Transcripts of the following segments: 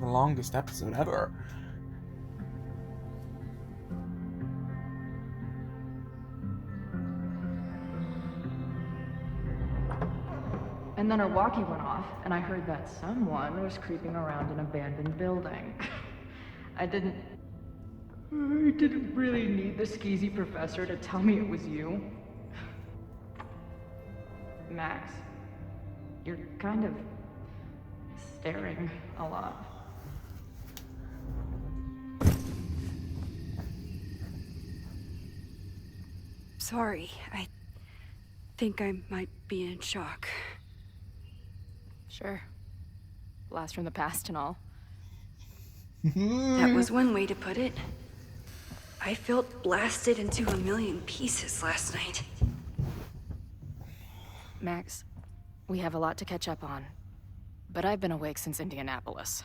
longest episode ever. And then our walkie went off, and I heard that someone was creeping around an abandoned building. I didn't really need the skeezy professor to tell me it was you. Max, you're kind of staring a lot. Sorry, I think I might be in shock. Sure. Blast from the past and all. That was one way to put it. I felt blasted into a million pieces last night. Max, we have a lot to catch up on. But I've been awake since Indianapolis.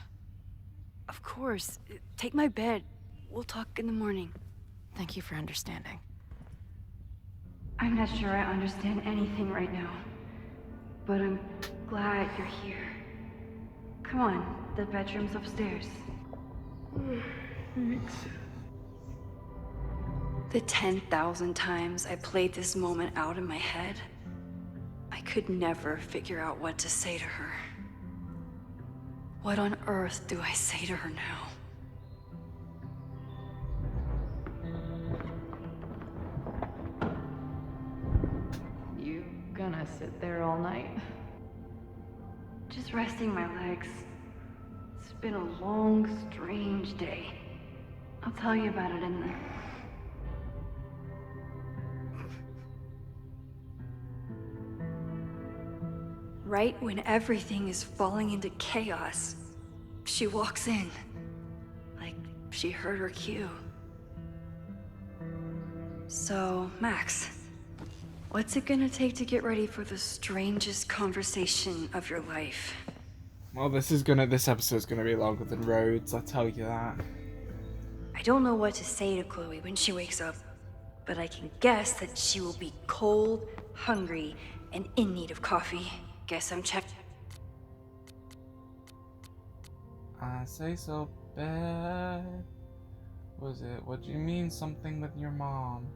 Of course. Take my bed. We'll talk in the morning. Thank you for understanding. I'm not sure I understand anything right now. But I'm glad you're here. Come on, the bedroom's upstairs. Thanks. The 10,000 times I played this moment out in my head, I could never figure out what to say to her. What on earth do I say to her now? You gonna sit there all night? Just resting my legs. It's been a long, strange day. I'll tell you about it in the... Right when everything is falling into chaos, she walks in. Like she heard her cue. So, Max, what's it gonna take to get ready for the strangest conversation of your life? Well, this episode's gonna be longer than Rhodes, I'll tell you that. I don't know what to say to Chloe when she wakes up, but I can guess that she will be cold, hungry, and in need of coffee. Guess I'm checked. I say so bad. Was it? What do you mean something with your mom?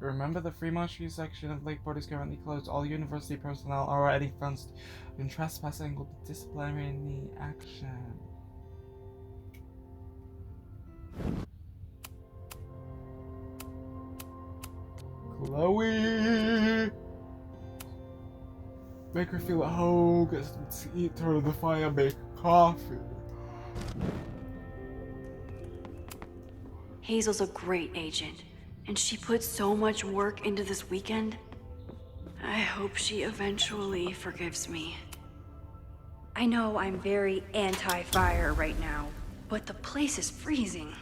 Remember, the Fremont Street section of Lakeport is currently closed. All university personnel are already fenced and trespassing will be disciplinary action. Chloe! Make her feel at home, get some tea, turn on the fire, make coffee. Hazel's a great agent, and she put so much work into this weekend. I hope she eventually forgives me. I know I'm very anti-fire right now, but the place is freezing.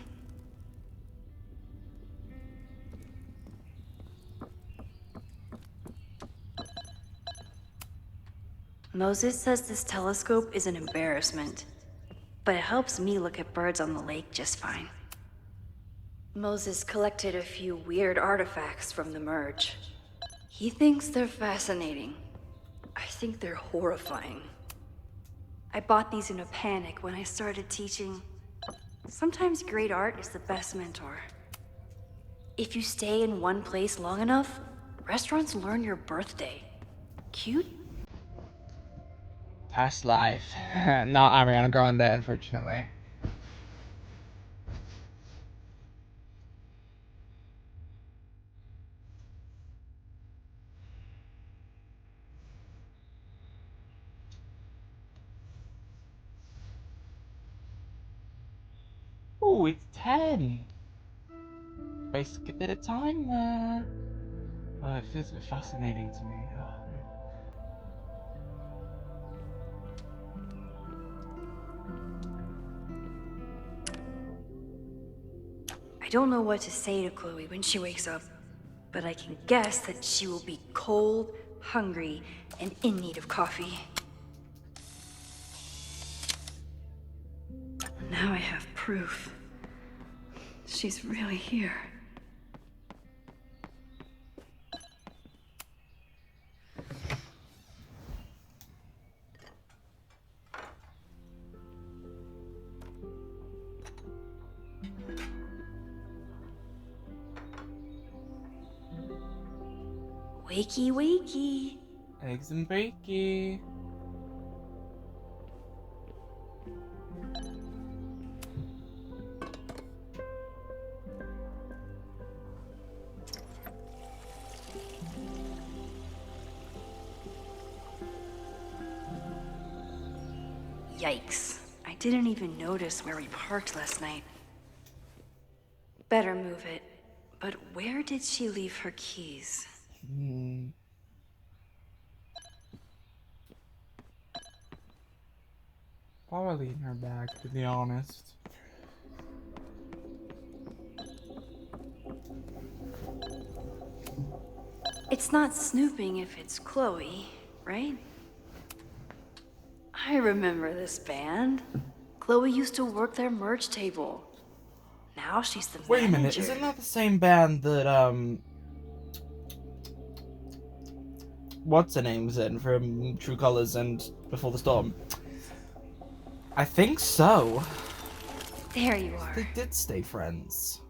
Moses says this telescope is an embarrassment, but it helps me look at birds on the lake just fine. Moses collected a few weird artifacts from the merge. He thinks they're fascinating. I think they're horrifying. I bought these in a panic when I started teaching. Sometimes great art is the best mentor. If you stay in one place long enough, restaurants learn your birthday. Cute? Past life. Not Ariana Grande, unfortunately. Oh, it's 10. Basically a bit of time there. It feels a bit fascinating to me. I don't know what to say to Chloe when she wakes up, but I can guess that she will be cold, hungry, and in need of coffee. Now I have proof. She's really here. Wakey, wakey. Eggs and bakey. Yikes. I didn't even notice where we parked last night. Better move it. But where did she leave her keys? Probably in her bag, to be honest. It's not snooping if it's Chloe, right? I remember this band. Chloe used to work their merch table. Now she's the Wait a minute, manager. isn't that the same band that, what's her name's in from True Colors and Before the Storm? I think so. There you are. They did stay friends.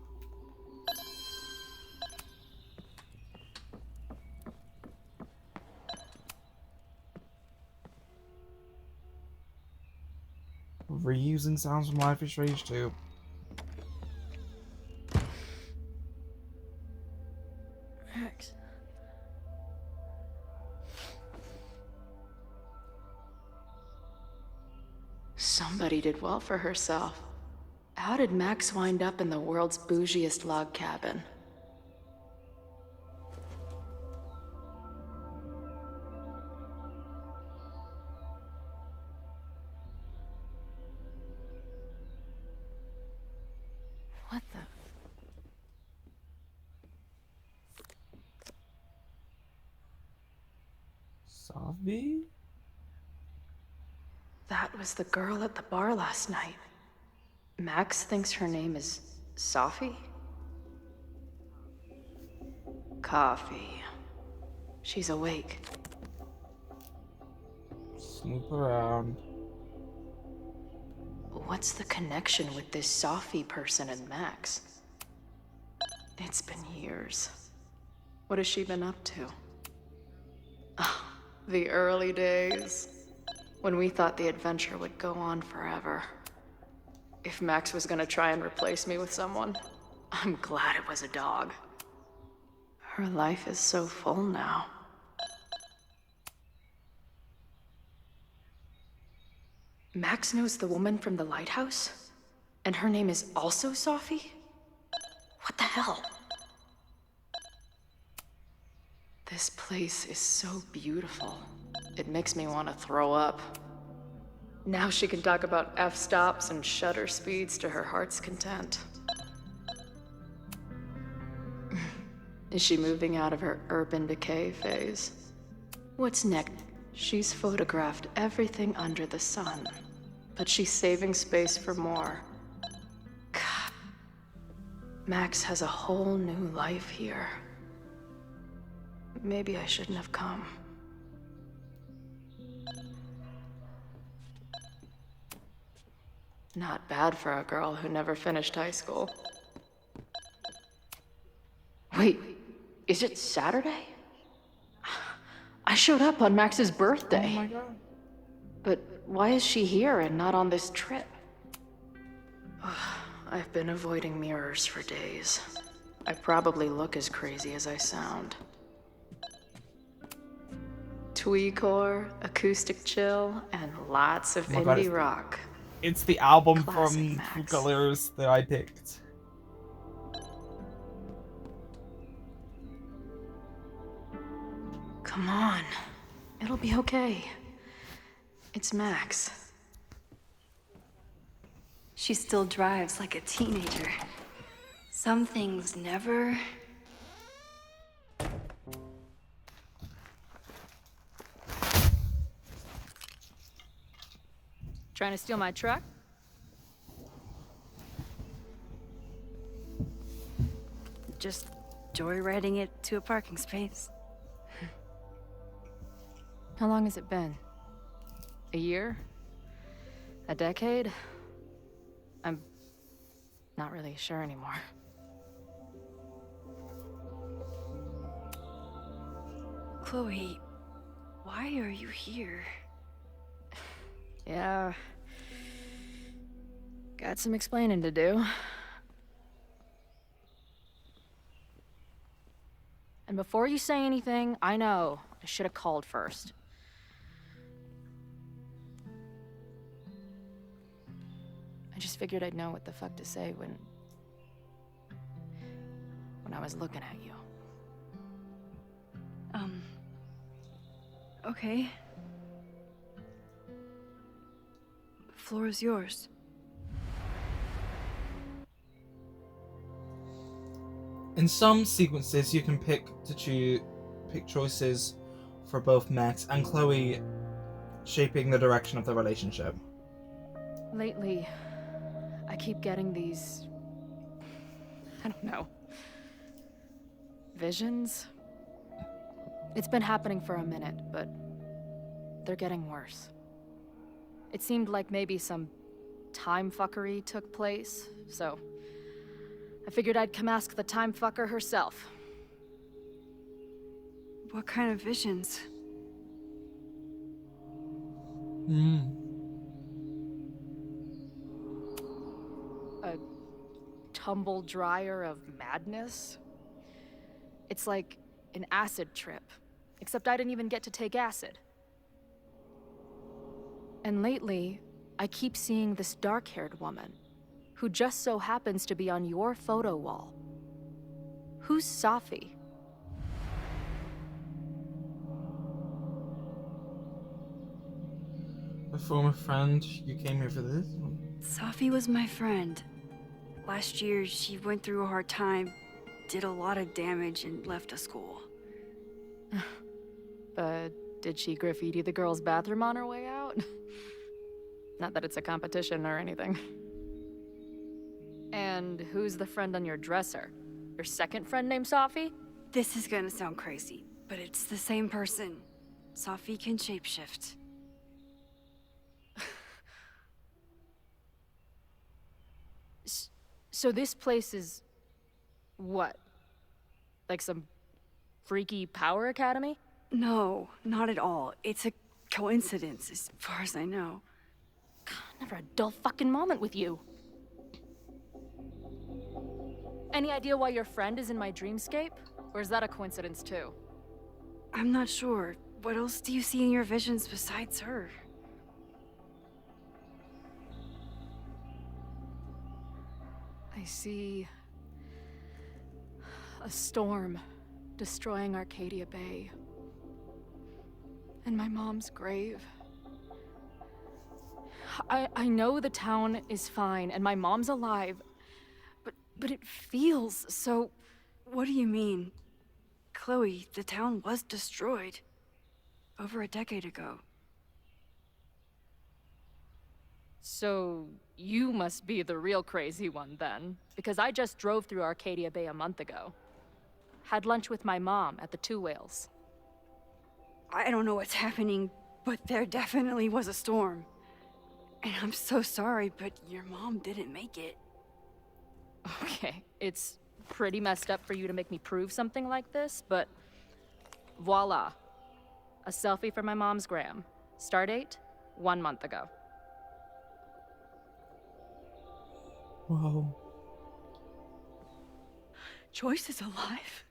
Reusing sounds from Life is Strange 2. Max. Somebody did well for herself. How did Max wind up in the world's bougiest log cabin? What the? Savi? That was the girl at the bar last night. Max thinks her name is Sophie? Coffee. She's awake. Snoop around. What's the connection with this Sophie person and Max? It's been years. What has she been up to? Ah, the early days. When we thought the adventure would go on forever. If Max was gonna try and replace me with someone, I'm glad it was a dog. Her life is so full now. Max knows the woman from the lighthouse? And her name is also Sophie? What the hell? This place is so beautiful. It makes me want to throw up. Now she can talk about f-stops and shutter speeds to her heart's content. Is she moving out of her urban decay phase? What's next? She's photographed everything under the sun, but she's saving space for more. God. Max has a whole new life here. Maybe I shouldn't have come. Not bad for a girl who never finished high school. Wait, is it Saturday? I showed up on Max's birthday. Oh my god. But why is she here and not on this trip? I've been avoiding mirrors for days. I probably look as crazy as I sound. Tweecore, acoustic chill, and lots of Oh my God, indie rock. It's the album Classic from Max. True Colors that I picked. Come on. It'll be okay. It's Max. She still drives like a teenager. Some things never... Trying to steal my truck? Just joyriding it to a parking space. How long has it been? A year? A decade? I'm not really sure anymore. Chloe, why are you here? Yeah. Got some explaining to do. And before you say anything, I know I should have called first. I just figured I'd know what the fuck to say when I was looking at you. Okay. The floor is yours. In some sequences, you can pick choices for both Max and Chloe, shaping the direction of the relationship. Lately, I keep getting these... I don't know. Visions? It's been happening for a minute, but they're getting worse. It seemed like maybe some time fuckery took place, so I figured I'd come ask the time fucker herself. What kind of visions? A tumble dryer of madness? It's like an acid trip, except I didn't even get to take acid. And lately, I keep seeing this dark-haired woman, who just so happens to be on your photo wall. Who's Safi? A former friend, you came here for this? Safi was my friend. Last year, she went through a hard time, did a lot of damage, and left the school. Did she graffiti the girls' bathroom on her way out? Not that it's a competition or anything. And who's the friend on your dresser? Your second friend named Safi? This is gonna sound crazy, but it's the same person. Safi can shapeshift. So this place is... what? Like some freaky power academy? No, not at all. It's a coincidence, as far as I know. Never a dull fucking moment with you. Any idea why your friend is in my dreamscape? Or is that a coincidence too? I'm not sure. What else do you see in your visions besides her? I see... a storm destroying Arcadia Bay. And my mom's grave. I know the town is fine and my mom's alive, but it feels so... What do you mean? Chloe, the town was destroyed. Over a decade ago. So you must be the real crazy one then, because I just drove through Arcadia Bay a month ago. Had lunch with my mom at the Two Whales. I don't know what's happening, but there definitely was a storm. And I'm so sorry, but your mom didn't make it. Okay, it's pretty messed up for you to make me prove something like this, but voila. A selfie for my mom's gram. Stardate, 1 month ago. Wow. Joyce is alive?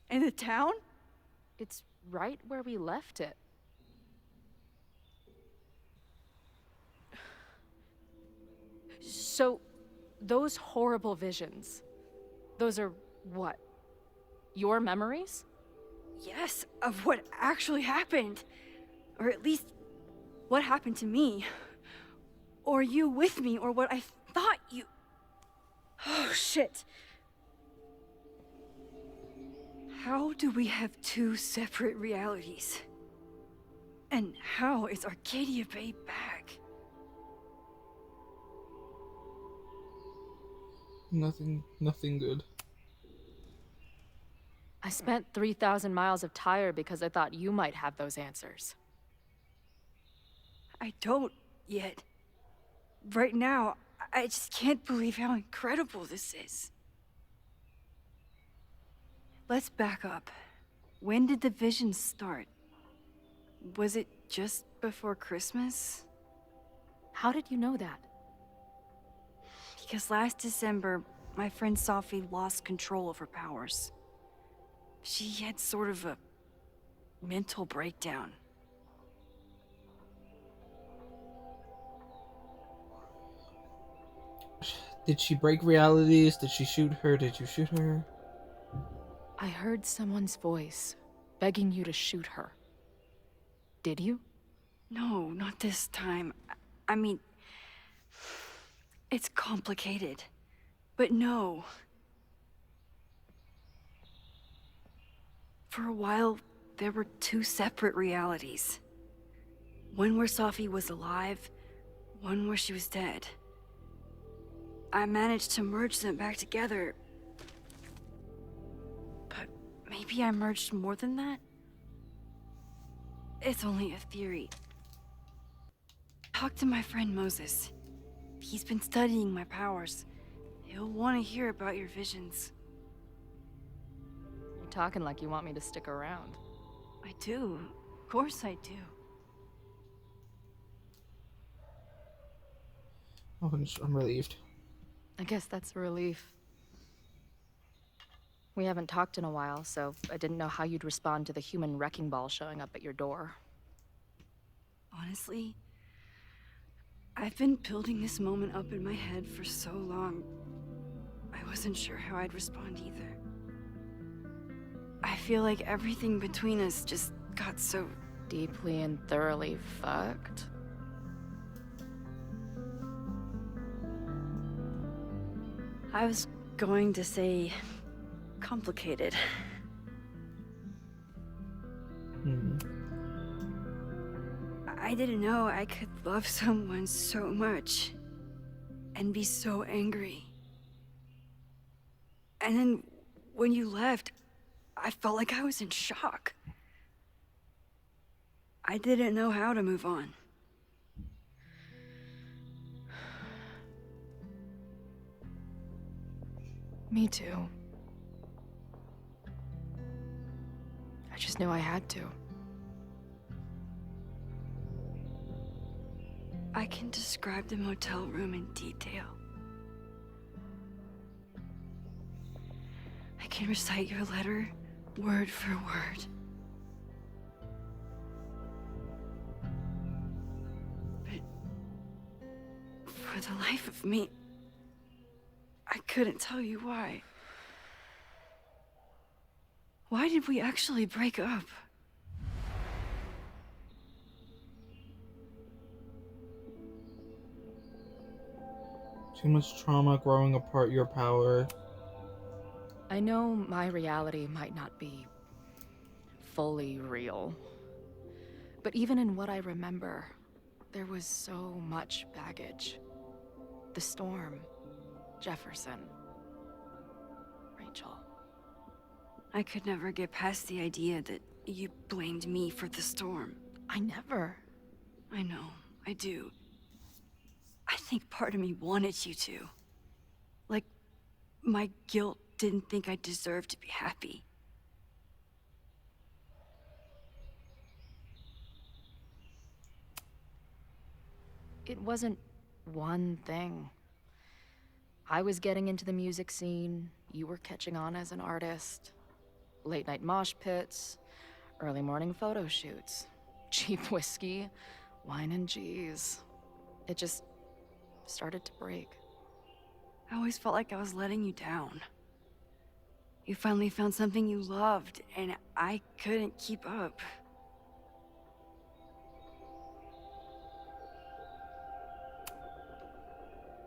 In the town? It's right where we left it. So, those horrible visions, those are what? Your memories? Yes, of what actually happened. Or at least, what happened to me. Or you with me, or what I thought you... Oh, shit. How do we have two separate realities? And how is Arcadia Bay back? Nothing good. I spent 3,000 miles of tire because I thought you might have those answers. I don't yet. Right now, I just can't believe how incredible this is. Let's back up. When did the visions start? Was it just before Christmas? How did you know that? Because last December, my friend Sophie lost control of her powers. She had sort of a mental breakdown. Did she break realities? Did she shoot her? Did you shoot her? I heard someone's voice begging you to shoot her. Did you? No, not this time. I mean, it's complicated. But no. For a while, there were two separate realities. One where Sophie was alive, one where she was dead. I managed to merge them back together. But maybe I merged more than that? It's only a theory. Talk to my friend Moses. He's been studying my powers. He'll want to hear about your visions. You're talking like you want me to stick around. I do. Of course I do. Oh, I'm relieved. I guess that's a relief. We haven't talked in a while, so I didn't know how you'd respond to the human wrecking ball showing up at your door. Honestly, I've been building this moment up in my head for so long. I wasn't sure how I'd respond either. I feel like everything between us just got so... Deeply and thoroughly fucked? I was going to say... complicated. I didn't know I could love someone so much and be so angry. And then when you left, I felt like I was in shock. I didn't know how to move on. Me too. I just knew I had to. I can describe the motel room in detail. I can recite your letter word for word. But for the life of me, I couldn't tell you why. Why did we actually break up? Too much trauma growing apart your power. I know my reality might not be fully real, but even in what I remember, there was so much baggage. The storm, Jefferson, Rachel. I could never get past the idea that you blamed me for the storm. I never. I know, I do. I think part of me wanted you to. Like, my guilt didn't think I deserved to be happy. It wasn't one thing. I was getting into the music scene, you were catching on as an artist. Late night mosh pits, early morning photo shoots, cheap whiskey, wine and cheese. It just started to break. I always felt like I was letting you down. You finally found something you loved, and I couldn't keep up.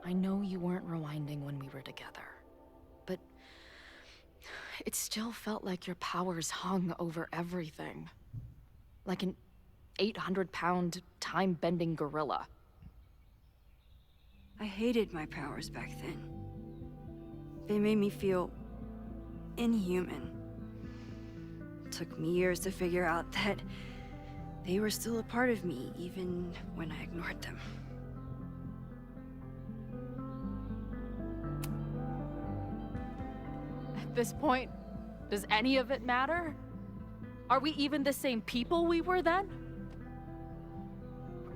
I know you weren't rewinding when we were together, but it still felt like your powers hung over everything. Like an 800-pound, time-bending gorilla. I hated my powers back then. They made me feel inhuman. It took me years to figure out that they were still a part of me, even when I ignored them. At this point, does any of it matter? Are we even the same people we were then?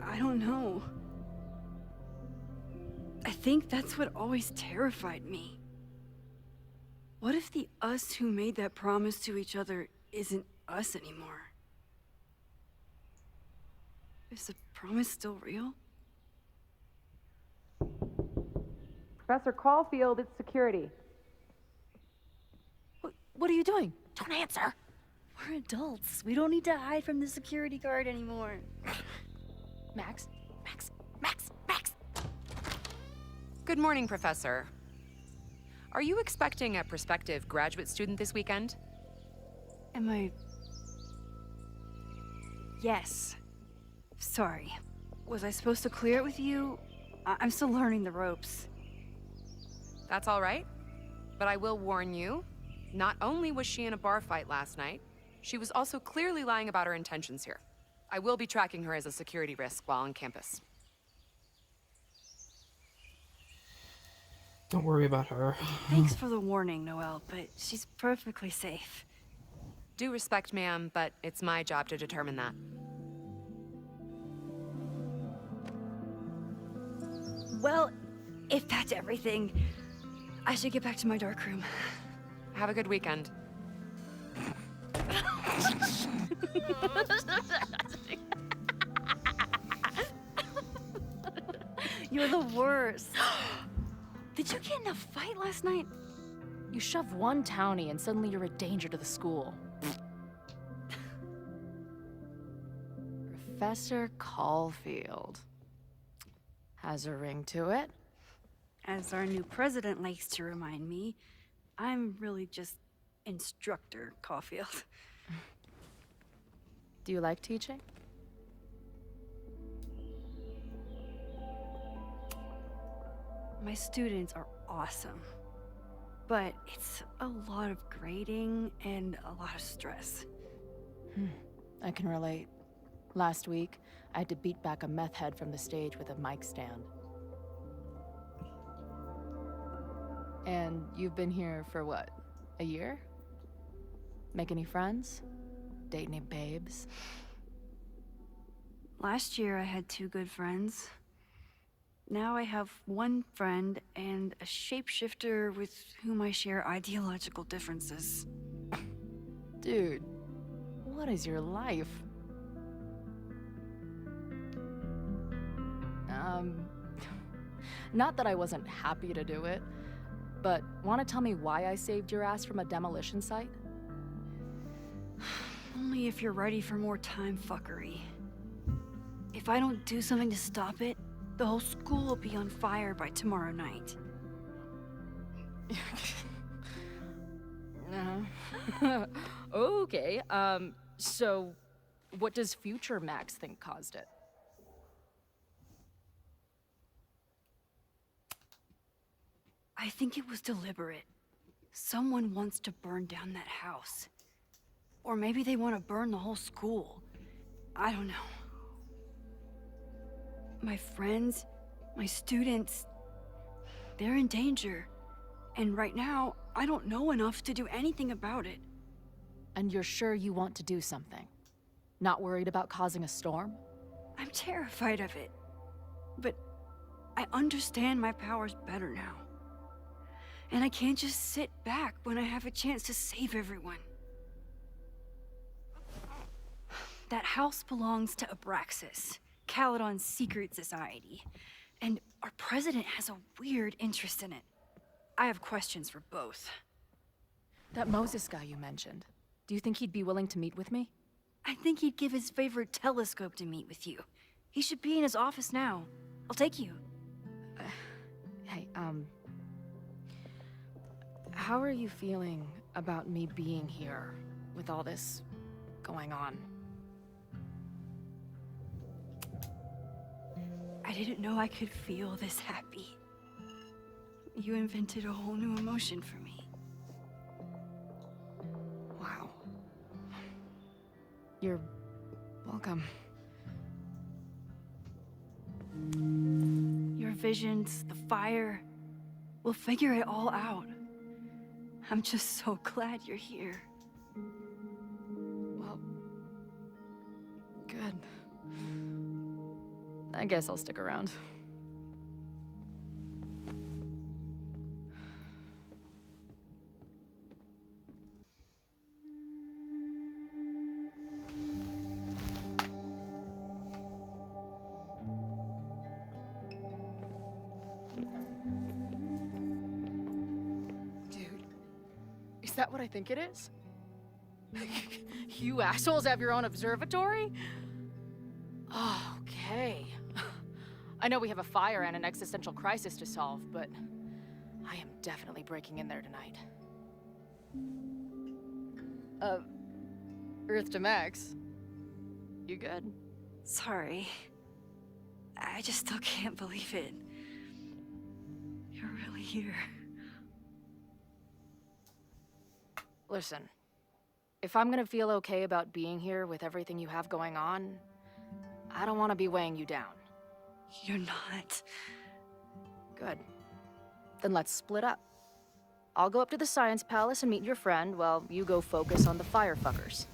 I don't know. I think that's what always terrified me. What if the us who made that promise to each other isn't us anymore? Is the promise still real? Professor Caulfield, it's security. What are you doing? Don't answer. We're adults. We don't need to hide from the security guard anymore. Max. Good morning, Professor. Are you expecting a prospective graduate student this weekend? Am I... Yes. Sorry. Was I supposed to clear it with you? I'm still learning the ropes. That's all right. But I will warn you, not only was she in a bar fight last night, she was also clearly lying about her intentions here. I will be tracking her as a security risk while on campus. Don't worry about her. Thanks for the warning, Noelle, but she's perfectly safe. Due respect, ma'am, but it's my job to determine that. Well, if that's everything, I should get back to my dark room. Have a good weekend. You're the worst. Did you get in a fight last night? You shove one townie and suddenly you're a danger to the school. Professor Caulfield. Has a ring to it. As our new president likes to remind me, I'm really just Instructor Caulfield. Do you like teaching? My students are awesome, but it's a lot of grading and a lot of stress. I can relate. Last week, I had to beat back a meth head from the stage with a mic stand. And you've been here for what? A year? Make any friends? Date any babes? Last year I had 2 good friends. Now I have 1 friend and a shapeshifter with whom I share ideological differences. Dude, what is your life? Not that I wasn't happy to do it, but want to tell me why I saved your ass from a demolition site? Only if you're ready for more time fuckery. If I don't do something to stop it, the whole school will be on fire by tomorrow night. Okay, so what does future Max think caused it? I think it was deliberate. Someone wants to burn down that house. Or maybe they want to burn the whole school. I don't know. My friends, my students, they're in danger. And right now, I don't know enough to do anything about it. And you're sure you want to do something? Not worried about causing a storm? I'm terrified of it. But I understand my powers better now. And I can't just sit back when I have a chance to save everyone. That house belongs to Abraxas, Caledon's secret society. And our president has a weird interest in it. I have questions for both. That Moses guy you mentioned, do you think he'd be willing to meet with me? I think he'd give his favorite telescope to meet with you. He should be in his office now. I'll take you. Hey, how are you feeling about me being here with all this going on? I didn't know I could feel this happy. You invented a whole new emotion for me. Wow. You're welcome. Your visions, the fire, we'll figure it all out. I'm just so glad you're here. Well, good. I guess I'll stick around. Dude, is that what I think it is? You assholes have your own observatory? Oh, okay. I know we have a fire and an existential crisis to solve, but I am definitely breaking in there tonight. Earth to Max. You good? Sorry. I just still can't believe it. You're really here. Listen, if I'm gonna feel okay about being here with everything you have going on, I don't want to be weighing you down. You're not. Good. Then let's split up. I'll go up to the Science Palace and meet your friend while you go focus on the firefuckers.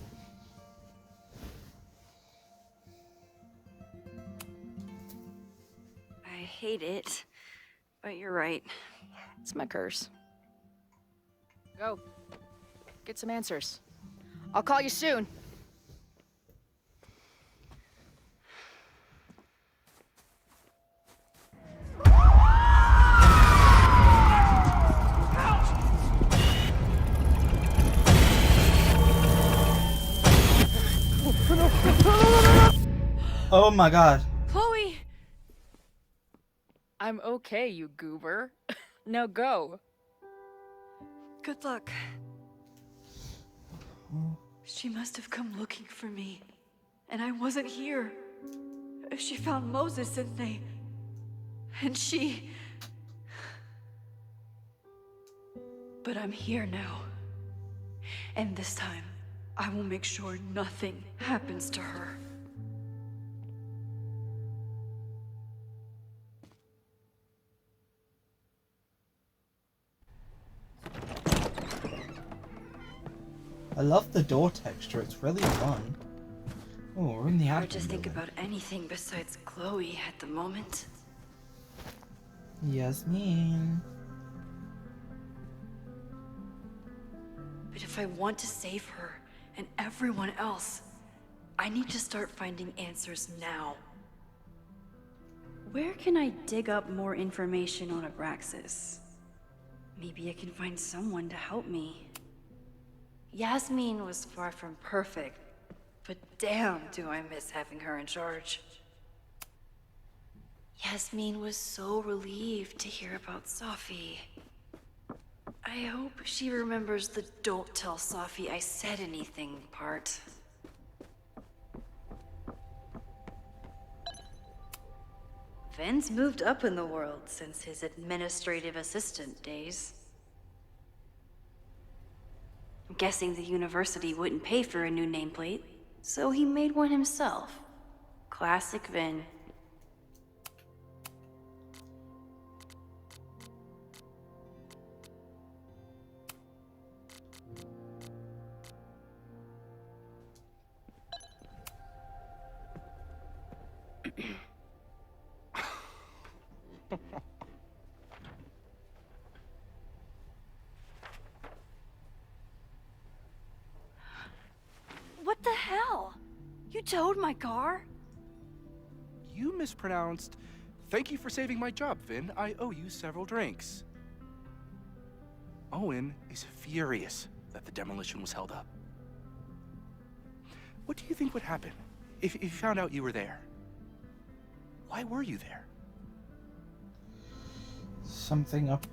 I hate it, but you're right. It's my curse. Go. Get some answers. I'll call you soon. Oh my god. Chloe! I'm okay, you goober. Now go. Good luck. She must have come looking for me, and I wasn't here. She found Moses, and she... But I'm here now. And this time, I will make sure nothing happens to her. I love the door texture, it's really fun. Oh, we're in the Hard admin to think building. about anything besides Chloe at the moment. Yasmin. But if I want to save her and everyone else, I need to start finding answers now. Where can I dig up more information on Abraxas? Maybe I can find someone to help me. Yasmin was far from perfect, but damn do I miss having her in charge. Yasmin was so relieved to hear about Safi. I hope she remembers the "don't tell Safi I said anything" part. Finn's moved up in the world since his administrative assistant days. I'm guessing the university wouldn't pay for a new nameplate, so he made one himself. Classic Vin. What the hell? You towed my car? You mispronounced. Thank you for saving my job, Finn. I owe you several drinks. Owen is furious that the demolition was held up. What do you think would happen if he found out you were there? Why were you there? Something up.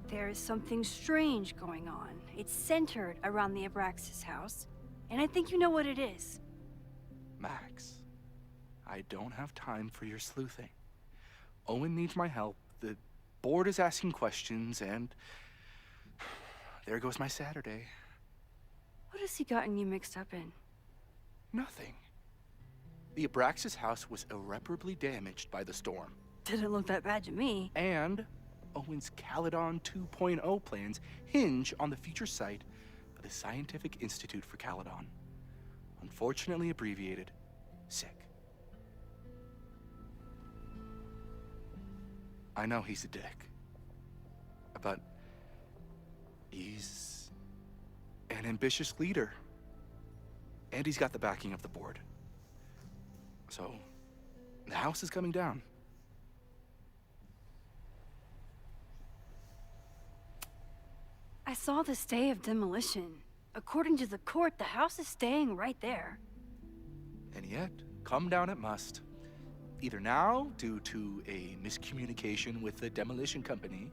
There is something strange going on. It's centered around the Abraxas house, and I think you know what it is. Max, I don't have time for your sleuthing. Owen needs my help, the board is asking questions, and there goes my Saturday. What has he gotten you mixed up in? Nothing. The Abraxas house was irreparably damaged by the storm. Didn't look that bad to me. And Owen's Caledon 2.0 plans hinge on the future site of the Scientific Institute for Caledon. Unfortunately abbreviated, SICK. I know he's a dick, but he's an ambitious leader. And he's got the backing of the board. So, the house is coming down. I saw the stay of demolition. According to the court, the house is staying right there. And yet, come down it must. Either now, due to a miscommunication with the demolition company,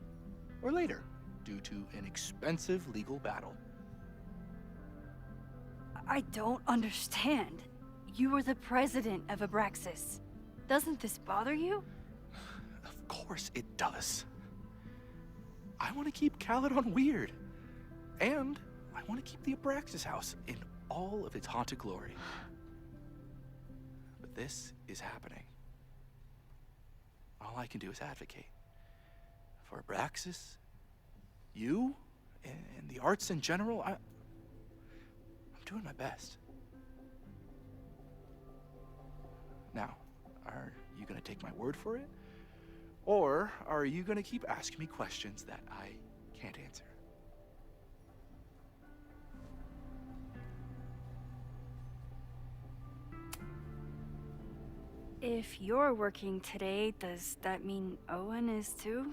or later, due to an expensive legal battle. I don't understand. You were the president of Abraxas. Doesn't this bother you? Of course it does. I want to keep Caledon weird. And I want to keep the Abraxas house in all of its haunted glory. But this is happening. All I can do is advocate. For Abraxas, you, and the arts in general, I'm doing my best. Now, are you gonna take my word for it? Or are you gonna keep asking me questions that I can't answer? If you're working today, does that mean Owen is too?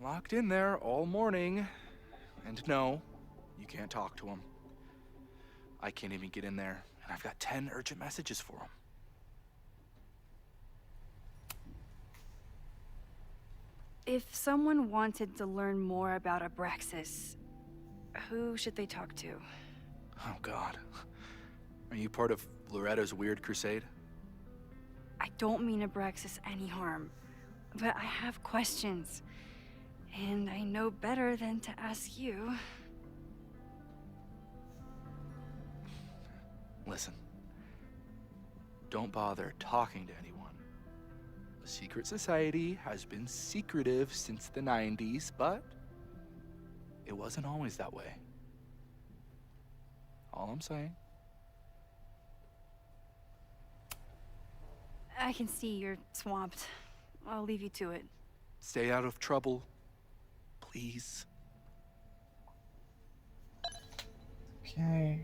Locked in there all morning. And no, you can't talk to him. I can't even get in there, and I've got 10 urgent messages for him. If someone wanted to learn more about Abraxas, who should they talk to? Oh, God. Are you part of Loretta's weird crusade? I don't mean Abraxas any harm, but I have questions. And I know better than to ask you. Listen. Don't bother talking to anyone. The secret society has been secretive since the 90s, but it wasn't always that way. All I'm saying. I can see you're swamped. I'll leave you to it. Stay out of trouble, please. Okay.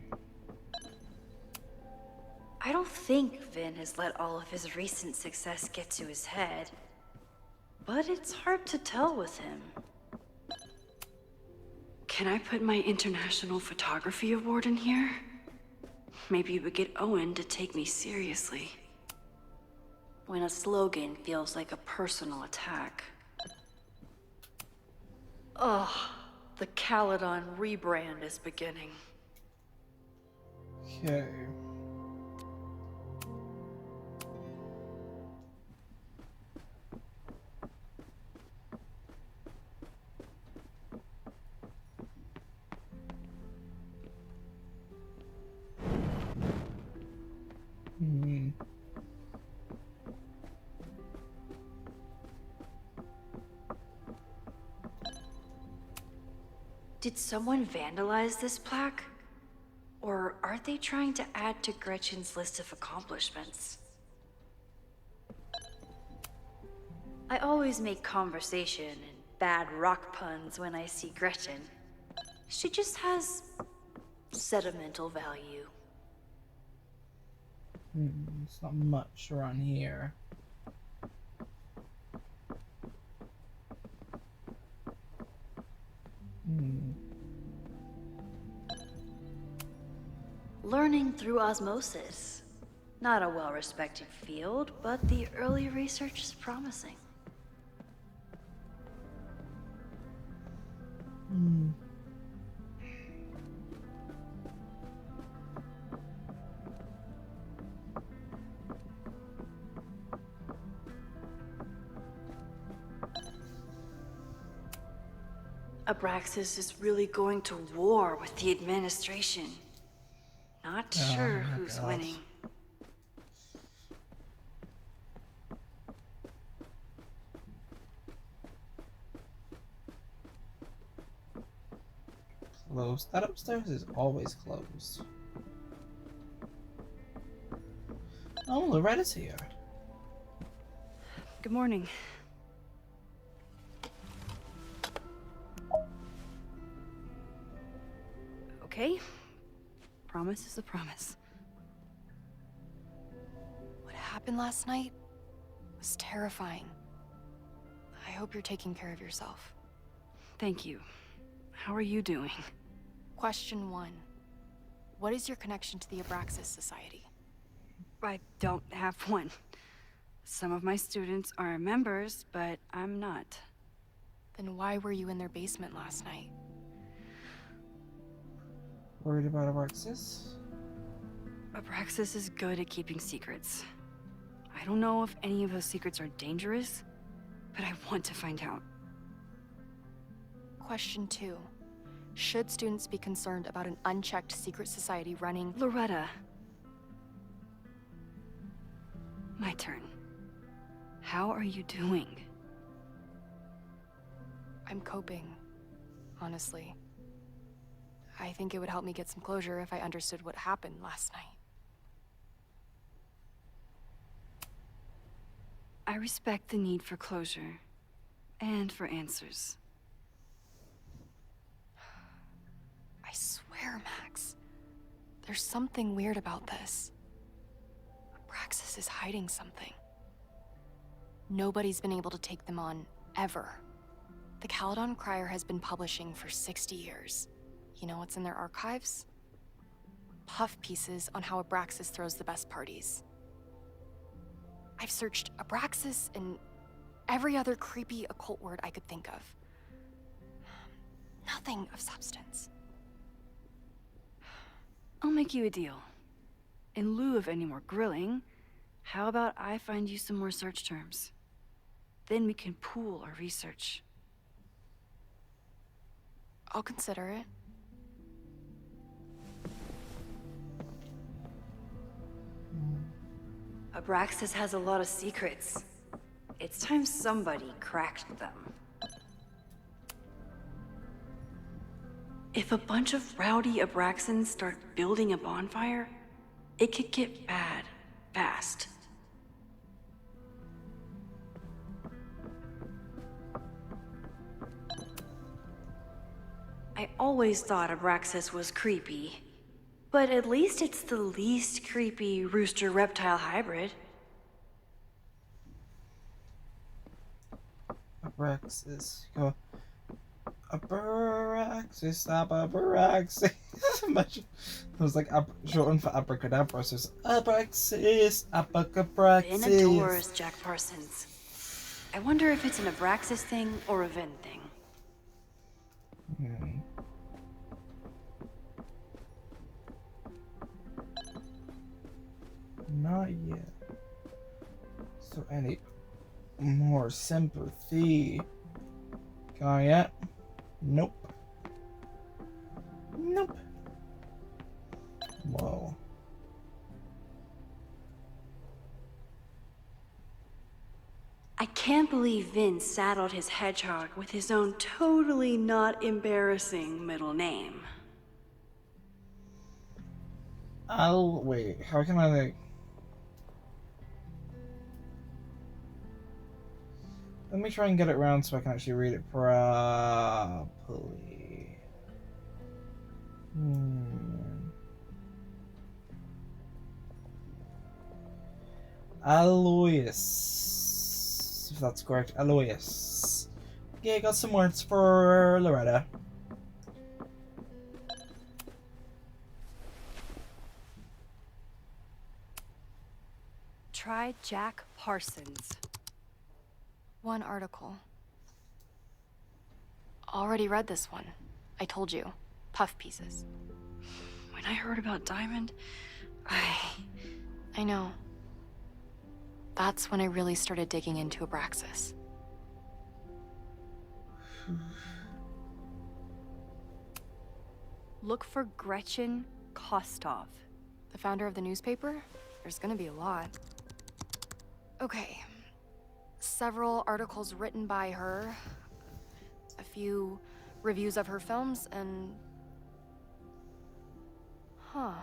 I don't think Vin has let all of his recent success get to his head. But it's hard to tell with him. Can I put my International Photography Award in here? Maybe it would get Owen to take me seriously. When a slogan feels like a personal attack. Ugh, the Caledon rebrand is beginning. Okay. Did someone vandalize this plaque? Or are they trying to add to Gretchen's list of accomplishments? I always make conversation and bad rock puns when I see Gretchen. She just has sentimental value. It's not much around here. Learning through osmosis. Not a well-respected field, but the early research is promising. Abraxas is really going to war with the administration. Not sure who's winning. closed. That upstairs is always closed. Oh, Loretta's here. Good morning. Okay. Promise is a promise. What happened last night was terrifying. I hope you're taking care of yourself. Thank you. How are you doing? Question 1. What is your connection to the Abraxas Society? I don't have one. Some of my students are members, but I'm not. Then why were you in their basement last night? Worried about Abraxas? Abraxas is good at keeping secrets. I don't know if any of those secrets are dangerous, but I want to find out. Question 2. Should students be concerned about an unchecked secret society running... Loretta. My turn. How are you doing? I'm coping, honestly. I think it would help me get some closure if I understood what happened last night. I respect the need for closure, and for answers. I swear, Max, there's something weird about this. Abraxas is hiding something. Nobody's been able to take them on, ever. The Caledon Crier has been publishing for 60 years. You know what's in their archives? Puff pieces on how Abraxas throws the best parties. I've searched Abraxas and every other creepy occult word I could think of. Nothing of substance. I'll make you a deal. In lieu of any more grilling, how about I find you some more search terms? Then we can pool our research. I'll consider it. Abraxas has a lot of secrets. It's time somebody cracked them. If a bunch of rowdy Abraxans start building a bonfire, it could get bad, fast. I always thought Abraxas was creepy. But at least it's the least creepy rooster-reptile hybrid. Abraxas. Go. Abraxas, stop Abraxas. Imagine. It was like shortened for abracadabra. So it's Abraxas, Vin adores Abraxas. Jack Parsons. I wonder if it's an Abraxas thing or a Vin thing. Not yet. So any more sympathy? Got yet? Nope. Nope. Whoa. I can't believe Vin saddled his hedgehog with his own totally not embarrassing middle name. I'll wait. How can I like? Let me try and get it around so I can actually read it properly. Aloysius. If that's correct. Aloysius. Okay, got some words for Loretta. Try Jack Parsons. One article. Already read this one. I told you. Puff pieces. When I heard about Diamond, I know. That's when I really started digging into Abraxas. Look for Gretchen Kostov. The founder of the newspaper? There's gonna be a lot. Okay. Several articles written by her, a few reviews of her films, and Huh.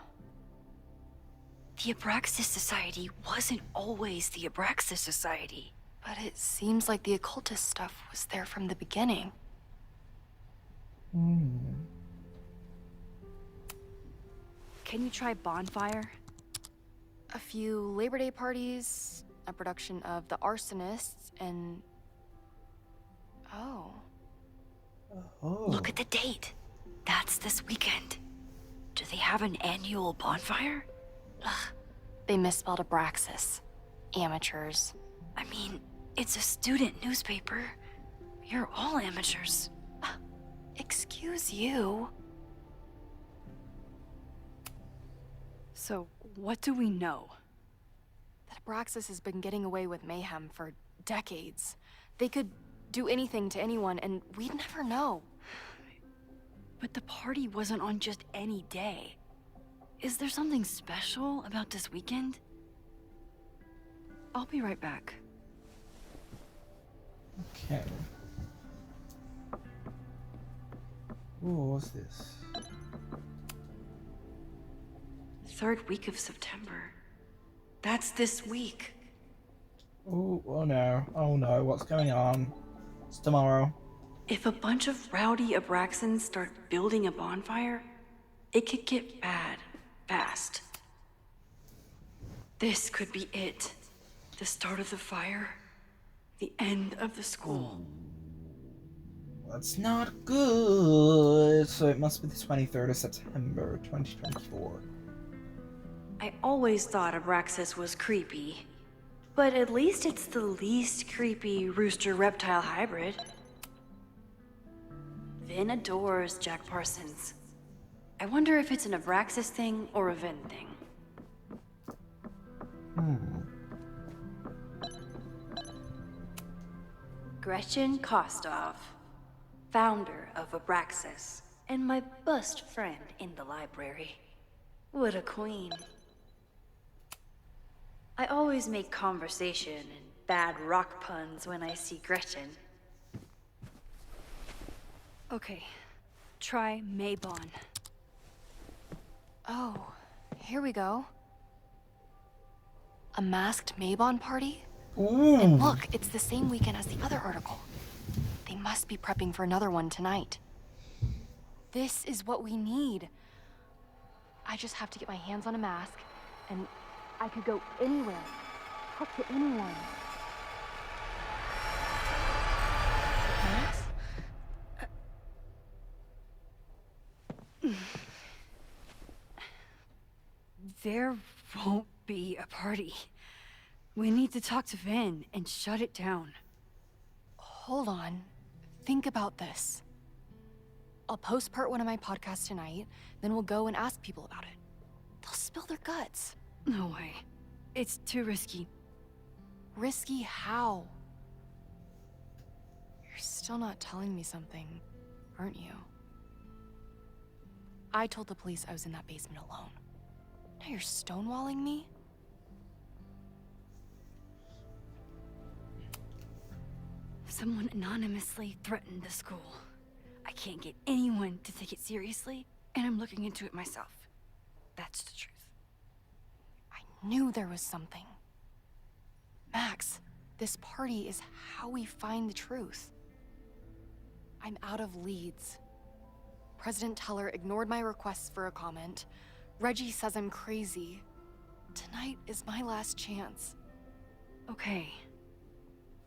The Abraxas Society wasn't always the Abraxas Society. But it seems like the occultist stuff was there from the beginning. Can you try Bonfire? A few Labor Day parties, a production of The Arsonists, and... Oh. Oh. Look at the date. That's this weekend. Do they have an annual bonfire? Ugh. They misspelled Abraxas. Amateurs. I mean, it's a student newspaper. You're all amateurs. Excuse you. So, what do we know? That Abraxas has been getting away with mayhem for decades. They could do anything to anyone, and we'd never know. But the party wasn't on just any day. Is there something special about this weekend? I'll be right back. Okay. Ooh, what's this? 3rd week of September. That's this week. Ooh, oh no. Oh no, what's going on? It's tomorrow. If a bunch of rowdy Abraxans start building a bonfire, it could get bad fast. This could be it. The start of the fire. The end of the school. That's not good. So it must be the 23rd of September, 2024. I always thought Abraxas was creepy. But at least it's the least creepy rooster-reptile hybrid. Vin adores Jack Parsons. I wonder if it's an Abraxas thing or a Vin thing. Gretchen Kostov, founder of Abraxas, and my best friend in the library. What a queen. I always make conversation and bad rock puns when I see Gretchen. Okay, try Mabon. Oh, here we go. A masked Mabon party? Ooh. And look, it's the same weekend as the other article. They must be prepping for another one tonight. This is what we need. I just have to get my hands on a mask, and I could go anywhere, talk to anyone. Max? There won't be a party. We need to talk to Vin and shut it down. Hold on. Think about this. I'll post part 1 of my podcast tonight, then we'll go and ask people about it. They'll spill their guts. No way. It's too risky. Risky how? You're still not telling me something, aren't you? I told the police I was in that basement alone. Now you're stonewalling me? Someone anonymously threatened the school. I can't get anyone to take it seriously, and I'm looking into it myself. That's the truth. I knew there was something. Max, this party is how we find the truth. I'm out of leads. President Teller ignored my requests for a comment. Reggie says I'm crazy. Tonight is my last chance. Okay.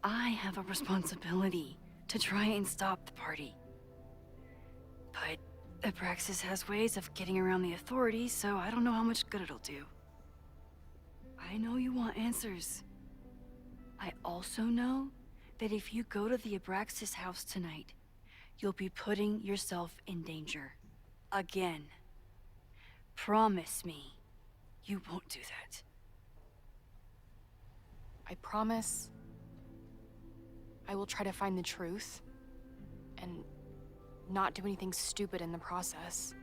I have a responsibility to try and stop the party. But Abraxas has ways of getting around the authorities, so I don't know how much good it'll do. I know you want answers. I also know that if you go to the Abraxas house tonight, you'll be putting yourself in danger. Again. Promise me you won't do that. I promise I will try to find the truth and not do anything stupid in the process.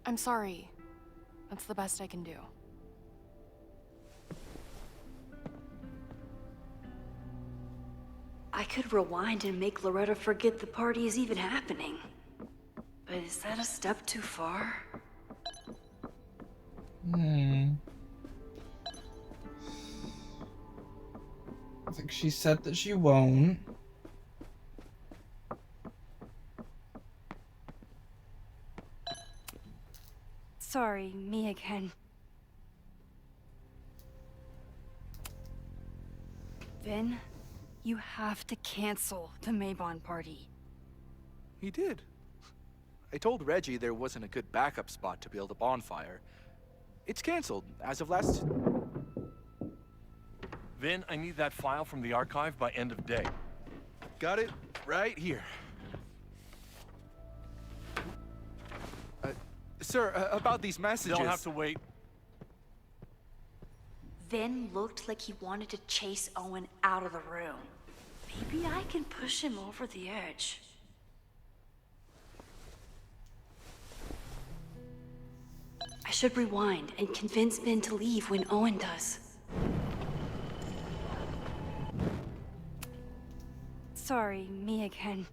I'm sorry. That's the best I can do. I could rewind and make Loretta forget the party is even happening. But is that a step too far? I think she said that she won't. Sorry, me again. Vin, you have to cancel the Mabon party. He did. I told Reggie there wasn't a good backup spot to build a bonfire. It's canceled as of last... Vin, I need that file from the archive by end of day. Got it right here. Sir, about these messages... They'll have to wait. Vin looked like he wanted to chase Owen out of the room. Maybe I can push him over the edge. I should rewind and convince Vin to leave when Owen does. Sorry, me again.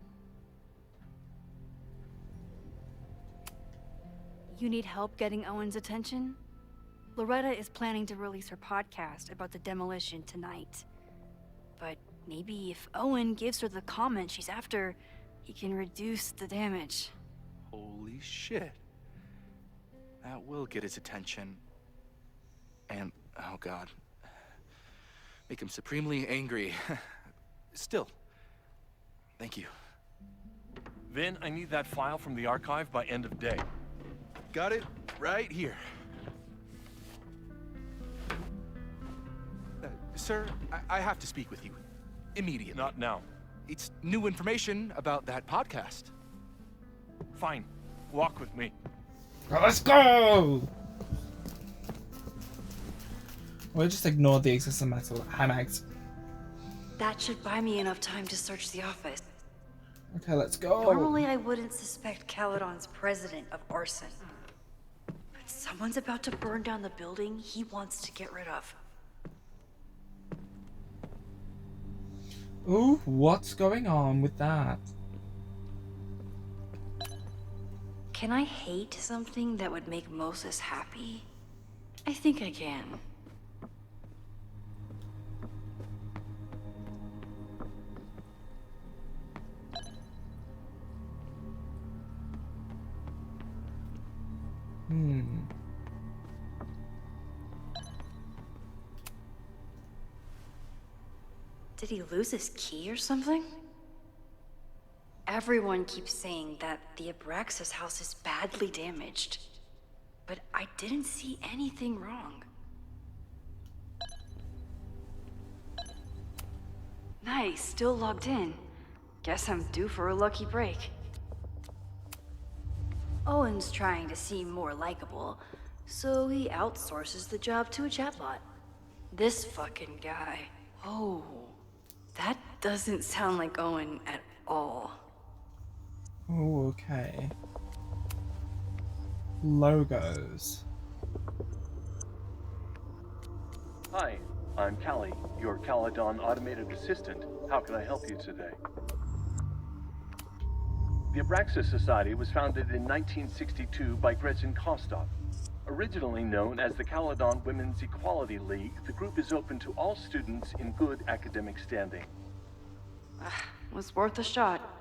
You need help getting Owen's attention? Loretta is planning to release her podcast about the demolition tonight. But maybe if Owen gives her the comment she's after, he can reduce the damage. Holy shit. That will get his attention. And, oh god. Make him supremely angry. Still, thank you. Vin, I need that file from the archive by end of day. Got it right here. Sir, I have to speak with you. Immediately. Not now. It's new information about that podcast. Fine. Walk with me. Let's go! We'll just ignore the existing metal. Hi, Max. That should buy me enough time to search the office. Okay, let's go. Normally, I wouldn't suspect Caledon's president of arson. But someone's about to burn down the building he wants to get rid of. Ooh, what's going on with that? Can I hate something that would make Moses happy? I think I can. Did he lose his key or something? Everyone keeps saying that the Abraxas house is badly damaged, but I didn't see anything wrong. Nice, still logged in. Guess I'm due for a lucky break. Owen's trying to seem more likable, so he outsources the job to a chatbot. This fucking guy. Oh, that doesn't sound like Owen at all. Oh, okay. Logos. Hi, I'm Callie, your Caledon automated assistant. How can I help you today? The Abraxas Society was founded in 1962 by Gretchen Kostov. Originally known as the Caledon Women's Equality League, the group is open to all students in good academic standing. Was worth a shot.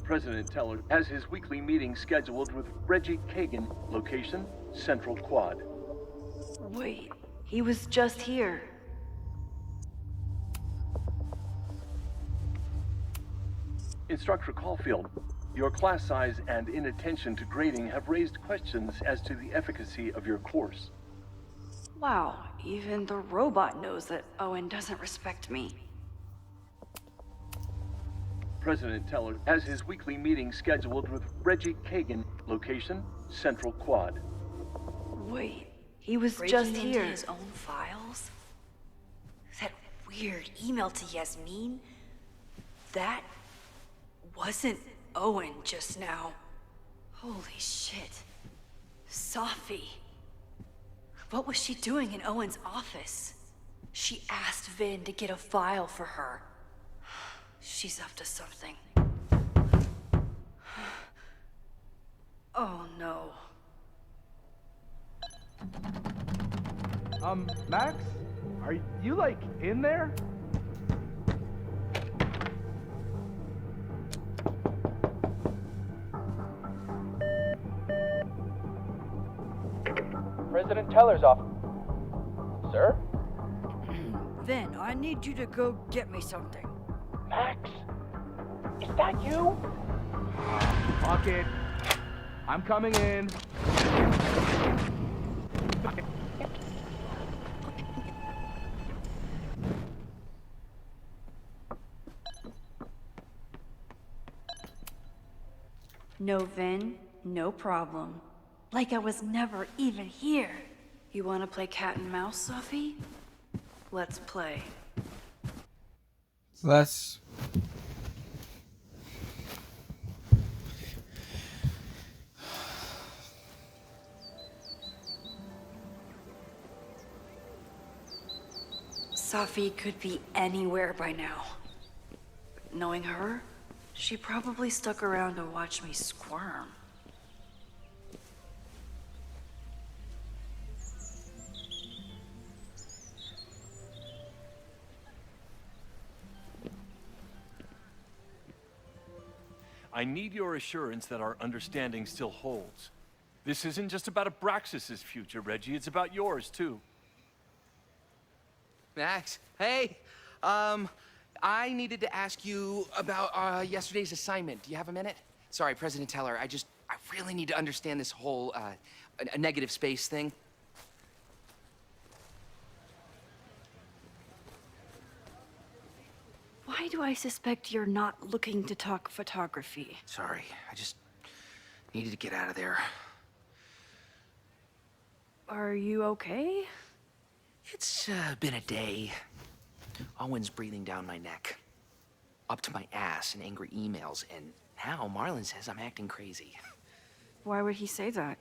President Teller has his weekly meeting scheduled with Reggie Kagan, location Central Quad. Wait, he was just here. Instructor Caulfield, your class size and inattention to grading have raised questions as to the efficacy of your course. Wow, even the robot knows that Owen doesn't respect me. President Teller has his weekly meeting scheduled with Reggie Kagan, location Central Quad. Wait, he was Breaking just into here. his own files? That weird email to Yasmin? That wasn't Owen just now. Holy shit. Sophie. What was she doing in Owen's office? She asked Vin to get a file for her. She's up to something. Oh no. Max? Are you, like, in there? President Teller's office. Sir? Vin, I need you to go get me something. Max? Is that you? Fuck it. I'm coming in. No Vin, no problem. Like I was never even here. You wanna play cat and mouse, Sophie? Let's play. So that's... Sophie could be anywhere by now. Knowing her, she probably stuck around to watch me squirm. I need your assurance that our understanding still holds. This isn't just about Abraxas's future, Reggie. It's about yours, too. Max, hey, I needed to ask you about yesterday's assignment. Do you have a minute? Sorry, President Teller, I really need to understand this whole, a negative space thing. Why do I suspect you're not looking to talk photography? Sorry, I just needed to get out of there. Are you okay? It's been a day. Owen's breathing down my neck, up to my ass in angry emails, and now Marlon says I'm acting crazy. Why would he say that?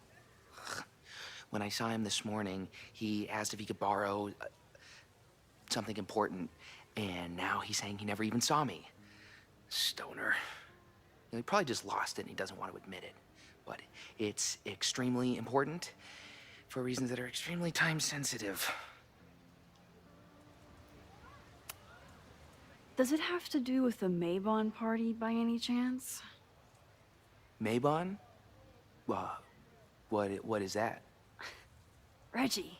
When I saw him this morning, he asked if he could borrow something important, and now he's saying he never even saw me. Stoner. He probably just lost it and he doesn't want to admit it. But it's extremely important for reasons that are extremely time sensitive. Does it have to do with the Mabon party by any chance? Mabon? What is that? Reggie,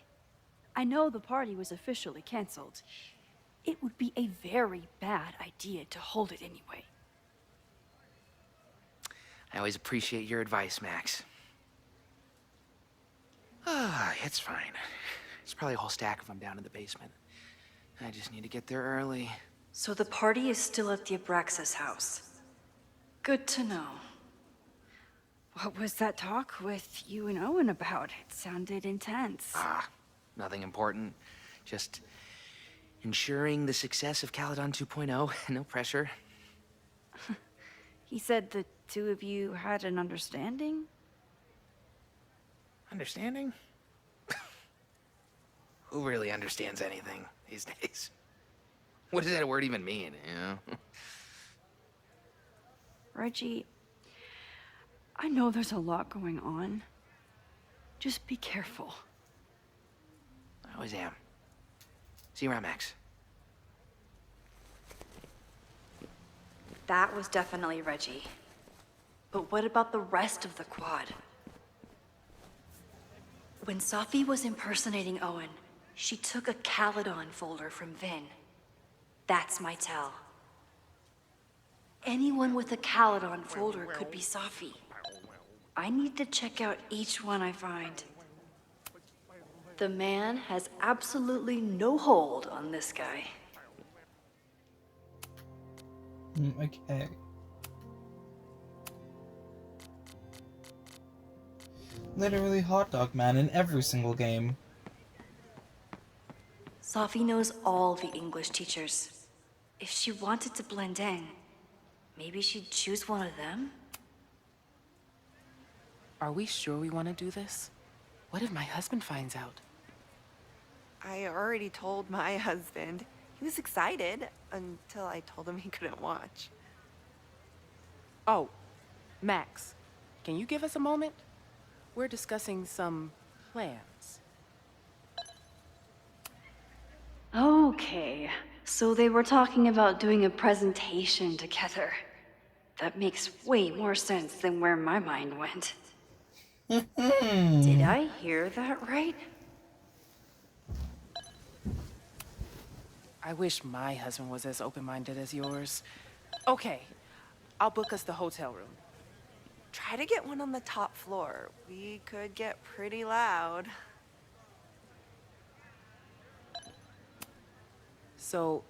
I know the party was officially canceled. It would be a very bad idea to hold it anyway. I always appreciate your advice, Max. It's fine. It's probably a whole stack if I'm down in the basement. I just need to get there early. So the party is still at the Abraxas house. Good to know. What was that talk with you and Owen about? It sounded intense. Nothing important. Just ensuring the success of Caledon 2.0. No pressure. He said the two of you had an understanding? Understanding? Who really understands anything these days? What does that word even mean, you know? Reggie, I know there's a lot going on. Just be careful. I always am. See you around, Max. That was definitely Reggie. But what about the rest of the quad? When Sophie was impersonating Owen, she took a Caledon folder from Vin. That's my tell. Anyone with a Caledon folder could be Sophie. I need to check out each one I find. The man has absolutely no hold on this guy. Okay. Literally hot dog man in every single game. Sophie knows all the English teachers. If she wanted to blend in, maybe she'd choose one of them? Are we sure we want to do this? What if my husband finds out? I already told my husband. He was excited until I told him he couldn't watch. Oh, Max, can you give us a moment? We're discussing some plans. Okay, so they were talking about doing a presentation together. That makes way more sense than where my mind went. Did I hear that right? I wish my husband was as open-minded as yours. Okay, I'll book us the hotel room. Try to get one on the top floor. We could get pretty loud. So,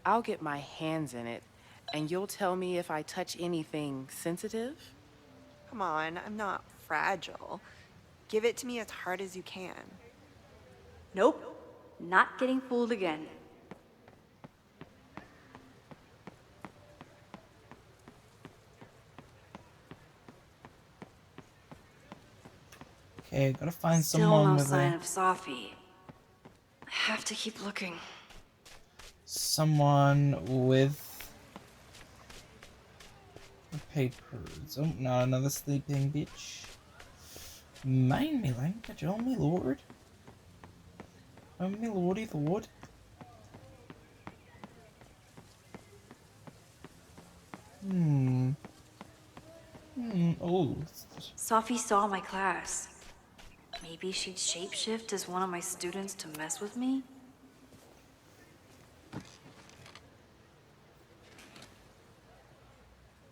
I'll get my hands in it, and you'll tell me if I touch anything sensitive? Come on, I'm not fragile. Give it to me as hard as you can. Nope, not getting fooled again. Okay, gotta find Still someone no with sign a... of Sophie. I have to keep looking. Someone with... the papers. Oh, not another sleeping bitch. Mind me language, oh me lord. Oh me lordy lord. Oh. Sophie saw my class. Maybe she'd shapeshift as one of my students to mess with me?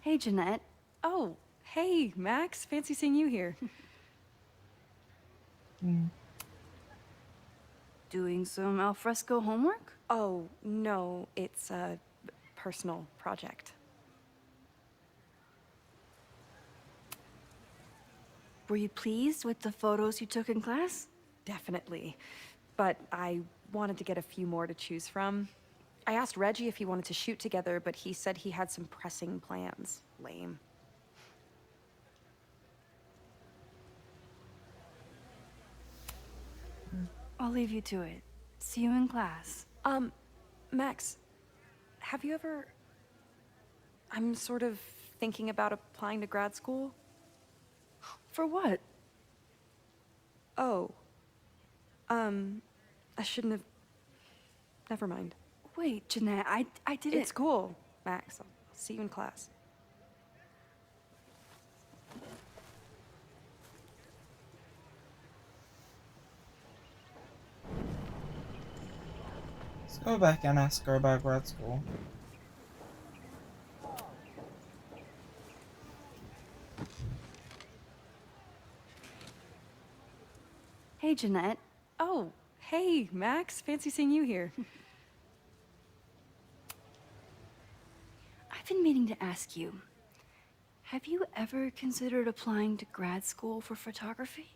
Hey, Jeanette. Oh, hey, Max. Fancy seeing you here. Doing some alfresco homework? Oh, no, it's a personal project. Were you pleased with the photos you took in class? Definitely. But I wanted to get a few more to choose from. I asked Reggie if he wanted to shoot together, but he said he had some pressing plans. Lame. I'll leave you to it. See you in class. Max, have you ever... I'm sort of thinking about applying to grad school. For what? Oh. I shouldn't have... Never mind. Wait, Jeanette, I didn't... It's cool, Max. I'll see you in class. Let's go back and ask her about grad school. Hey, Jeanette. Oh, hey, Max. Fancy seeing you here. I've been meaning to ask you. Have you ever considered applying to grad school for photography?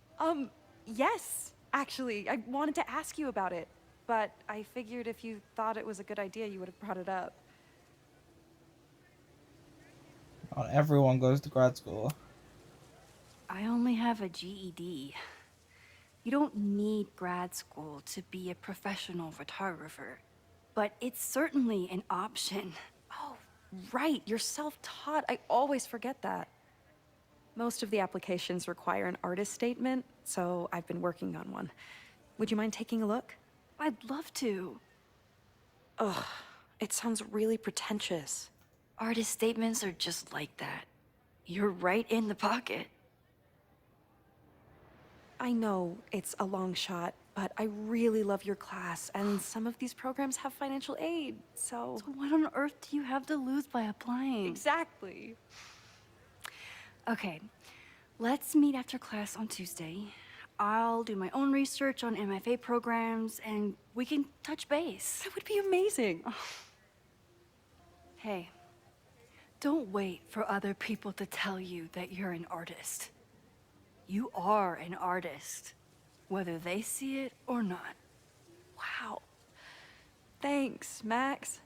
Yes. Actually, I wanted to ask you about it. But I figured if you thought it was a good idea, you would have brought it up. Not everyone goes to grad school. I only have a GED. You don't need grad school to be a professional photographer, but it's certainly an option. Oh, right. You're self-taught. I always forget that. Most of the applications require an artist statement, so I've been working on one. Would you mind taking a look? I'd love to. Ugh, it sounds really pretentious. Artist statements are just like that. You're right in the pocket. I know it's a long shot, but I really love your class, and some of these programs have financial aid, so... So what on earth do you have to lose by applying? Exactly. Okay, let's meet after class on Tuesday. I'll do my own research on MFA programs, and we can touch base. That would be amazing. Hey, don't wait for other people to tell you that you're an artist. You are an artist, whether they see it or not. Wow. Thanks, Max.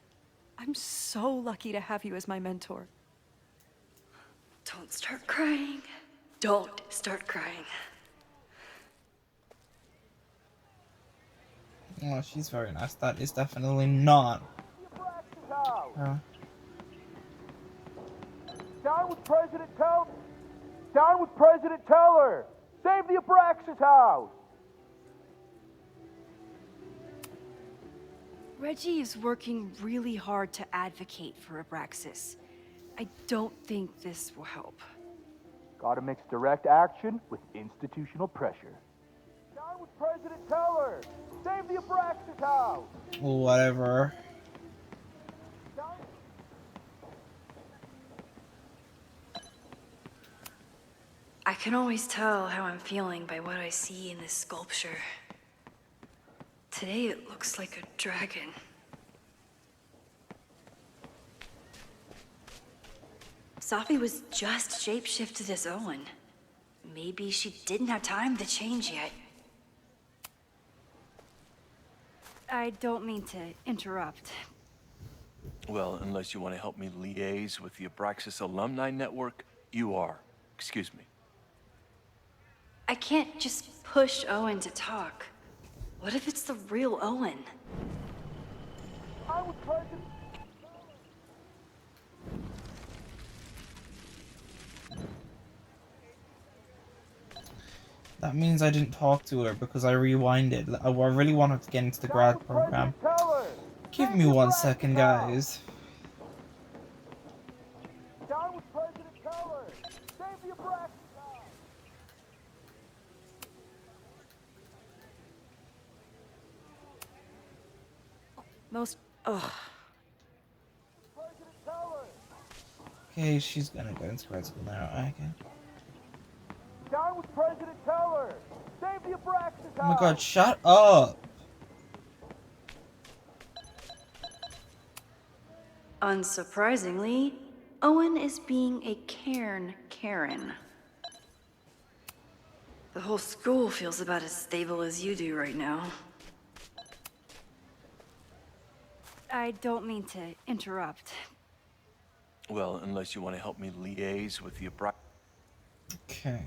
I'm so lucky to have you as my mentor. Don't start crying. Don't start crying. Oh, she's very nice. That is definitely not her. Down with President Teller! Down with President Teller! Save the Abraxas house! Reggie is working really hard to advocate for Abraxas. I don't think this will help. Gotta mix direct action with institutional pressure. Down with President Teller! Save the Abraxas house! Whatever. I can always tell how I'm feeling by what I see in this sculpture. Today it looks like a dragon. Sophie was just shapeshifted as Owen. Maybe she didn't have time to change yet. I don't mean to interrupt. Well, unless you want to help me liaise with the Abraxas Alumni Network, you are. Excuse me. I can't just push Owen to talk. What if it's the real Owen? I was President. That means I didn't talk to her because I rewinded. I really wanted to get into the grad program. Give me 1 second, guys. Down with President Teller! Save the Abraxas house! Ugh. Okay, she's gonna go into grad school now. Okay. Down with President Teller! Save the Abraxas house! Oh my god, shut up! Unsurprisingly, Owen is being a cairn Karen. The whole school feels about as stable as you do right now. I don't mean to interrupt. Well, unless you want to help me liaise with the Abraxas. Okay.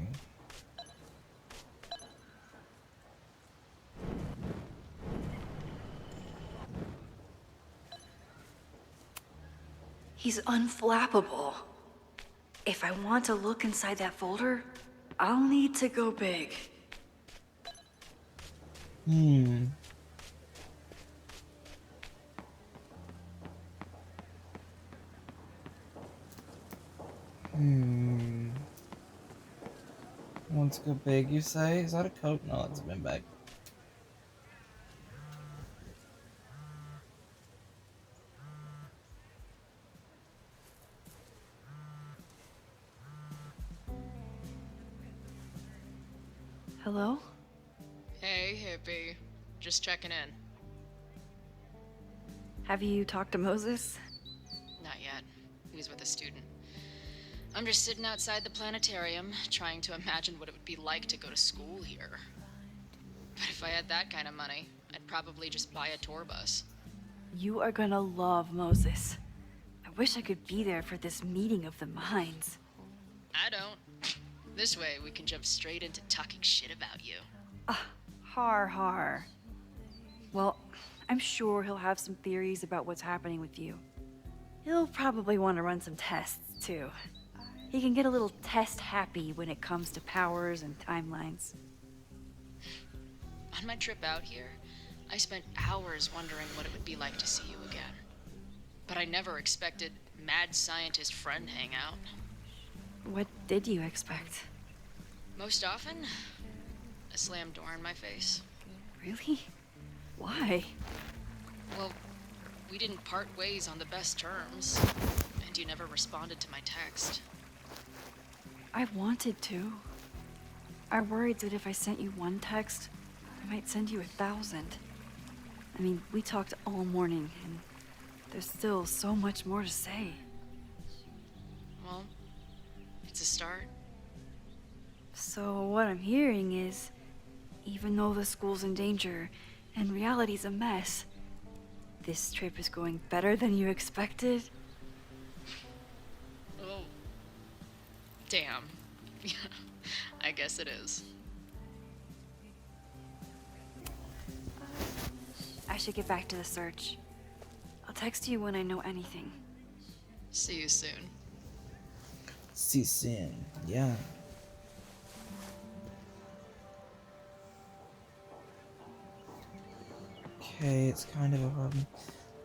He's unflappable. If I want to look inside that folder, I'll need to go big. Want to go big, you say? Is that a coat? No, it's a bin bag. Hello? Hey, hippie. Just checking in. Have you talked to Moses? Not yet. He was with a student. I'm just sitting outside the planetarium, trying to imagine what it would be like to go to school here. But if I had that kind of money, I'd probably just buy a tour bus. You are gonna love Moses. I wish I could be there for this meeting of the minds. I don't. This way, we can jump straight into talking shit about you. Har. Well, I'm sure he'll have some theories about what's happening with you. He'll probably want to run some tests, too. He can get a little test-happy when it comes to powers and timelines. On my trip out here, I spent hours wondering what it would be like to see you again. But I never expected mad scientist friend hangout. What did you expect? Most often, a slammed door in my face. Really? Why? Well, we didn't part ways on the best terms, and you never responded to my text. I wanted to. I worried that if I sent you one text, I might send you 1,000. I mean, we talked all morning, and there's still so much more to say. Well, it's a start. So what I'm hearing is, even though the school's in danger and reality's a mess, this trip is going better than you expected? Oh. Damn. I guess it is. should get back to the search. I'll text you when I know anything. See you soon. See you soon. Yeah. Okay, it's kind of a problem.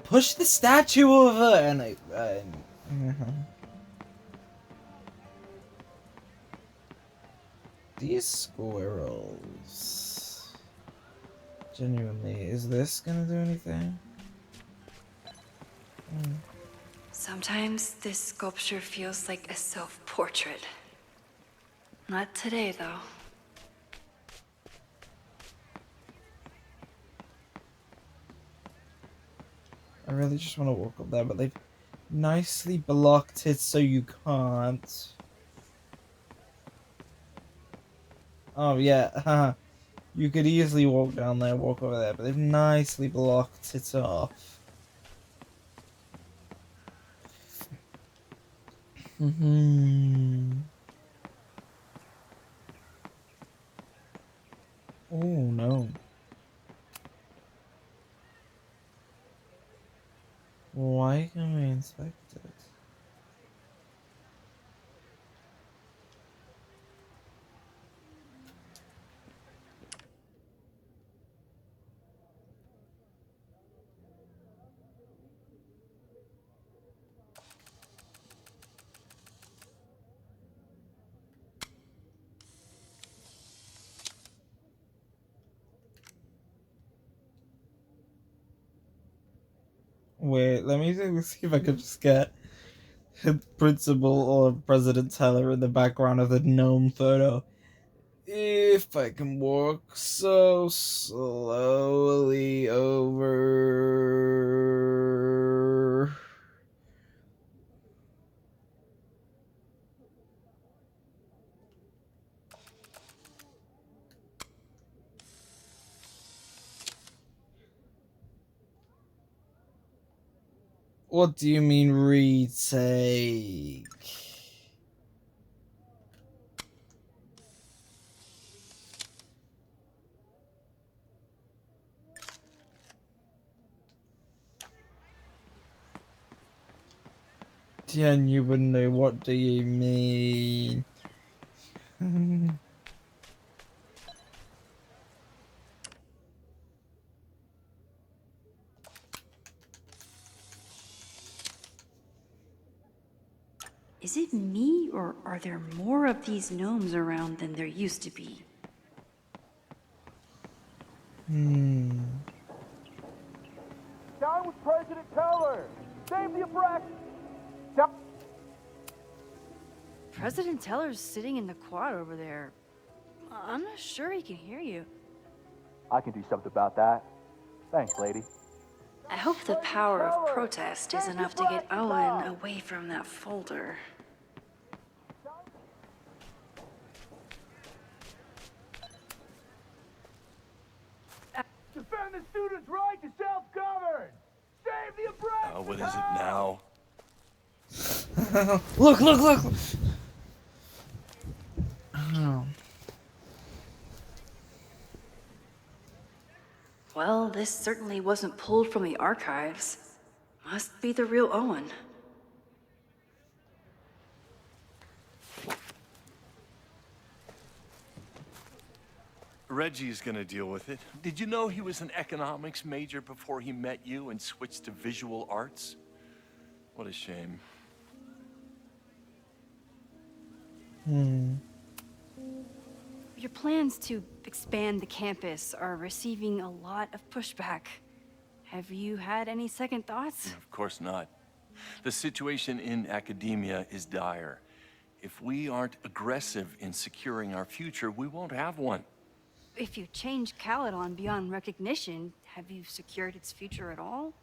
Push the statue over, and these squirrels. Genuinely, is this gonna do anything? Sometimes this sculpture feels like a self-portrait. Not today, though. I really just want to walk up there, but they've nicely blocked it so you can't. Oh yeah, you could easily walk down there, walk over there, but they've nicely blocked it off. Oh no. Why can we inspect it? Wait, let me see if I can just get Principal or President Teller in the background of the gnome photo. If I can walk so slowly over. What do you mean retake? Genuinely, what do you mean? Is it me, or are there more of these gnomes around than there used to be? Down with President Teller! Save the Abraxas! Down. President Teller's sitting in the quad over there. I'm not sure he can hear you. I can do something about that. Thanks, lady. I hope the power of protest is enough to get Owen away from that folder. Defend the students' right to self-govern! Save the Abraxas! What is it now? Look! Oh. Well, this certainly wasn't pulled from the archives. Must be the real Owen. Reggie's gonna deal with it. Did you know he was an economics major before he met you and switched to visual arts? What a shame. Your plans to expand the campus are receiving a lot of pushback. Have you had any second thoughts? Of course not. The situation in academia is dire. If we aren't aggressive in securing our future, we won't have one. If you change Caledon beyond recognition, have you secured its future at all?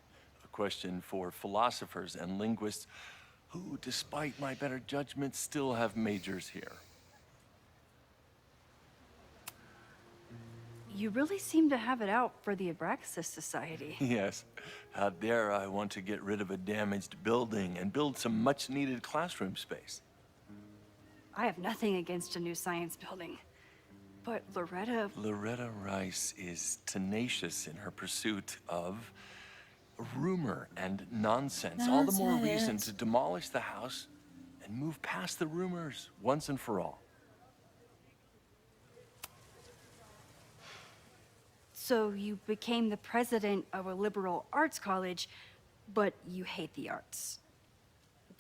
A question for philosophers and linguists who, despite my better judgment, still have majors here. You really seem to have it out for the Abraxas Society. Yes. How dare I want to get rid of a damaged building and build some much-needed classroom space. I have nothing against a new science building. But Loretta... Loretta Rice is tenacious in her pursuit of rumor and nonsense. All the more reason to demolish the house and move past the rumors once and for all. So you became the president of a liberal arts college, but you hate the arts.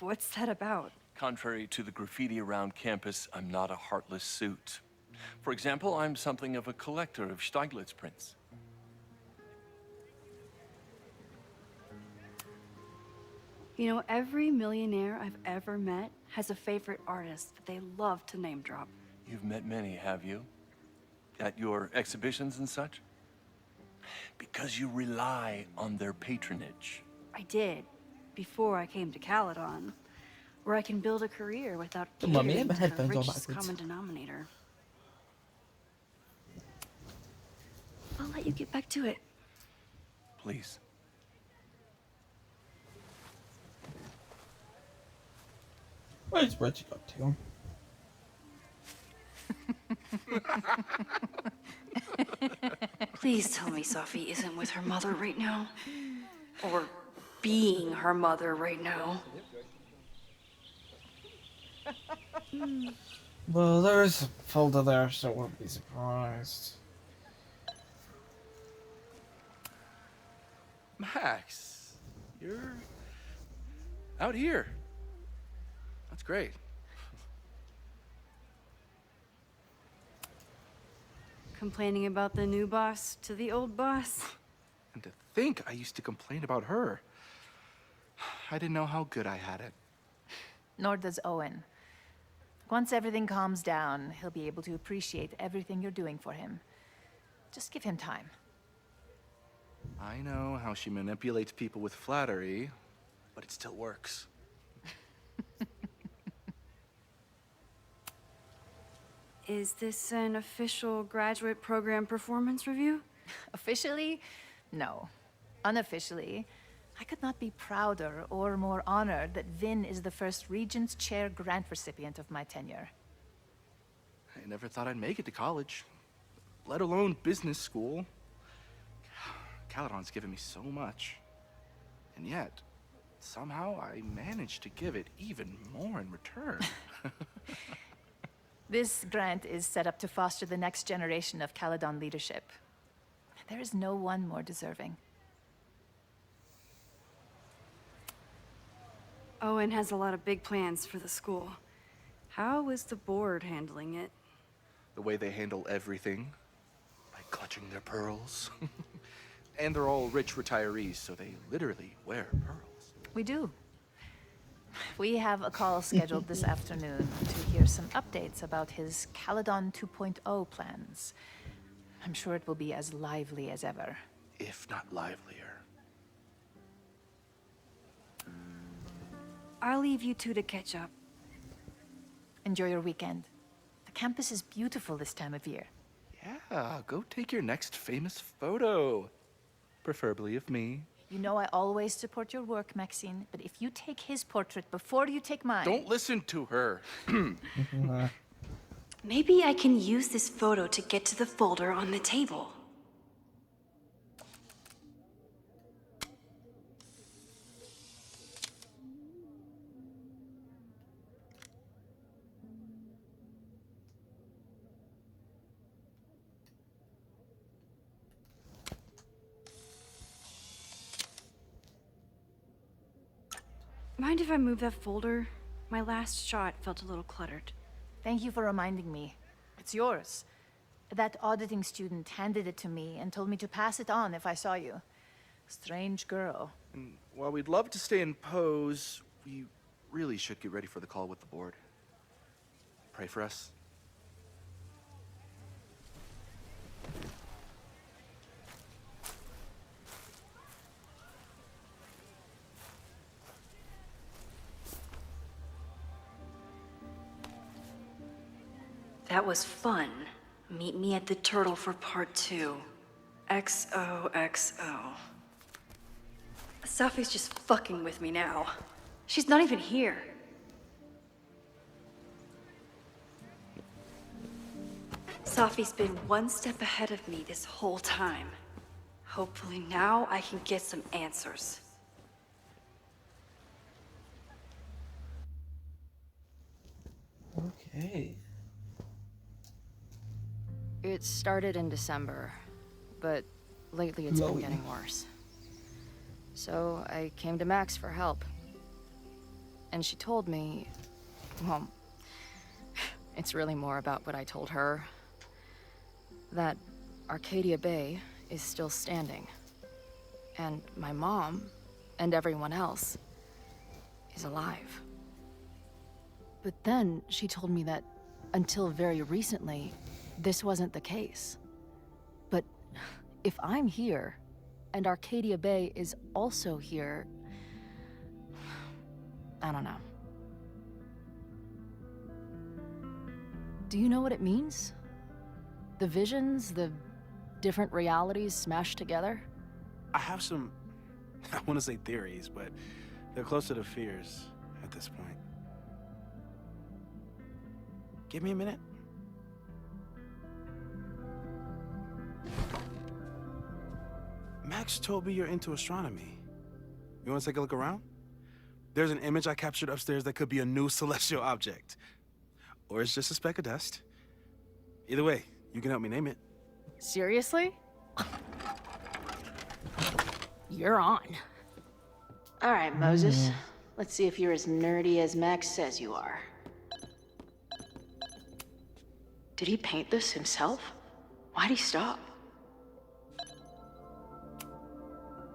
What's that about? Contrary to the graffiti around campus, I'm not a heartless suit. For example, I'm something of a collector of Stieglitz prints. You know, every millionaire I've ever met has a favorite artist that they love to name drop. You've met many, have you? At your exhibitions and such? Because you rely on their patronage. I did, before I came to Caledon, where I can build a career without Mummy, catering my to the headphones are richest backwards. common denominator. I'll let you get back to it. Please. Where's Reggie got to? Please tell me Safi isn't with her mother right now. Or being her mother right now. Well, there's a folder there, so I won't be surprised. Max, you're out here. That's great. Complaining about the new boss to the old boss? And to think I used to complain about her. I didn't know how good I had it. Nor does Owen. Once everything calms down, he'll be able to appreciate everything you're doing for him. Just give him time. I know how she manipulates people with flattery, but it still works. Is this an official graduate program performance review? Officially? No. Unofficially, I could not be prouder or more honored that Vin is the first Regents Chair grant recipient of my tenure. I never thought I'd make it to college, let alone business school. Caledon's given me so much. And yet, somehow I managed to give it even more in return. This grant is set up to foster the next generation of Caledon leadership. There is no one more deserving. Owen has a lot of big plans for the school. How is the board handling it? The way they handle everything, by clutching their pearls. And they're all rich retirees, so they literally wear pearls. We do. We have a call scheduled this afternoon to hear some updates about his Caledon 2.0 plans. I'm sure it will be as lively as ever. If not livelier. I'll leave you two to catch up. Enjoy your weekend. The campus is beautiful this time of year. Yeah, go take your next famous photo. Preferably of me. You know I always support your work, Maxine, but if you take his portrait before you take mine... Don't listen to her. Maybe I can use this photo to get to the folder on the table. Mind if I move that folder? My last shot felt a little cluttered. Thank you for reminding me. It's yours. That auditing student handed it to me and told me to pass it on if I saw you. Strange girl. And while we'd love to stay in pose, we really should get ready for the call with the board. Pray for us. That was fun. Meet me at the Turtle for part 2. XOXO. Safi's just fucking with me now. She's not even here. Safi's been one step ahead of me this whole time. Hopefully now I can get some answers. Okay. It started in December, but lately it's been getting worse. So I came to Max for help. And she told me, well, it's really more about what I told her. That Arcadia Bay is still standing. And my mom, and everyone else, is alive. But then she told me that until very recently, this wasn't the case. But if I'm here, and Arcadia Bay is also here, I don't know. Do you know what it means? The visions, the different realities smashed together? I have some, I want to say theories, but they're closer to fears at this point. Give me a minute. Max told me you're into astronomy. You want to take a look around? There's an image I captured upstairs that could be a new celestial object. Or it's just a speck of dust. Either way, you can help me name it. Seriously? You're on. All right, Moses. Let's see if you're as nerdy as Max says you are. Did he paint this himself? Why'd he stop?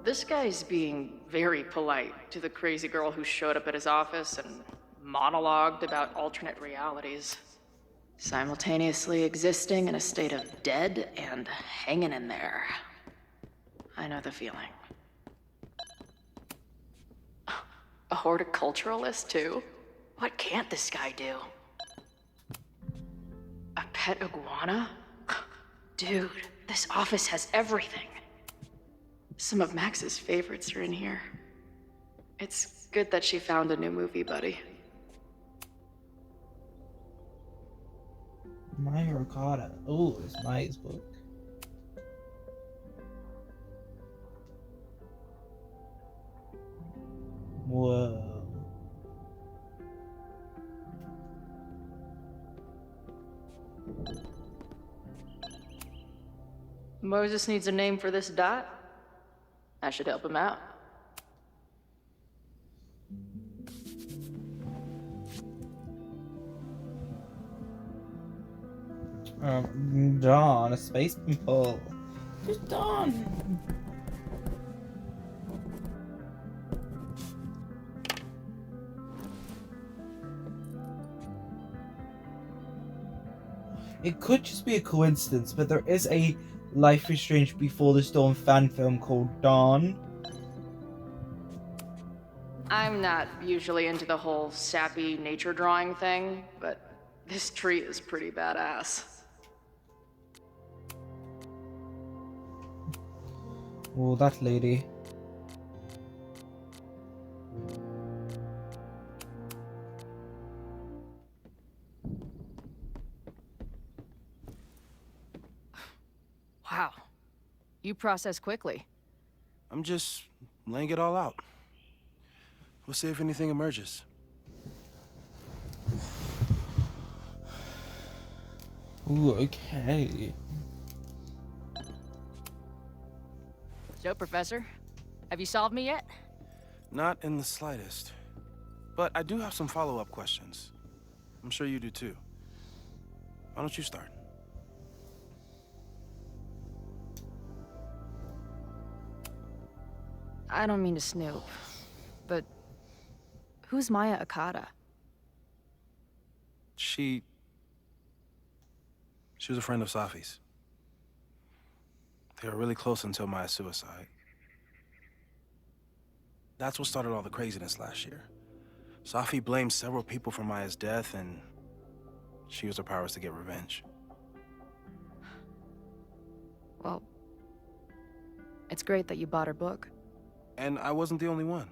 This guy's being very polite to the crazy girl who showed up at his office and monologued about alternate realities. Simultaneously existing in a state of dead and hanging in there. I know the feeling. A horticulturalist, too? What can't this guy do? A pet iguana? Dude, this office has everything. Some of Max's favorites are in here. It's good that she found a new movie buddy. My Ricotta. Oh, it's Maya's book. Whoa. Moses needs a name for this dot. I should help him out. Dawn, a space pimple. Just Dawn. It could just be a coincidence, but there is a Life is Strange Before the Storm fan film called Dawn. I'm not usually into the whole sappy nature drawing thing, but this tree is pretty badass. Oh, that lady. Wow. You process quickly. I'm just laying it all out. We'll see if anything emerges. Ooh, okay. So, Professor, have you solved me yet? Not in the slightest. But I do have some follow-up questions. I'm sure you do too. Why don't you start? I don't mean to snoop, but who's Maya Okada? She was a friend of Safi's. They were really close until Maya's suicide. That's what started all the craziness last year. Safi blamed several people for Maya's death, and she used her powers to get revenge. Well, it's great that you bought her book. And I wasn't the only one.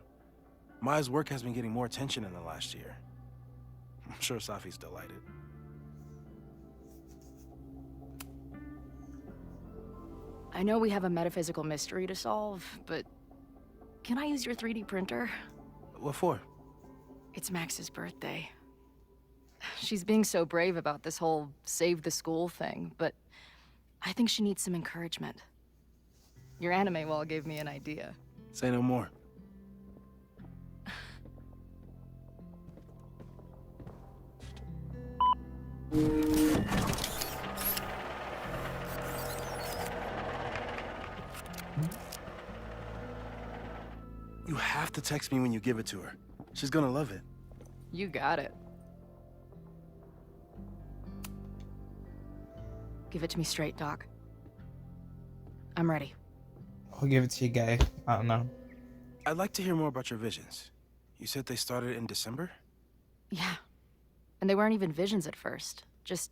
Maya's work has been getting more attention in the last year. I'm sure Safi's delighted. I know we have a metaphysical mystery to solve, but can I use your 3D printer? What for? It's Max's birthday. She's being so brave about this whole save the school thing, but I think she needs some encouragement. Your anime wall gave me an idea. Say no more. You have to text me when you give it to her. She's gonna love it. You got it. Give it to me straight, Doc. I'm ready. I'll give it to you, guy. I don't know. I'd like to hear more about your visions. You said they started in December? Yeah. And they weren't even visions at first. Just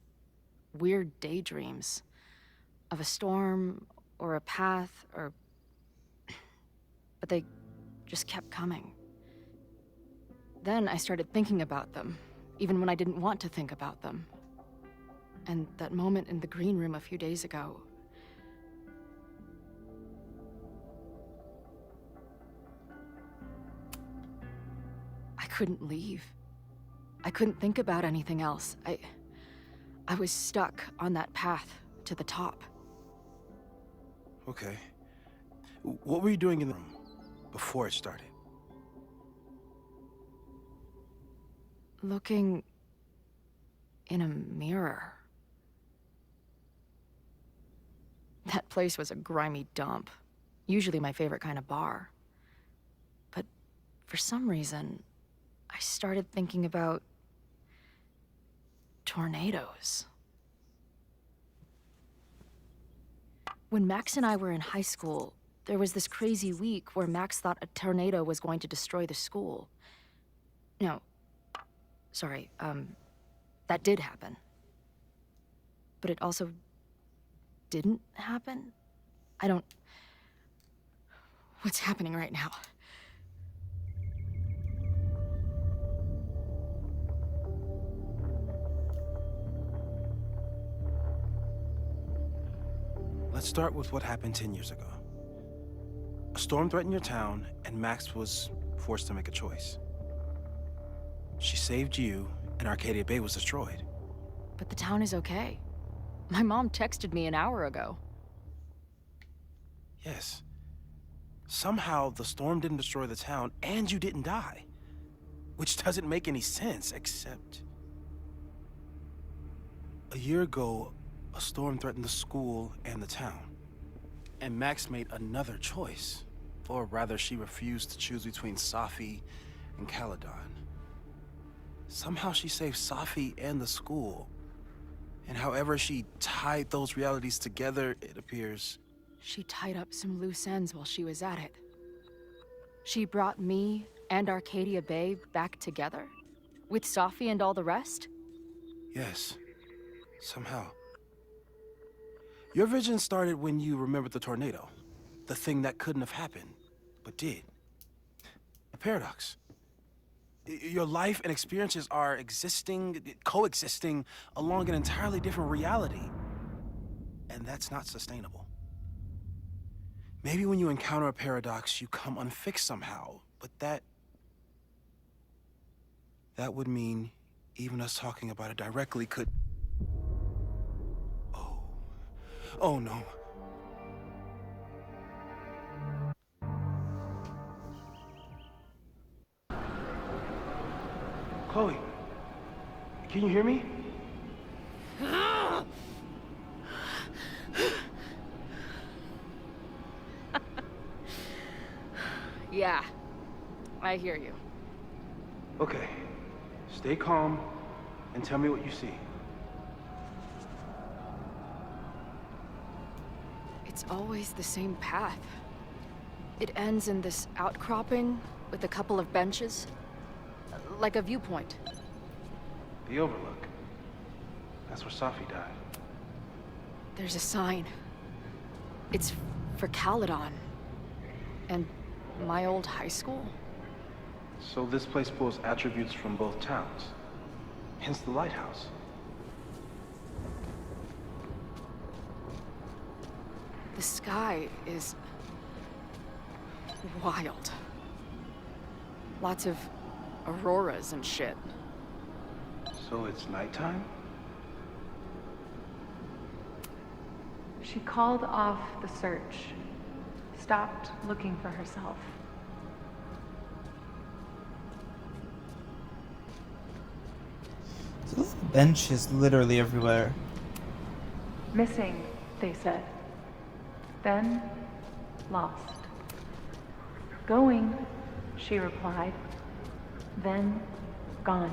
weird daydreams. Of a storm, or a path, or... But they just kept coming. Then I started thinking about them, even when I didn't want to think about them. And that moment in the green room a few days ago... I couldn't leave. I couldn't think about anything else. I was stuck on that path to the top. Okay. What were you doing in the room before it started? Looking in a mirror. That place was a grimy dump. Usually my favorite kind of bar. But for some reason, I started thinking about tornadoes. When Max and I were in high school, there was this crazy week where Max thought a tornado was going to destroy the school. No, sorry, that did happen. But it also didn't happen? What's happening right now? Let's start with what happened 10 years ago. A storm threatened your town, and Max was forced to make a choice. She saved you, and Arcadia Bay was destroyed. But the town is okay. My mom texted me an hour ago. Yes. Somehow, the storm didn't destroy the town, and you didn't die. Which doesn't make any sense, except... A year ago, a storm threatened the school and the town. And Max made another choice. Or rather, she refused to choose between Safi and Caledon. Somehow she saved Safi and the school. And however she tied those realities together, it appears... She tied up some loose ends while she was at it. She brought me and Arcadia Bay back together? With Safi and all the rest? Yes. Somehow. Your vision started when you remembered the tornado. The thing that couldn't have happened, but did. A paradox. Your life and experiences are coexisting along an entirely different reality. And that's not sustainable. Maybe when you encounter a paradox, you come unfixed somehow, but that would mean even us talking about it directly could... Oh no. Chloe, can you hear me? Yeah, I hear you. Okay, stay calm and tell me what you see. It's always the same path. It ends in this outcropping with a couple of benches, like a viewpoint. The Overlook. That's where Safi died. There's a sign. It's for Caledon. And my old high school? So this place pulls attributes from both towns. Hence the lighthouse. The sky is wild. Lots of auroras and shit. So it's nighttime? She called off the search, stopped looking for herself. So this bench is literally everywhere. Missing, they said. Then, lost. Going, she replied. Then, gone.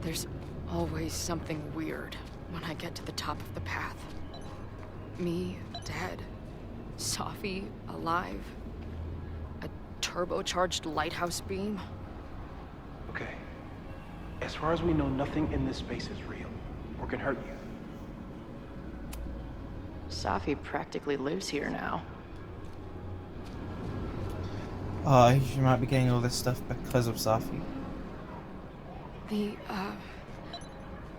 There's always something weird when I get to the top of the path. Me, dead. Safi, alive. A turbocharged lighthouse beam. Okay. As far as we know, nothing in this space is real or can hurt you. Safi practically lives here now. You might be getting all this stuff because of Safi. The,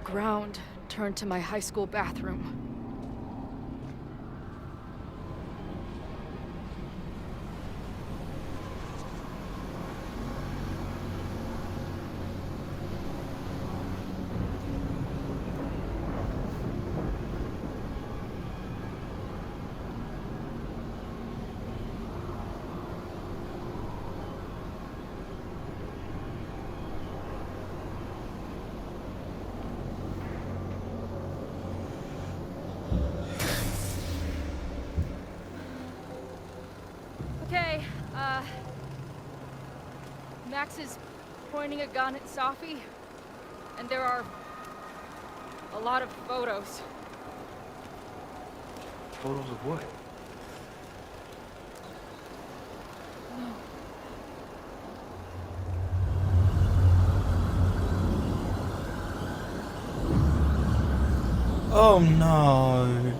ground turned to my high school bathroom. Okay, Max is pointing a gun at Safi, and there are a lot of photos. Photos of what? Oh no.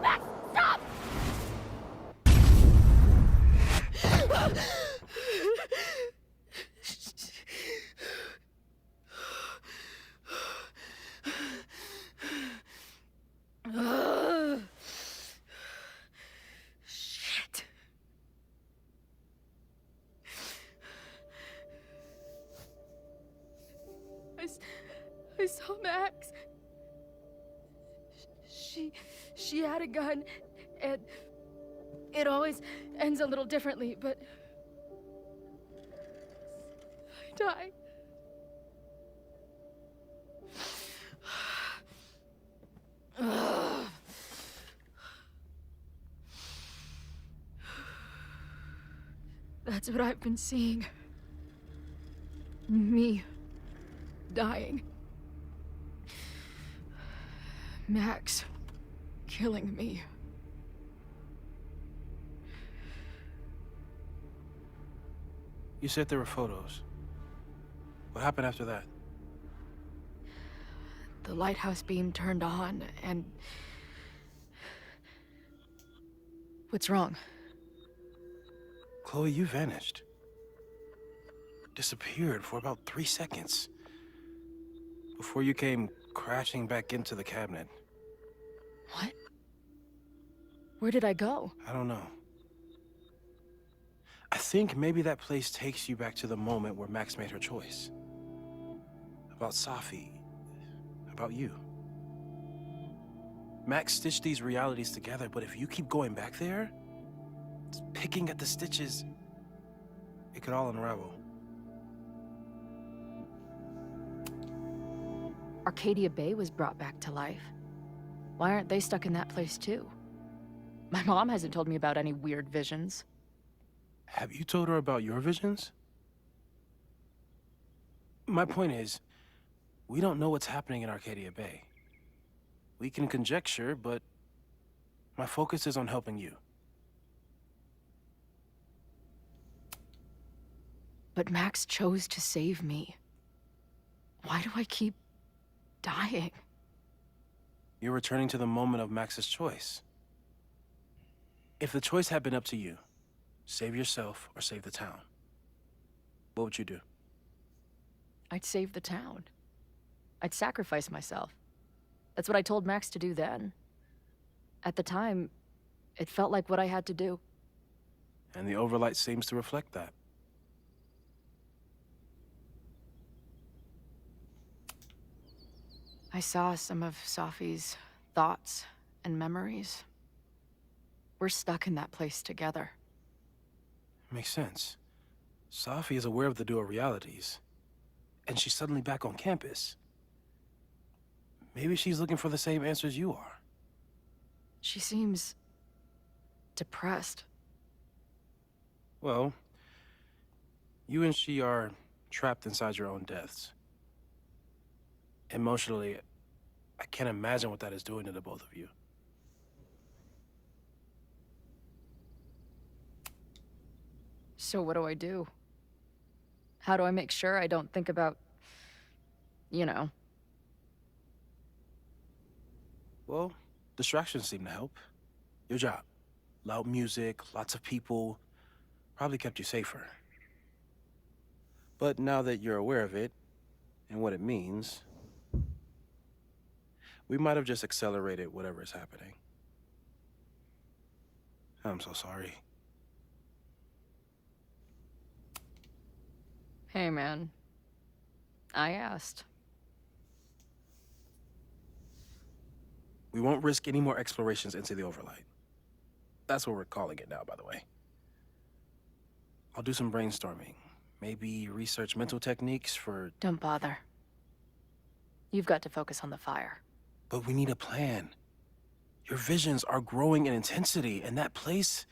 Max, stop! Shit. I saw Max. She had a gun, and it always ends a little differently, but I died. That's what I've been seeing. Me dying. Max killing me. You said there were photos. What happened after that? The lighthouse beam turned on, and... What's wrong? Chloe, you vanished. Disappeared for about 3 seconds. Before you came crashing back into the cabinet. What? Where did I go? I don't know. I think maybe that place takes you back to the moment where Max made her choice. About Safi. About you. Max stitched these realities together, but if you keep going back there, picking at the stitches, it could all unravel. Arcadia Bay was brought back to life. Why aren't they stuck in that place too? My mom hasn't told me about any weird visions. Have you told her about your visions? My point is, we don't know what's happening in Arcadia Bay. We can conjecture, but my focus is on helping you. But Max chose to save me. Why do I keep dying? You're returning to the moment of Max's choice. If the choice had been up to you, save yourself or save the town, what would you do? I'd save the town. I'd sacrifice myself. That's what I told Max to do then. At the time, it felt like what I had to do. And the overlight seems to reflect that. I saw some of Safi's thoughts and memories. We're stuck in that place together. Makes sense. Safi is aware of the dual realities, and she's suddenly back on campus. Maybe she's looking for the same answers you are. She seems depressed. Well, you and she are trapped inside your own deaths. Emotionally, I can't imagine what that is doing to the both of you. So what do I do? How do I make sure I don't think about, you know? Well, distractions seem to help. Your job. Loud music, lots of people, probably kept you safer. But now that you're aware of it, and what it means, we might have just accelerated whatever is happening. I'm so sorry. Hey, man. I asked. We won't risk any more explorations into the overlight. That's what we're calling it now, by the way. I'll do some brainstorming. Maybe research mental techniques for... Don't bother. You've got to focus on the fire. But we need a plan. Your visions are growing in intensity, and that place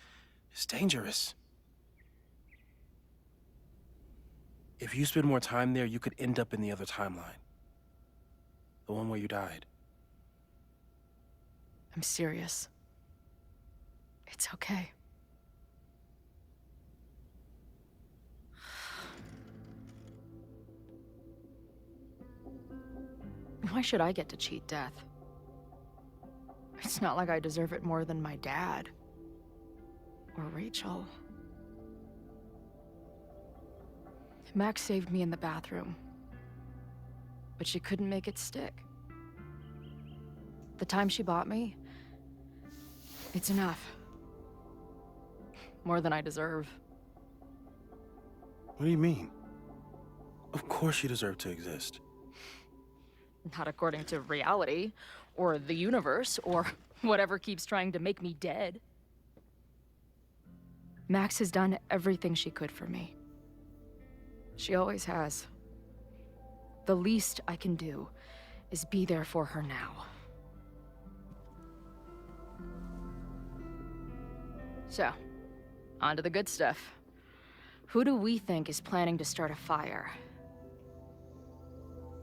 is dangerous. If you spend more time there, you could end up in the other timeline. The one where you died. I'm serious. It's okay. Why should I get to cheat death? It's not like I deserve it more than my dad. Or Rachel. Max saved me in the bathroom. But she couldn't make it stick. The time she bought me, it's enough. More than I deserve. What do you mean? Of course you deserve to exist. Not according to reality, or the universe, or whatever keeps trying to make me dead. Max has done everything she could for me. She always has. The least I can do is be there for her now. So, on to the good stuff. Who do we think is planning to start a fire?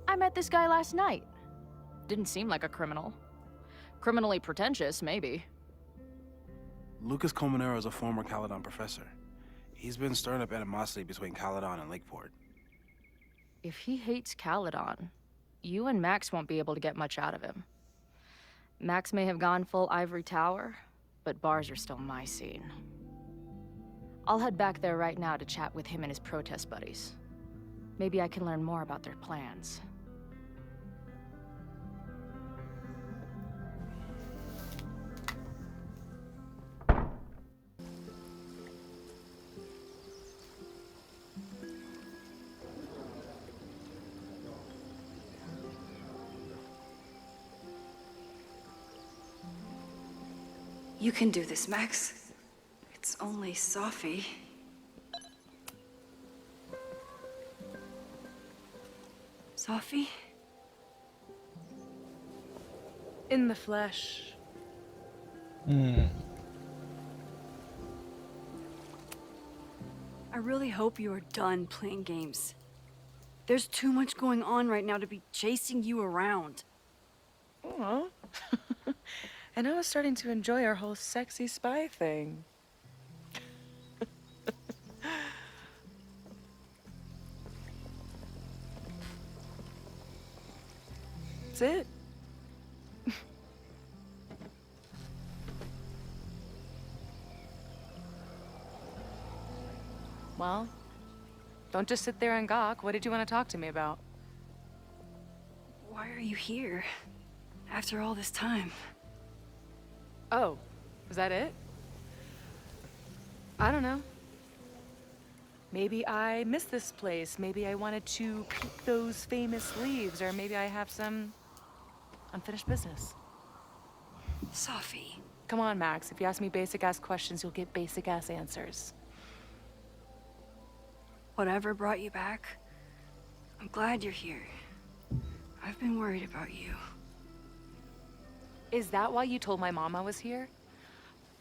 I met this guy last night. Didn't seem like a criminal. Criminally pretentious, maybe. Lucas Colmenero is a former Caledon professor. He's been stirring up animosity between Caledon and Lakeport. If he hates Caledon, you and Max won't be able to get much out of him. Max may have gone full Ivory Tower, but bars are still my scene. I'll head back there right now to chat with him and his protest buddies. Maybe I can learn more about their plans. You can do this, Max. It's only Safi. Safi? In the flesh. I really hope you are done playing games. There's too much going on right now to be chasing you around. Aw. And I was starting to enjoy our whole sexy spy thing. That's it. Well, Don't just sit there and gawk. What did you want to talk to me about? Why are you here? After all this time? Oh, was that it? I don't know. Maybe I miss this place. Maybe I wanted to pick those famous leaves, or maybe I have some unfinished business. Sophie. Come on, Max. If you ask me basic-ass questions, you'll get basic-ass answers. Whatever brought you back, I'm glad you're here. I've been worried about you. Is that why you told my mom I was here?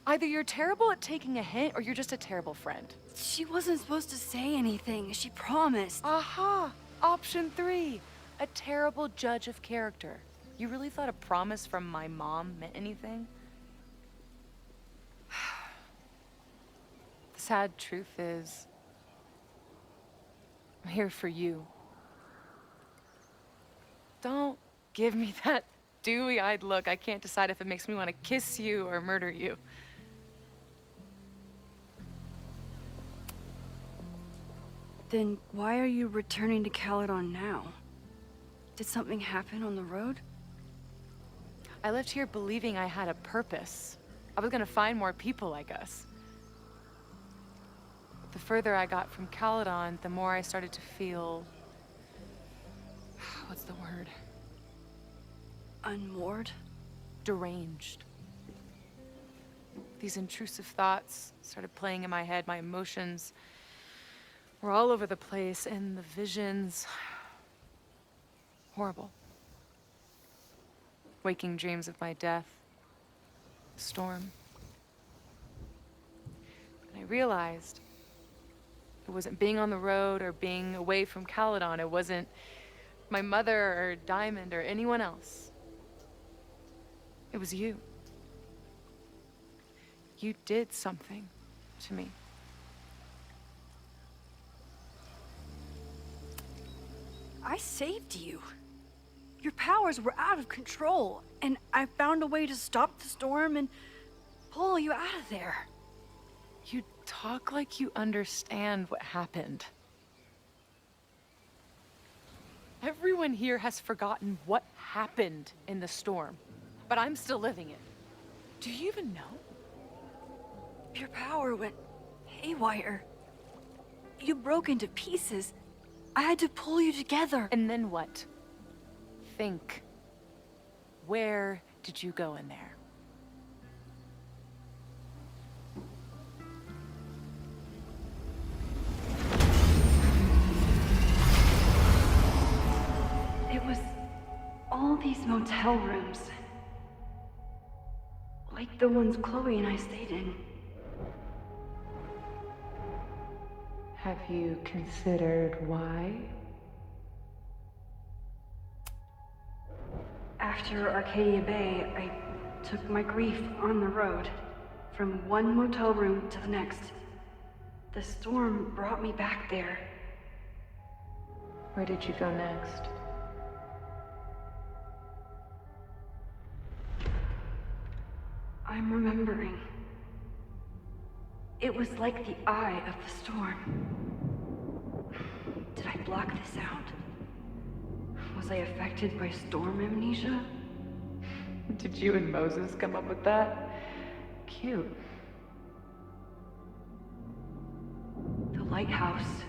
Either you're terrible at taking a hint, or you're just a terrible friend. She wasn't supposed to say anything. She promised. Aha! Option 3. A terrible judge of character. You really thought a promise from my mom meant anything? The sad truth is, I'm here for you. Don't give me that dewy-eyed look. I can't decide if it makes me want to kiss you or murder you. Then why are you returning to Caledon now? Did something happen on the road? I left here believing I had a purpose. I was gonna find more people like us. The further I got from Caledon, the more I started to feel... what's the word? Unmoored? Deranged. These intrusive thoughts started playing in my head. My emotions were all over the place, and the visions... horrible. Waking dreams of my death. Storm. And I realized it wasn't being on the road or being away from Caledon. It wasn't my mother or Diamond or anyone else. It was you. You did something to me. I saved you. Your powers were out of control, and I found a way to stop the storm and pull you out of there. You talk like you understand what happened. Everyone here has forgotten what happened in the storm, but I'm still living it. Do you even know? Your power went haywire. You broke into pieces. I had to pull you together. And then what? Think. Where did you go in there? It was all these motel rooms. Like the ones Chloe and I stayed in. Have you considered why? After Arcadia Bay, I took my grief on the road, from one motel room to the next. The storm brought me back there. Where did you go next? I'm remembering. It was like the eye of the storm. Did I block this out? Was I affected by storm amnesia? Did you and Moses come up with that? Cute. The lighthouse.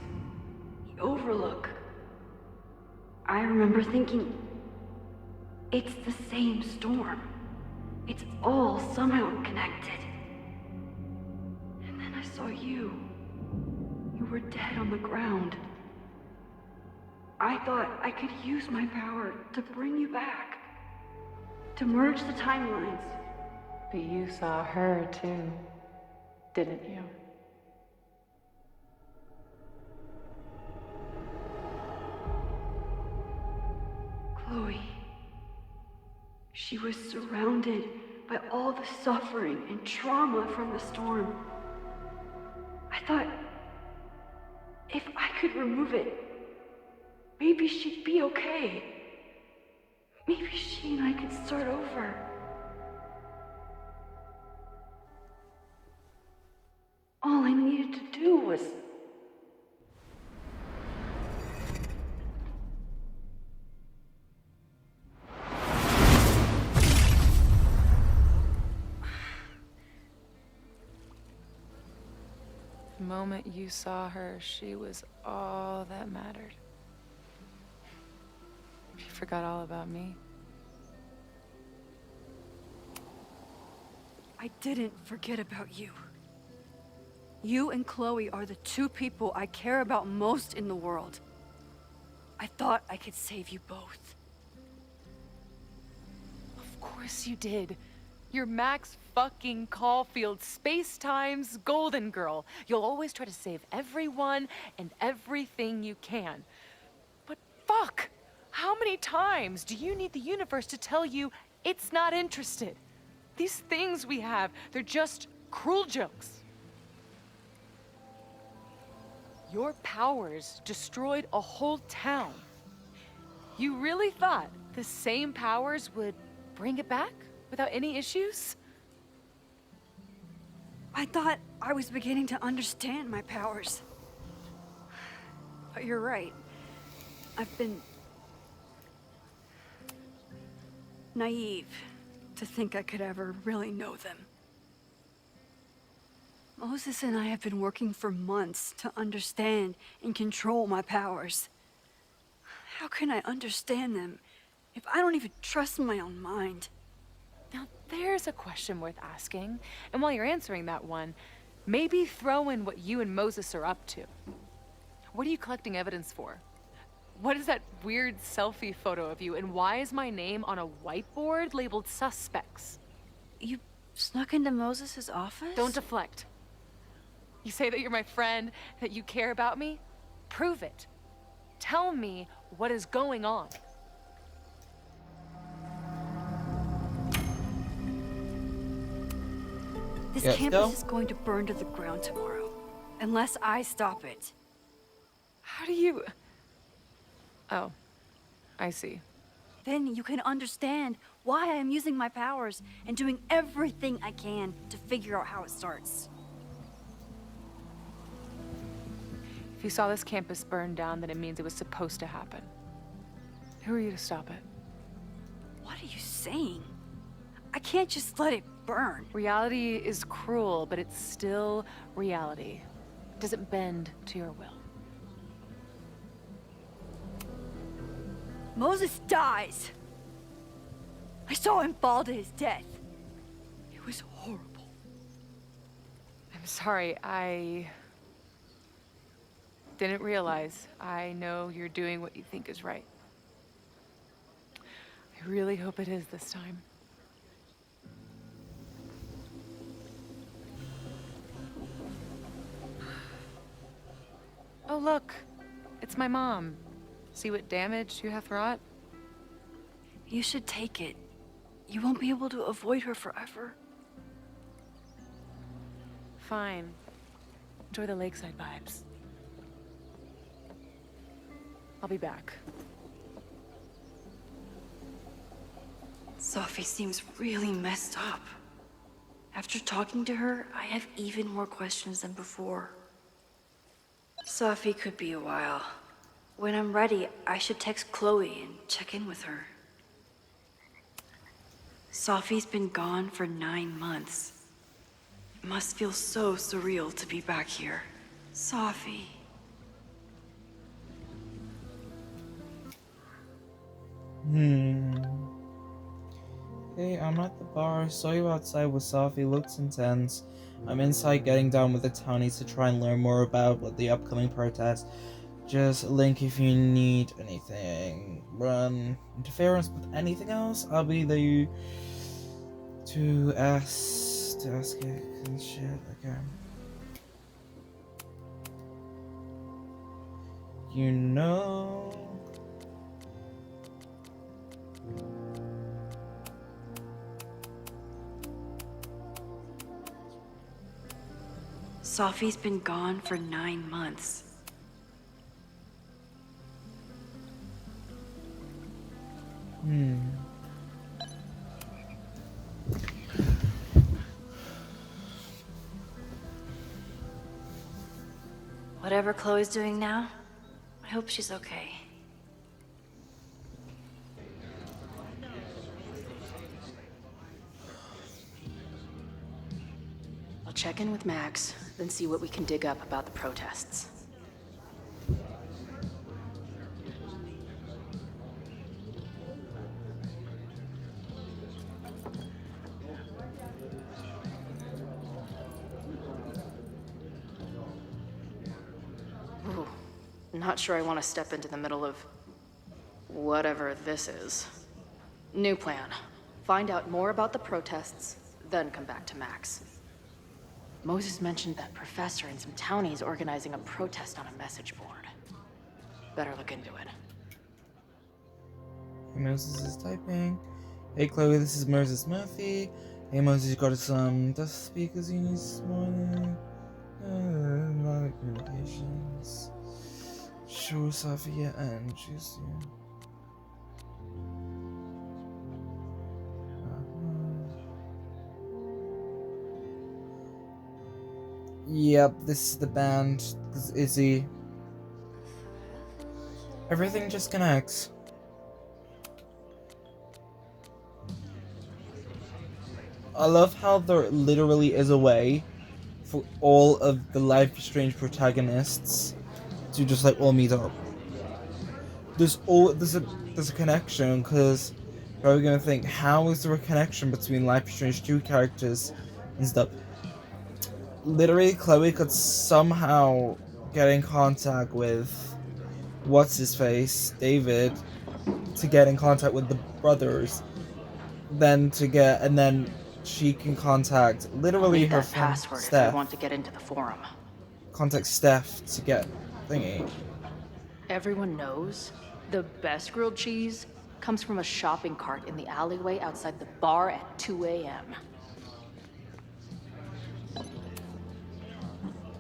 The overlook. I remember thinking, it's the same storm. It's all somehow connected. And then I saw you. You were dead on the ground. I thought I could use my power to bring you back. To merge the timelines. But you saw her too, didn't you? Chloe. She was surrounded by all the suffering and trauma from the storm. I thought, if I could remove it, maybe she'd be okay. Maybe she and I could start over. All I needed to do was moment you saw her, she was all that mattered. She forgot all about me. I didn't forget about you. You and Chloe are the two people I care about most in the world. I thought I could save you both. Of course you did. You're Max fucking Caulfield, Space-Time's golden girl. You'll always try to save everyone and everything you can. But fuck! How many times do you need the universe to tell you it's not interested? These things we have, they're just cruel jokes. Your powers destroyed a whole town. You really thought the same powers would bring it back without any issues? I thought I was beginning to understand my powers. But you're right. I've been naive to think I could ever really know them. Moses and I have been working for months to understand and control my powers. How can I understand them if I don't even trust my own mind? Now, there's a question worth asking. And while you're answering that one, maybe throw in what you and Moses are up to. What are you collecting evidence for? What is that weird selfie photo of you? And why is my name on a whiteboard labeled suspects? You snuck into Moses's office? Don't deflect. You say that you're my friend, that you care about me? Prove it. Tell me what is going on. This campus is going to burn to the ground tomorrow, unless I stop it. How do you... Oh, I see. Then you can understand why I am using my powers and doing everything I can to figure out how it starts. If you saw this campus burn down, then it means it was supposed to happen. Who are you to stop it? What are you saying? I can't just let it burn. Reality is cruel, but it's still reality. It doesn't bend to your will. Moses dies. I saw him fall to his death. It was horrible. I'm sorry, I didn't realize. I know you're doing what you think is right. I really hope it is this time. Oh, look. It's my mom. See what damage you have wrought? You should take it. You won't be able to avoid her forever. Fine. Enjoy the lakeside vibes. I'll be back. Sophie seems really messed up. After talking to her, I have even more questions than before. Sophie could be a while. When I'm ready, I should text Chloe and check in with her. Sophie's been gone for 9 months. It must feel so surreal to be back here. Sophie. Hey, I'm at the bar. Saw you outside with Sophie. Looks intense. I'm inside getting down with the townies to try and learn more about what the upcoming protest. Just link if you need anything. Run interference with anything else. I'll be there to ask it and shit. Okay. You know. Sophie's been gone for 9 months. Whatever Chloe's doing now, I hope she's okay. I'll check in with Max, then see what we can dig up about the protests. Ooh, not sure I want to step into the middle of whatever this is. New plan. Find out more about the protests, then come back to Max. Moses mentioned that professor and some townies organizing a protest on a message board. Better look into it. Hey, Moses is typing. Hey Chloe, this is Moses Murphy. Hey Moses, you got some dust speakers you need this morning? Communications. Sure, Sophia and Juicy. Yep, this is the band. This is Izzy. Everything just connects. I love how there literally is a way for all of the Life is Strange protagonists to just like all meet up. There's a connection, because you're probably gonna think, how is there a connection between Life is Strange 2 characters and stuff? Literally, Chloe could somehow get in contact with what's his face, David, to get in contact with the brothers, then she can contact I'll literally need her that friend password if I Steph. want to get into the forum. Contact Steph to get thingy. Everyone knows the best grilled cheese comes from a shopping cart in the alleyway outside the bar at 2 a.m.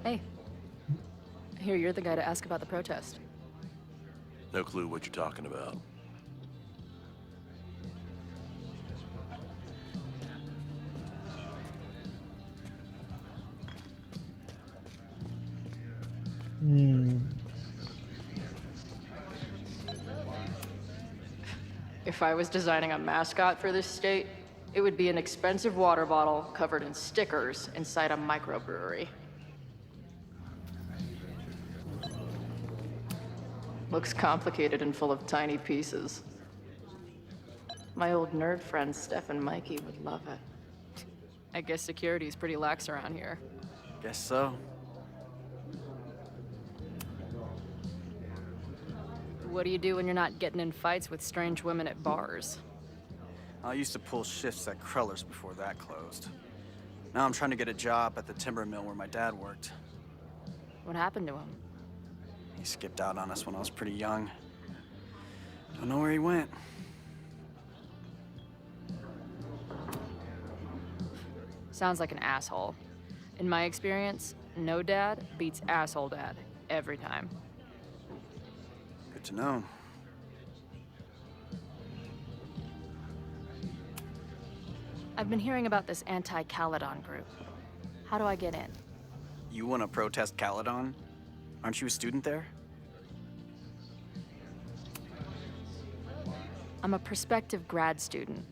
Hey. I hear you're the guy to ask about the protest. No clue what you're talking about. If I was designing a mascot for this state, it would be an expensive water bottle covered in stickers inside a microbrewery. Looks complicated and full of tiny pieces. My old nerd friends Steph and Mikey would love it. I guess security's pretty lax around here. Guess so. What do you do when you're not getting in fights with strange women at bars? I used to pull shifts at Kreller's before that closed. Now I'm trying to get a job at the timber mill where my dad worked. What happened to him? He skipped out on us when I was pretty young. Don't know where he went. Sounds like an asshole. In my experience, no dad beats asshole dad every time. Good to know. I've been hearing about this anti-Caledon group. How do I get in? You want to protest Caledon? Aren't you a student there? I'm a prospective grad student,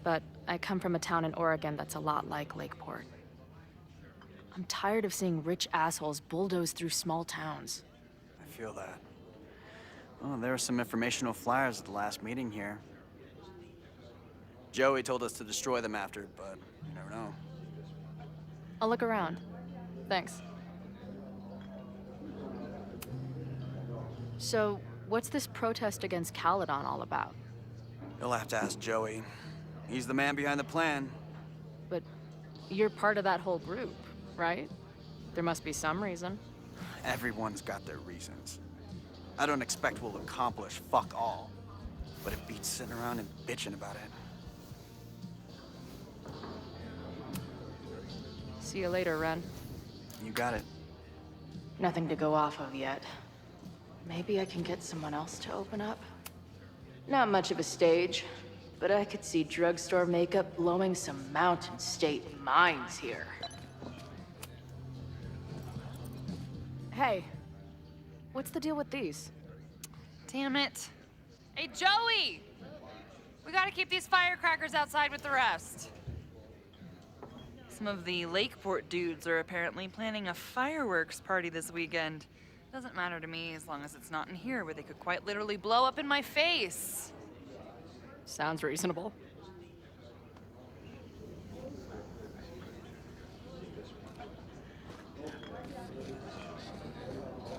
but I come from a town in Oregon that's a lot like Lakeport. I'm tired of seeing rich assholes bulldoze through small towns. I feel that. Oh, there were some informational flyers at the last meeting here. Joey told us to destroy them after, but you never know. I'll look around. Thanks. So, what's this protest against Caledon all about? You'll have to ask Joey. He's the man behind the plan. But you're part of that whole group, right? There must be some reason. Everyone's got their reasons. I don't expect we'll accomplish fuck all, but it beats sitting around and bitching about it. See you later, Ren. You got it. Nothing to go off of yet. Maybe I can get someone else to open up? Not much of a stage, but I could see drugstore makeup blowing some Mountain State minds here. Hey, what's the deal with these? Damn it. Hey, Joey! We gotta keep these firecrackers outside with the rest. Some of the Lakeport dudes are apparently planning a fireworks party this weekend. Doesn't matter to me as long as it's not in here where they could quite literally blow up in my face. Sounds reasonable.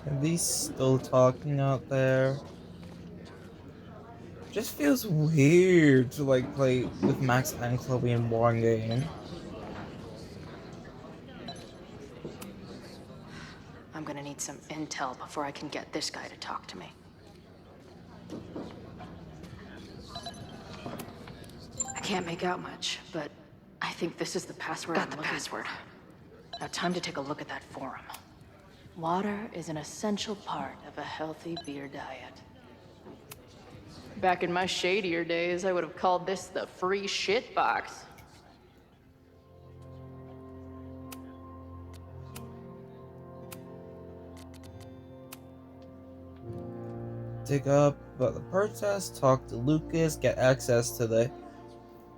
Are these still talking out there? Just feels weird to like play with Max and Chloe in one game. I'm gonna need some intel before I can get this guy to talk to me. I can't make out much, but I think this is the password. Got the password. Now time to take a look at that forum. Water is an essential part of a healthy beer diet. Back in my shadier days, I would have called this the free shit box. Dig up about the protest, talk to Lucas, get access to the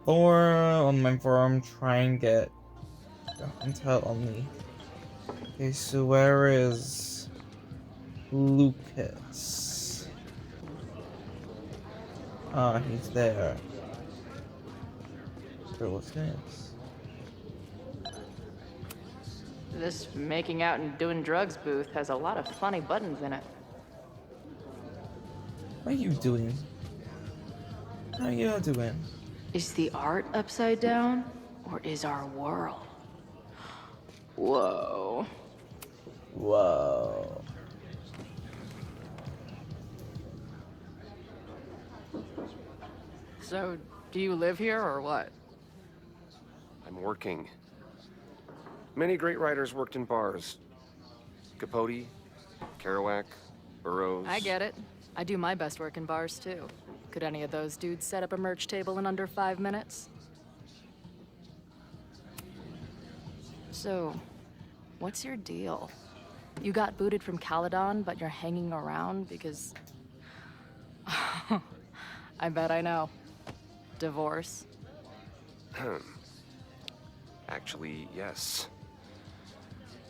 forum, online forum, try and get intel on the... Okay, so where is Lucas? Ah, he's there. So what's this? This making out and doing drugs booth has a lot of funny buttons in it. What are you doing? How are you doing? Is the art upside down, or is our world? Whoa. Whoa. So, do you live here or what? I'm working. Many great writers worked in bars. Capote, Kerouac, Burroughs. I get it. I do my best work in bars too. Could any of those dudes set up a merch table in under 5 minutes? So, what's your deal? You got booted from Caledon, but you're hanging around because... I bet I know. Divorce? Actually, yes.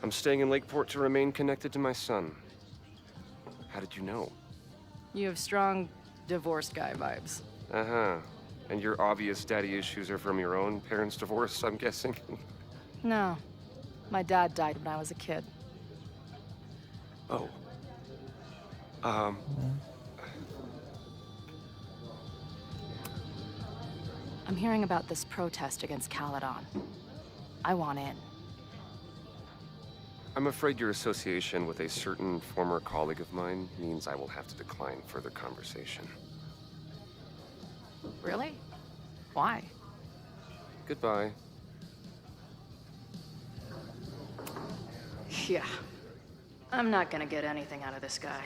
I'm staying in Lakeport to remain connected to my son. How did you know? You have strong divorced guy vibes. Uh-huh. And your obvious daddy issues are from your own parents' divorce, I'm guessing? No. My dad died when I was a kid. Oh. I'm hearing about this protest against Caledon. I want in. I'm afraid your association with a certain former colleague of mine means I will have to decline further conversation. Really? Why? Goodbye. Yeah. I'm not gonna get anything out of this guy.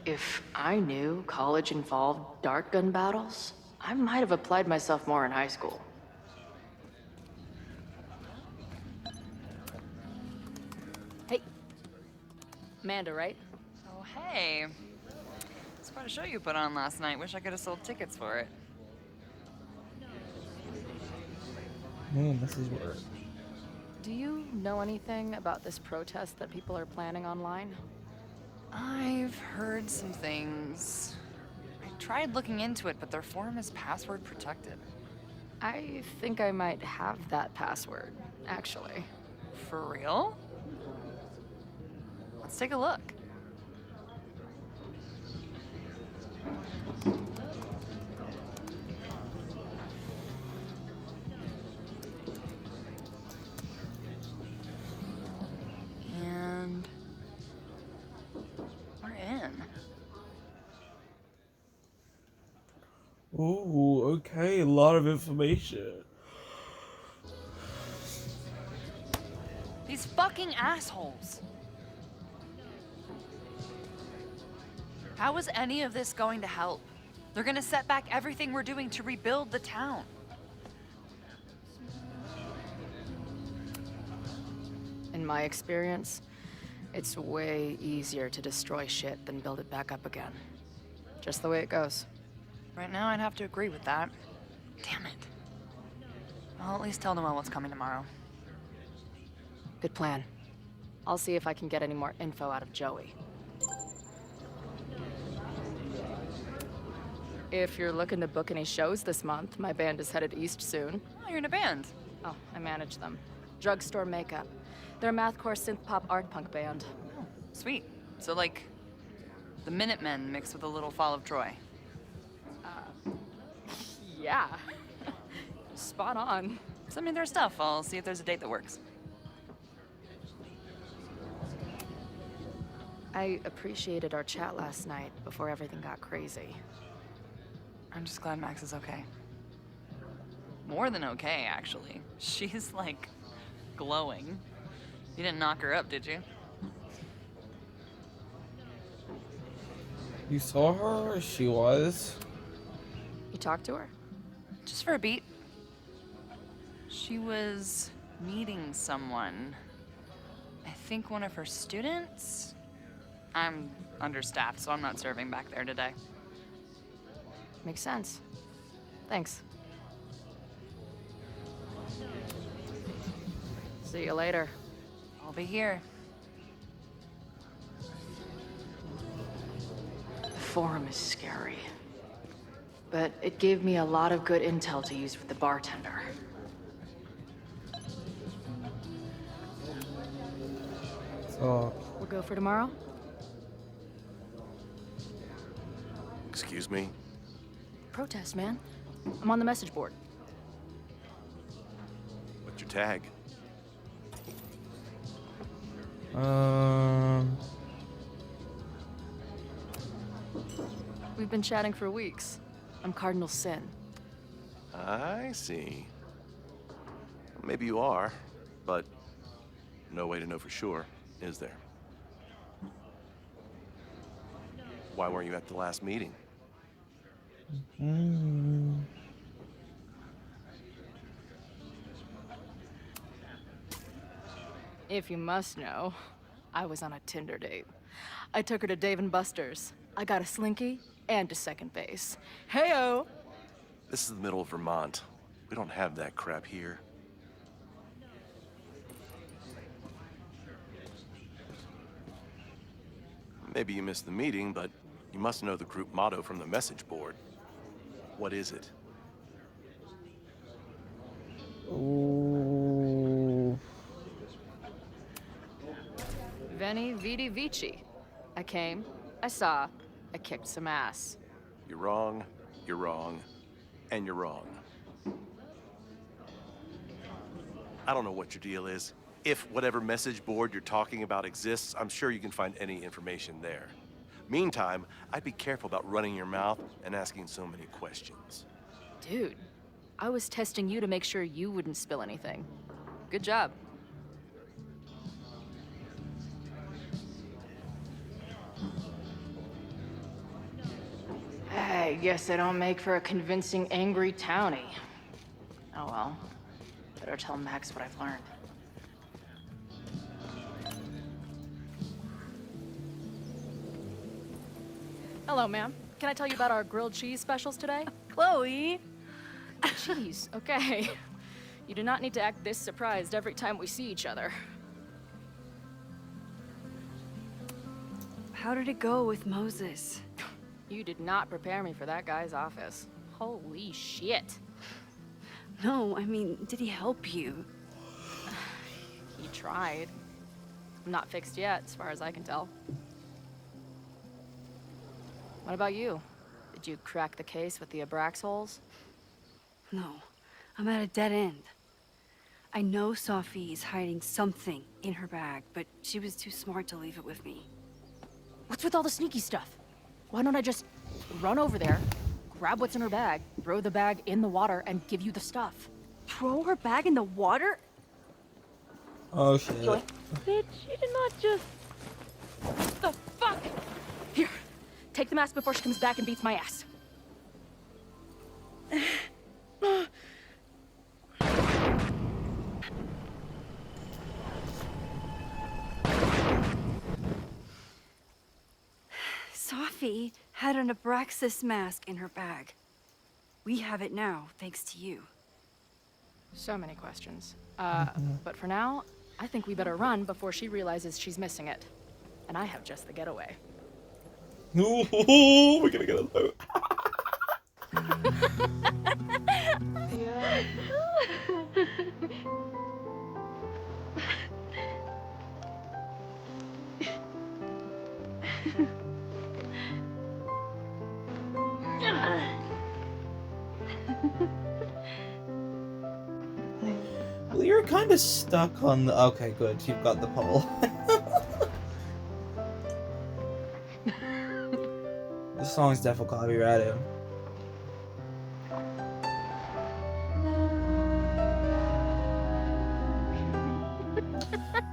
If I knew college involved dart gun battles, I might have applied myself more in high school. Hey. Amanda, right? Oh, hey. It's quite a show you put on last night. Wish I could have sold tickets for it. Message word. Do you know anything about this protest that people are planning online? I've heard some things. I tried looking into it, but their forum is password protected. I think I might have that password, actually. For real? Let's take a look. And we're in. Ooh, okay, a lot of information. These fucking assholes. How is any of this going to help? They're gonna set back everything we're doing to rebuild the town. In my experience, it's way easier to destroy shit than build it back up again. Just the way it goes. Right now, I'd have to agree with that. Damn it. I'll at least tell Noelle what's coming tomorrow. Good plan. I'll see if I can get any more info out of Joey. If you're looking to book any shows this month, my band is headed east soon. Oh, you're in a band? Oh, I manage them. Drugstore Makeup. They're a mathcore synth-pop art punk band. Oh, sweet. So, like, the Minutemen mixed with a little Fall of Troy. Yeah. Spot on. Send me their stuff. I'll see if there's a date that works. I appreciated our chat last night before everything got crazy. I'm just glad Max is okay. More than okay, actually. She's, like, glowing. You didn't knock her up, did you? You saw her? She was. You talked to her? Just for a beat. She was meeting someone. I think one of her students? I'm understaffed, so I'm not serving back there today. Makes sense. Thanks. See you later. I'll be here. The forum is scary. But it gave me a lot of good intel to use with the bartender. So, We'll go for tomorrow? Excuse me? Protest, man. I'm on the message board. What's your tag? We've been chatting for weeks. I'm Cardinal Sin. I see. Maybe you are, but no way to know for sure, is there? Why weren't you at the last meeting? If you must know, I was on a Tinder date. I took her to Dave & Buster's. I got a slinky and to second base. Heyo! This is the middle of Vermont. We don't have that crap here. Maybe you missed the meeting, but you must know the group motto from the message board. What is it? Ooh. Veni, Vidi, Vici. I came, I saw, I kicked some ass. You're wrong, and you're wrong. I don't know what your deal is. If whatever message board you're talking about exists, I'm sure you can find any information there. Meantime, I'd be careful about running your mouth and asking so many questions. Dude, I was testing you to make sure you wouldn't spill anything. Good job. I guess I don't make for a convincing angry townie. Oh well. Better tell Max what I've learned. Hello, ma'am. Can I tell you about our grilled cheese specials today? Chloe! Cheese, okay. You do not need to act this surprised every time we see each other. How did it go with Moses? You did not prepare me for that guy's office. Holy shit. No, I mean, did he help you? He tried. I'm not fixed yet, as far as I can tell. What about you? Did you crack the case with the Abrax holes? No, I'm at a dead end. I know Sophie is hiding something in her bag, but she was too smart to leave it with me. What's with all the sneaky stuff? Why don't I just run over there, grab what's in her bag, throw the bag in the water, and give you the stuff? Throw her bag in the water? Oh shit. Bitch, you did not just... The fuck? Here, take the mask before she comes back and beats my ass. Sophie had an Abraxas mask in her bag. We have it now, thanks to you. So many questions. But for now, I think we better run before she realizes she's missing it. And I have just the getaway. Ooh, we're gonna get a loot. Yeah. Well, you're kind of stuck on the. Okay, good. You've got the pole. This song's definitely copyrighted.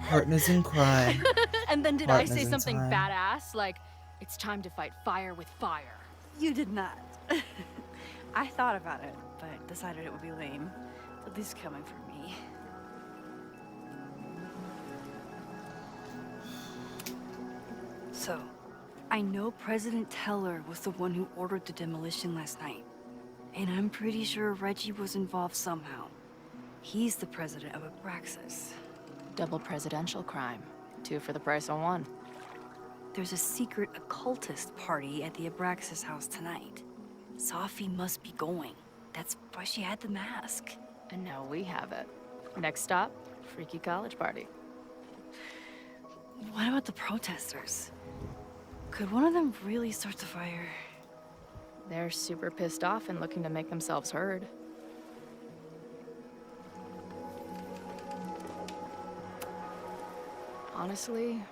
Partners in crime. And then did Partners I say in something time. badass? Like, it's time to fight fire with fire. You did not. I thought about it, but decided it would be lame. At least coming from me. So, I know President Teller was the one who ordered the demolition last night. And I'm pretty sure Reggie was involved somehow. He's the president of Abraxas. Double presidential crime. 2 for the price of 1. There's a secret occultist party at the Abraxas house tonight. Sophie must be going. That's why she had the mask. And now we have it. Next stop, freaky college party. What about the protesters? Could one of them really start the fire? They're super pissed off and looking to make themselves heard. Honestly,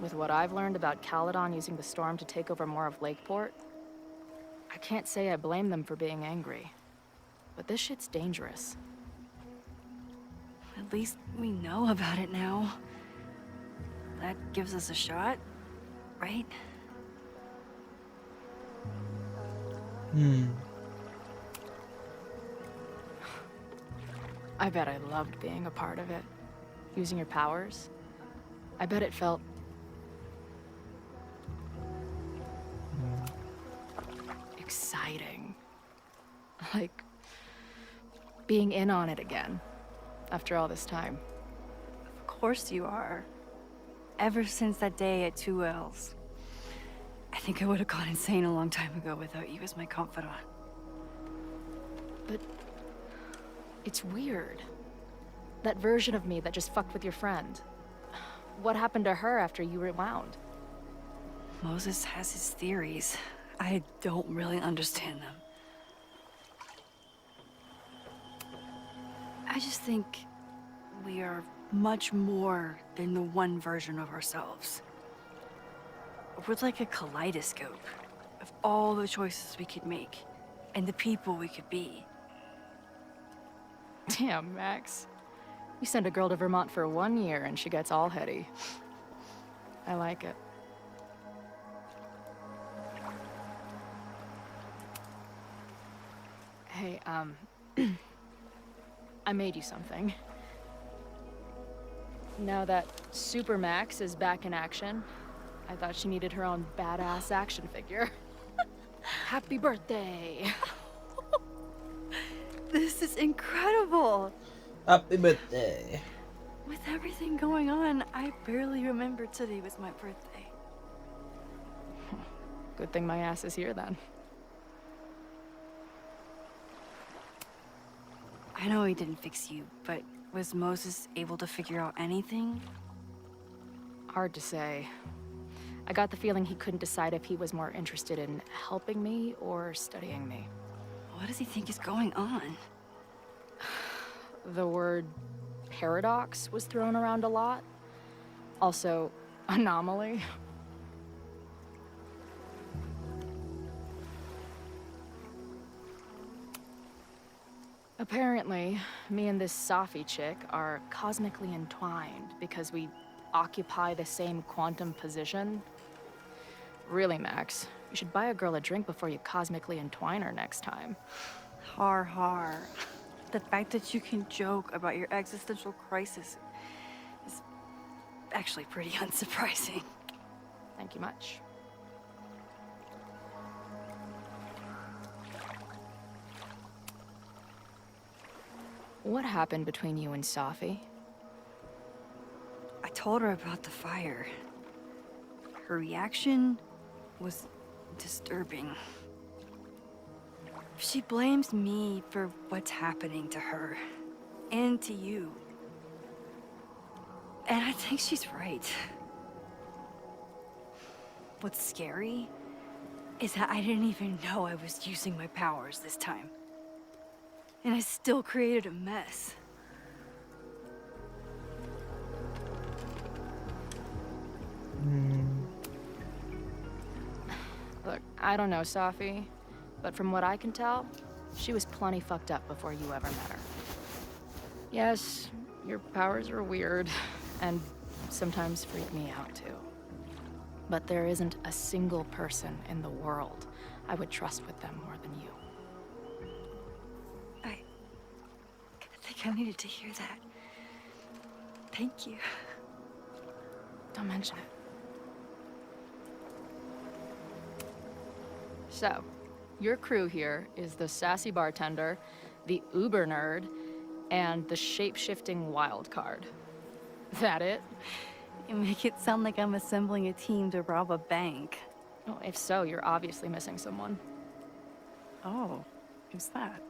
with what I've learned about Caledon using the storm to take over more of Lakeport, I can't say I blame them for being angry. But this shit's dangerous. At least we know about it now. That gives us a shot, right? I bet I loved being a part of it. Using your powers. I bet it felt... exciting. Like... being in on it again. After all this time. Of course you are. Ever since that day at 2L's. I think I would have gone insane a long time ago without you as my confidant. But... it's weird. That version of me that just fucked with your friend. What happened to her after you rewound? Moses has his theories. I don't really understand them. I just think we are much more than the one version of ourselves. We're like a kaleidoscope of all the choices we could make and the people we could be. Damn, Max. You send a girl to Vermont for 1 year and she gets all heady. I like it. Hey, I made you something. Now that Super Max is back in action, I thought she needed her own badass action figure. Happy birthday! This is incredible! Happy birthday. With everything going on, I barely remember today was my birthday. Good thing my ass is here then. I know he didn't fix you, but was Moses able to figure out anything? Hard to say. I got the feeling he couldn't decide if he was more interested in helping me or studying me. What does he think is going on? The word paradox was thrown around a lot. Also, anomaly. Apparently, me and this Safi chick are cosmically entwined because we occupy the same quantum position. Really, Max, you should buy a girl a drink before you cosmically entwine her next time. Har har. The fact that you can joke about your existential crisis is actually pretty unsurprising. Thank you much. What happened between you and Safi? I told her about the fire. Her reaction was disturbing. She blames me for what's happening to her and to you. And I think she's right. What's scary is that I didn't even know I was using my powers this time. And I still created a mess. Look, I don't know Safi, but from what I can tell, she was plenty fucked up before you ever met her. Yes, your powers are weird, and sometimes freak me out too. But there isn't a single person in the world I would trust with them more than you. I think I needed to hear that. Thank you. Don't mention it. So, your crew here is the sassy bartender, the uber nerd, and the shape-shifting wild card. That it? You make it sound like I'm assembling a team to rob a bank. Well, if so, you're obviously missing someone. Oh, who's that?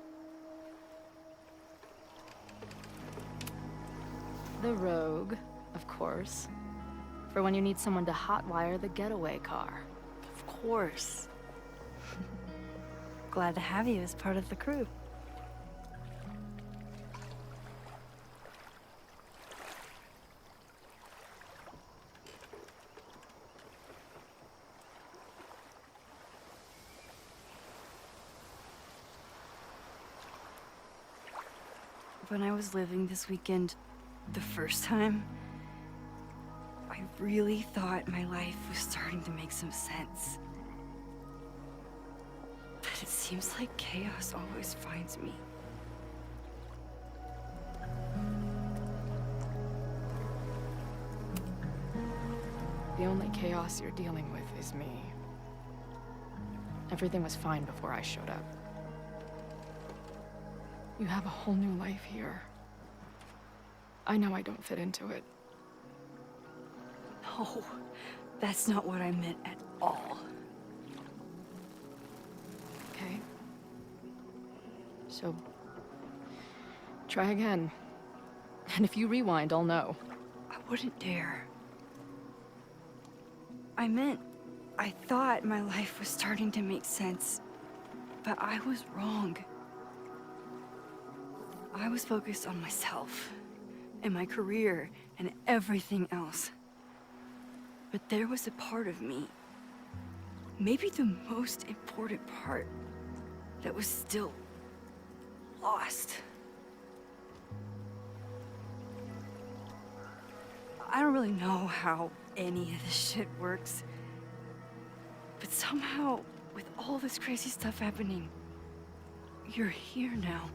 The rogue, of course. For when you need someone to hotwire the getaway car. Of course. Glad to have you as part of the crew. When I was living this weekend, the first time, I really thought my life was starting to make some sense. But it seems like chaos always finds me. The only chaos you're dealing with is me. Everything was fine before I showed up. You have a whole new life here. I know I don't fit into it. No, that's not what I meant at all. Okay. So, try again. And if you rewind, I'll know. I wouldn't dare. I thought my life was starting to make sense, but I was wrong. I was focused on myself, and my career, and everything else. But there was a part of me, maybe the most important part, that was still lost. I don't really know how any of this shit works, but somehow, with all this crazy stuff happening, you're here now.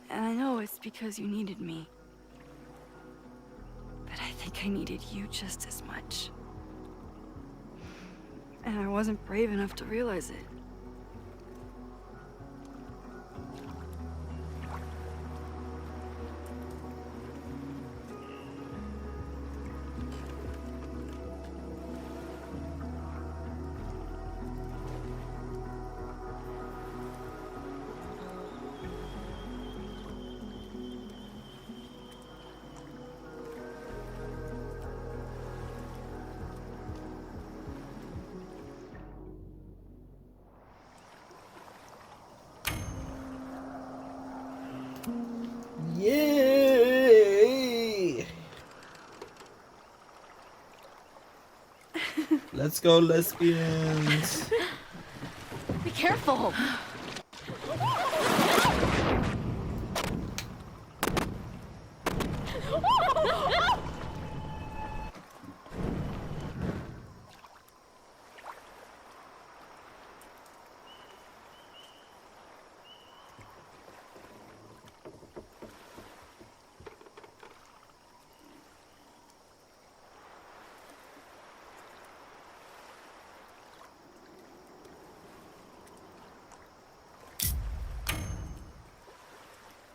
And I know it's because you needed me. But I think I needed you just as much. And I wasn't brave enough to realize it. Yay! Let's go, lesbians. Be careful!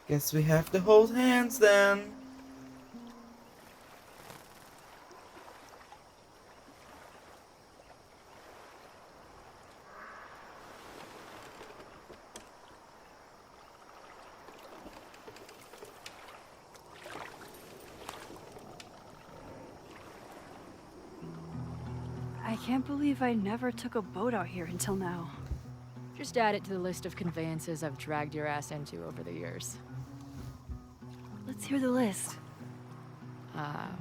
Guess we have to hold hands then. I can't believe I never took a boat out here until now. Just add it to the list of conveyances I've dragged your ass into over the years. Let's hear the list.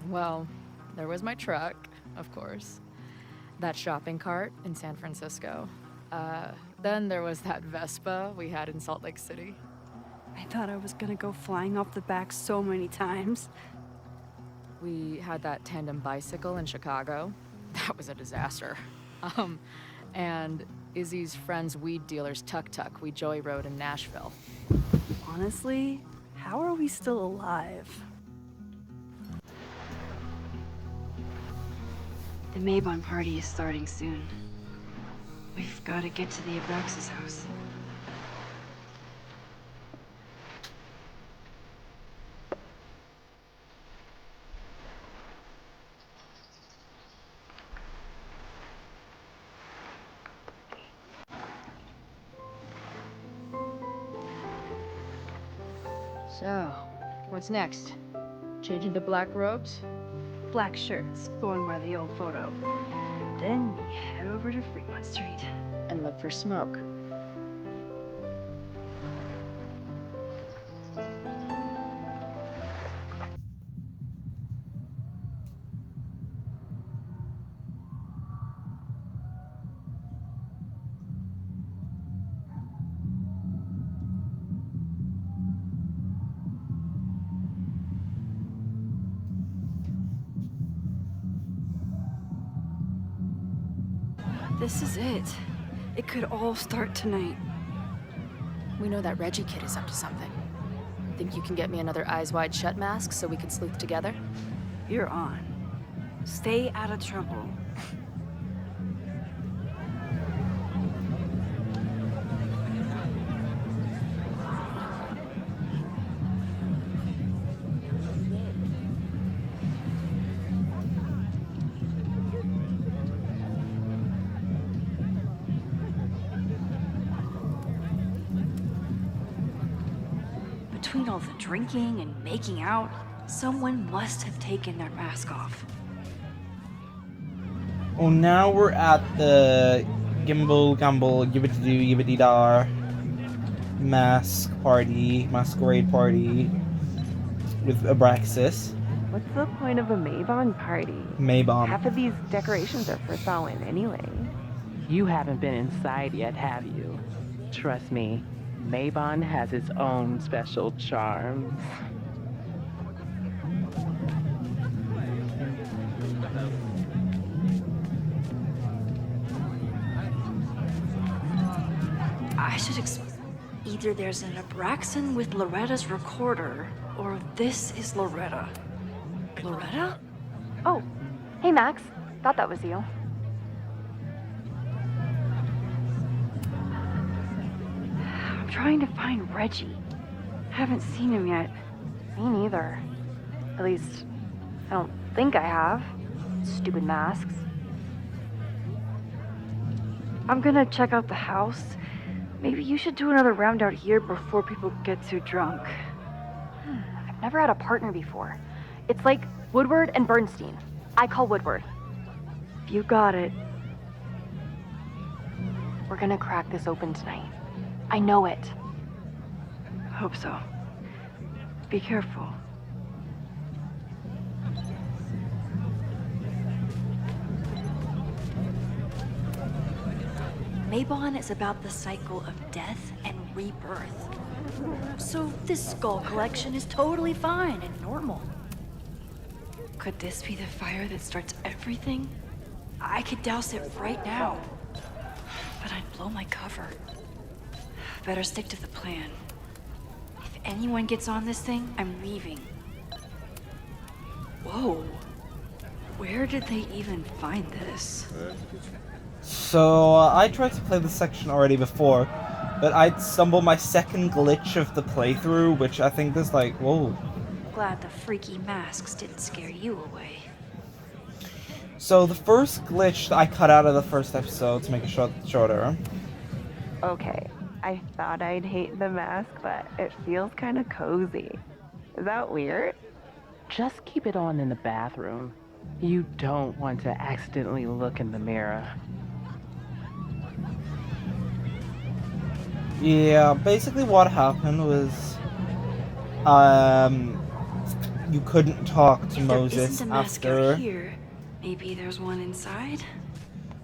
Well, there was my truck, of course. That shopping cart in San Francisco. Then there was that Vespa we had in Salt Lake City. I thought I was gonna go flying off the back so many times. We had that tandem bicycle in Chicago. That was a disaster. And Izzy's friend's weed dealer's tuk-tuk we joyrode in Nashville. Honestly, how are we still alive? The Mabon party is starting soon. We've got to get to the Abraxas house. So, what's next? Change into black robes? Black shirts, going by the old photo. Then we head over to Fremont Street. And look for smoke. This is it. It could all start tonight. We know that Reggie kid is up to something. Think you can get me another Eyes Wide Shut mask so we can sleuth together? You're on. Stay out of trouble. Between all the drinking and making out, someone must have taken their mask off. Oh, now we're at the Gimbal Gamble Yibbity Yibbity Dar masquerade party with Abraxas. What's the point of a Mabon party? Mabon. Half of these decorations are for Samhain anyway. You haven't been inside yet, have you? Trust me, Mabon has its own special charms. I should either there's an Abraxan with Loretta's recorder, or this is Loretta. Loretta? Oh, hey Max. Thought that was you. I'm trying to find Reggie. Haven't seen him yet. Me neither. At least, I don't think I have. Stupid masks. I'm gonna check out the house. Maybe you should do another round out here before people get too drunk. I've never had a partner before. It's like Woodward and Bernstein. I call Woodward. You got it. We're gonna crack this open tonight. I know it. Hope so. Be careful. Mabon is about the cycle of death and rebirth. So this skull collection is totally fine and normal. Could this be the fire that starts everything? I could douse it right now. But I'd blow my cover. Better stick to the plan. If anyone gets on this thing, I'm leaving. Whoa. Where did they even find this? So, I tried to play this section already before, But I'd stumbled my second glitch of the playthrough, which I think is like, whoa. Glad the freaky masks didn't scare you away. So the first glitch I cut out of the first episode to make it shorter. Okay, I thought I'd hate the mask, but it feels kind of cozy. Is that weird? Just keep it on in the bathroom. You don't want to accidentally look in the mirror. Yeah, basically what happened was, you couldn't talk to If there Moses isn't a mask out after. here, maybe there's one inside?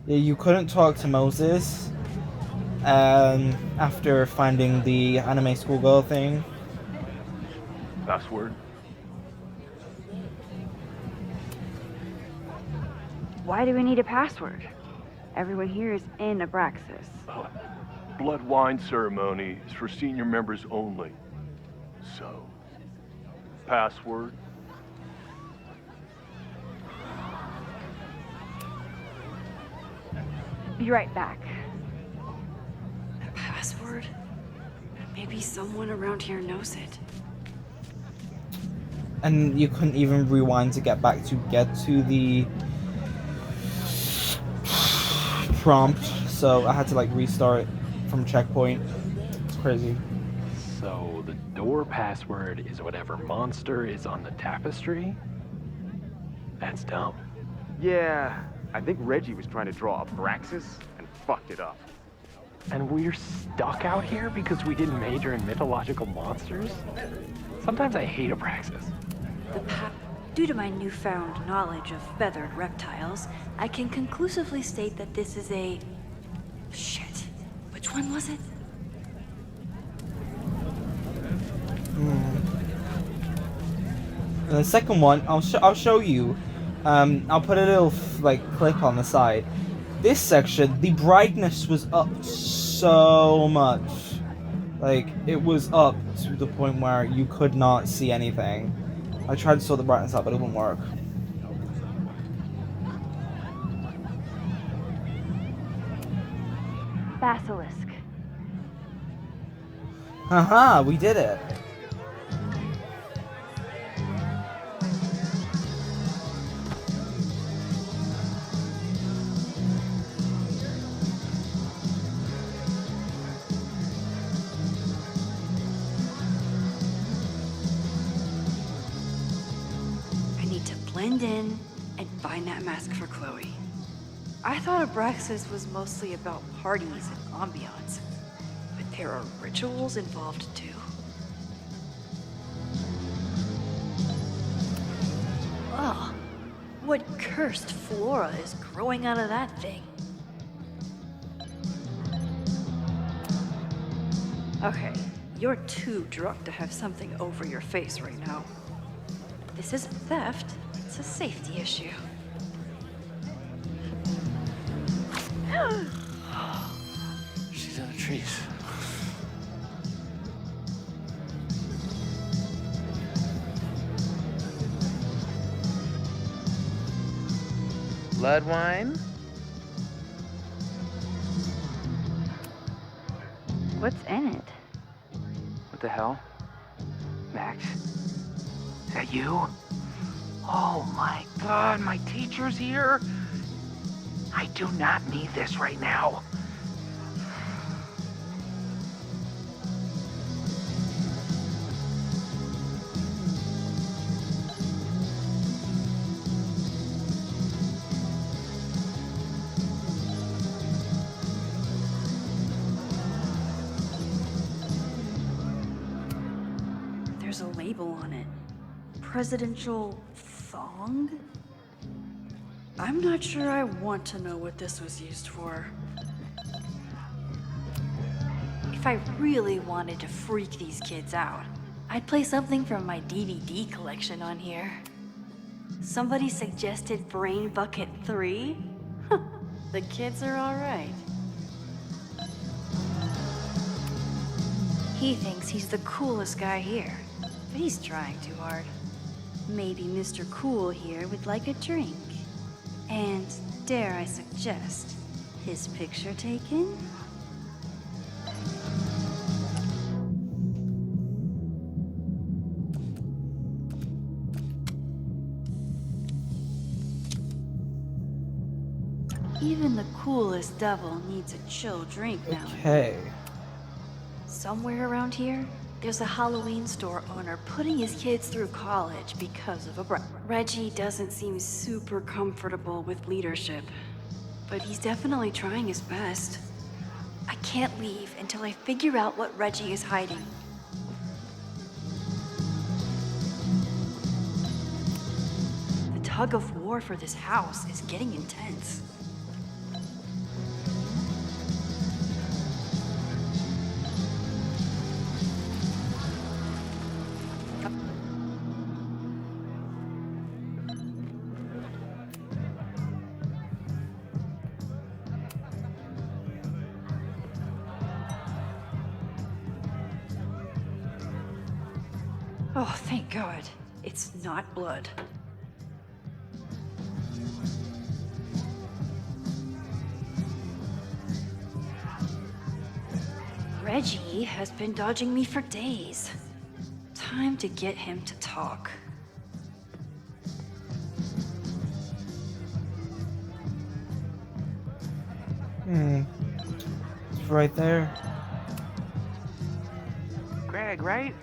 Yeah, you couldn't talk to Moses, after finding the anime schoolgirl thing. Password? Why do we need a password? Everyone here is in Abraxas. Blood wine ceremony is for senior members only. So, password? Be right back. A password? Maybe someone around here knows it. And you couldn't even rewind to get to the prompt, so I had to like restart from checkpoint. It's crazy. So the door password is whatever monster is on the tapestry? That's dumb. Yeah, I think Reggie was trying to draw Abraxas and fucked it up. And we're stuck out here because we didn't major in mythological monsters? Sometimes I hate Abraxas. Due to my newfound knowledge of feathered reptiles, I can conclusively state that this is a... Shit. Which one was it? And the second one, I'll show you. I'll put a little like clip on the side. This section, the brightness was up so much. Like, it was up to the point where you could not see anything. I tried to sort the brightness up, but it wouldn't work. Basilisk. Haha, we did it. Blend in and find that mask for Chloe. I thought Abraxas was mostly about parties and ambiance, but there are rituals involved too. Ugh, what cursed flora is growing out of that thing? Okay, you're too drunk to have something over your face right now. This isn't theft. It's a safety issue. She's in the trees. Blood wine? What's in it? What the hell? Max? Is that you? Oh my god, my teacher's here? I do not need this right now. There's a label on it. Presidential thong? I'm not sure I want to know what this was used for. If I really wanted to freak these kids out, I'd play something from my DVD collection on here. Somebody suggested Brain Bucket 3? The kids are alright. He thinks he's the coolest guy here, but he's trying too hard. Maybe Mr. Cool here would like a drink. And dare I suggest, his picture taken? Even the coolest devil needs a chill drink now. Okay. Somewhere around here, there's a Halloween store owner putting his kids through college because of a Reggie doesn't seem super comfortable with leadership, but he's definitely trying his best. I can't leave until I figure out what Reggie is hiding. The tug of war for this house is getting intense. Oh, thank God. It's not blood. Reggie has been dodging me for days. Time to get him to talk. It's right there. Greg, right?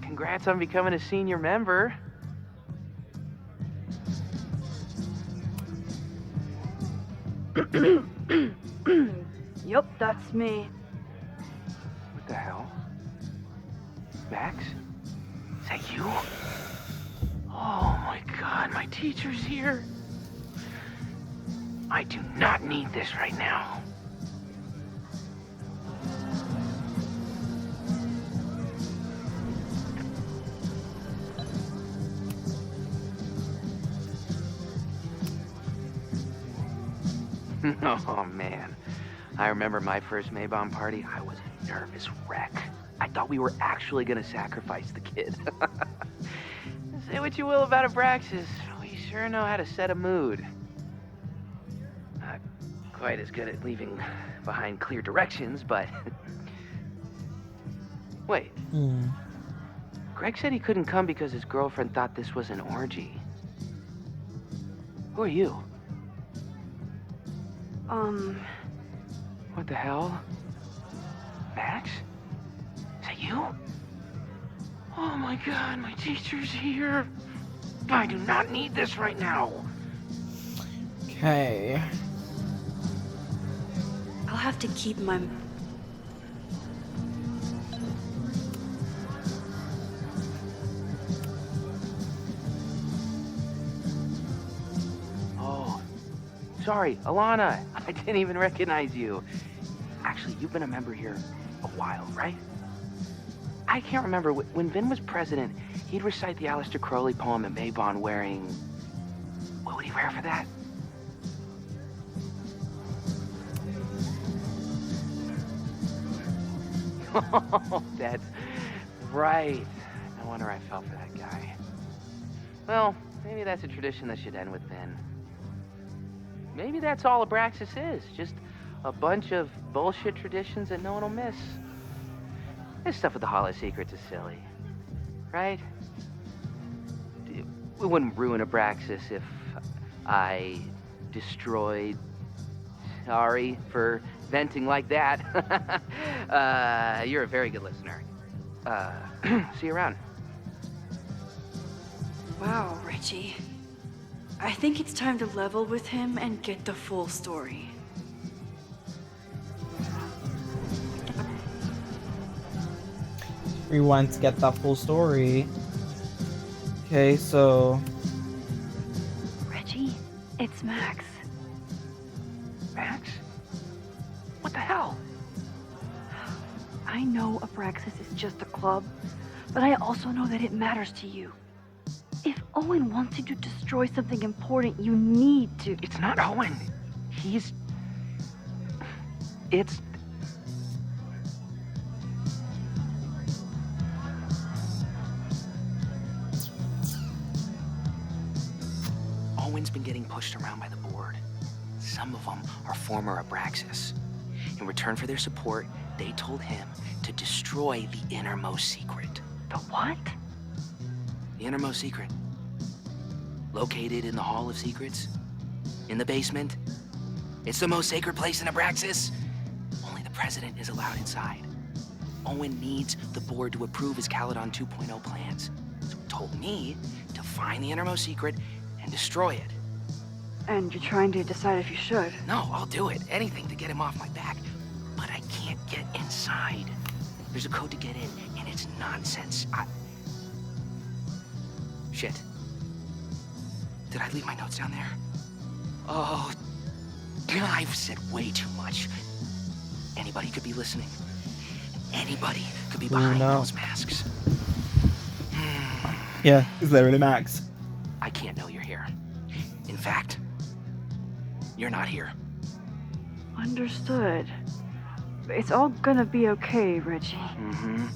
Congrats on becoming a senior member. Yup, that's me. What the hell? Max? Is that you? Oh my God, my teacher's here. I do not need this right now. Oh man, I remember my first Mabon party. I was a nervous wreck. I thought we were actually gonna sacrifice the kid. Say what you will about Abraxas, we sure know how to set a mood. Not quite as good at leaving behind clear directions, but... Wait. Greg said he couldn't come because his girlfriend thought this was an orgy. Who are you? What the hell? Max? Is that you? Oh my God, my teacher's here. I do not need this right now. Okay. I'll have to keep my... Oh, sorry, Alana. I didn't even recognize you. Actually, you've been a member here a while, right? I can't remember. When Vin was president, he'd recite the Aleister Crowley poem at Mabon wearing... What would he wear for that? Oh, that's right. No wonder I fell for that guy. Well, maybe that's a tradition that should end with Vin. Maybe that's all Abraxas is. Just a bunch of bullshit traditions that no one will miss. This stuff with the Hall of Secrets is silly. Right? We wouldn't ruin Abraxas if I destroyed... Sorry for venting like that. You're a very good listener. See you around. Wow, Reggie. I think it's time to level with him and get the full story. Rewind to get that full story. Okay, so... Reggie, it's Max. Max? What the hell? I know Abraxas is just a club, but I also know that it matters to you. If Owen wants you to destroy something important, you need to... It's not Owen. It's... Owen's been getting pushed around by the board. Some of them are former Abraxas. In return for their support, they told him to destroy the innermost secret. The what? The innermost secret. Located in the Hall of Secrets. In the basement. It's the most sacred place in Abraxas. Only the president is allowed inside. Owen needs the board to approve his Caledon 2.0 plans. So he told me to find the innermost secret and destroy it. And you're trying to decide if you should. No, I'll do it. Anything to get him off my back. But I can't get inside. There's a code to get in, and it's nonsense. Shit. Did I leave my notes down there? Oh, I've said way too much. Anybody could be listening. Anybody could be behind those masks. Yeah, is there really Max? I can't know you're here. In fact, you're not here. Understood. It's all gonna be okay, Reggie. Mm-hmm.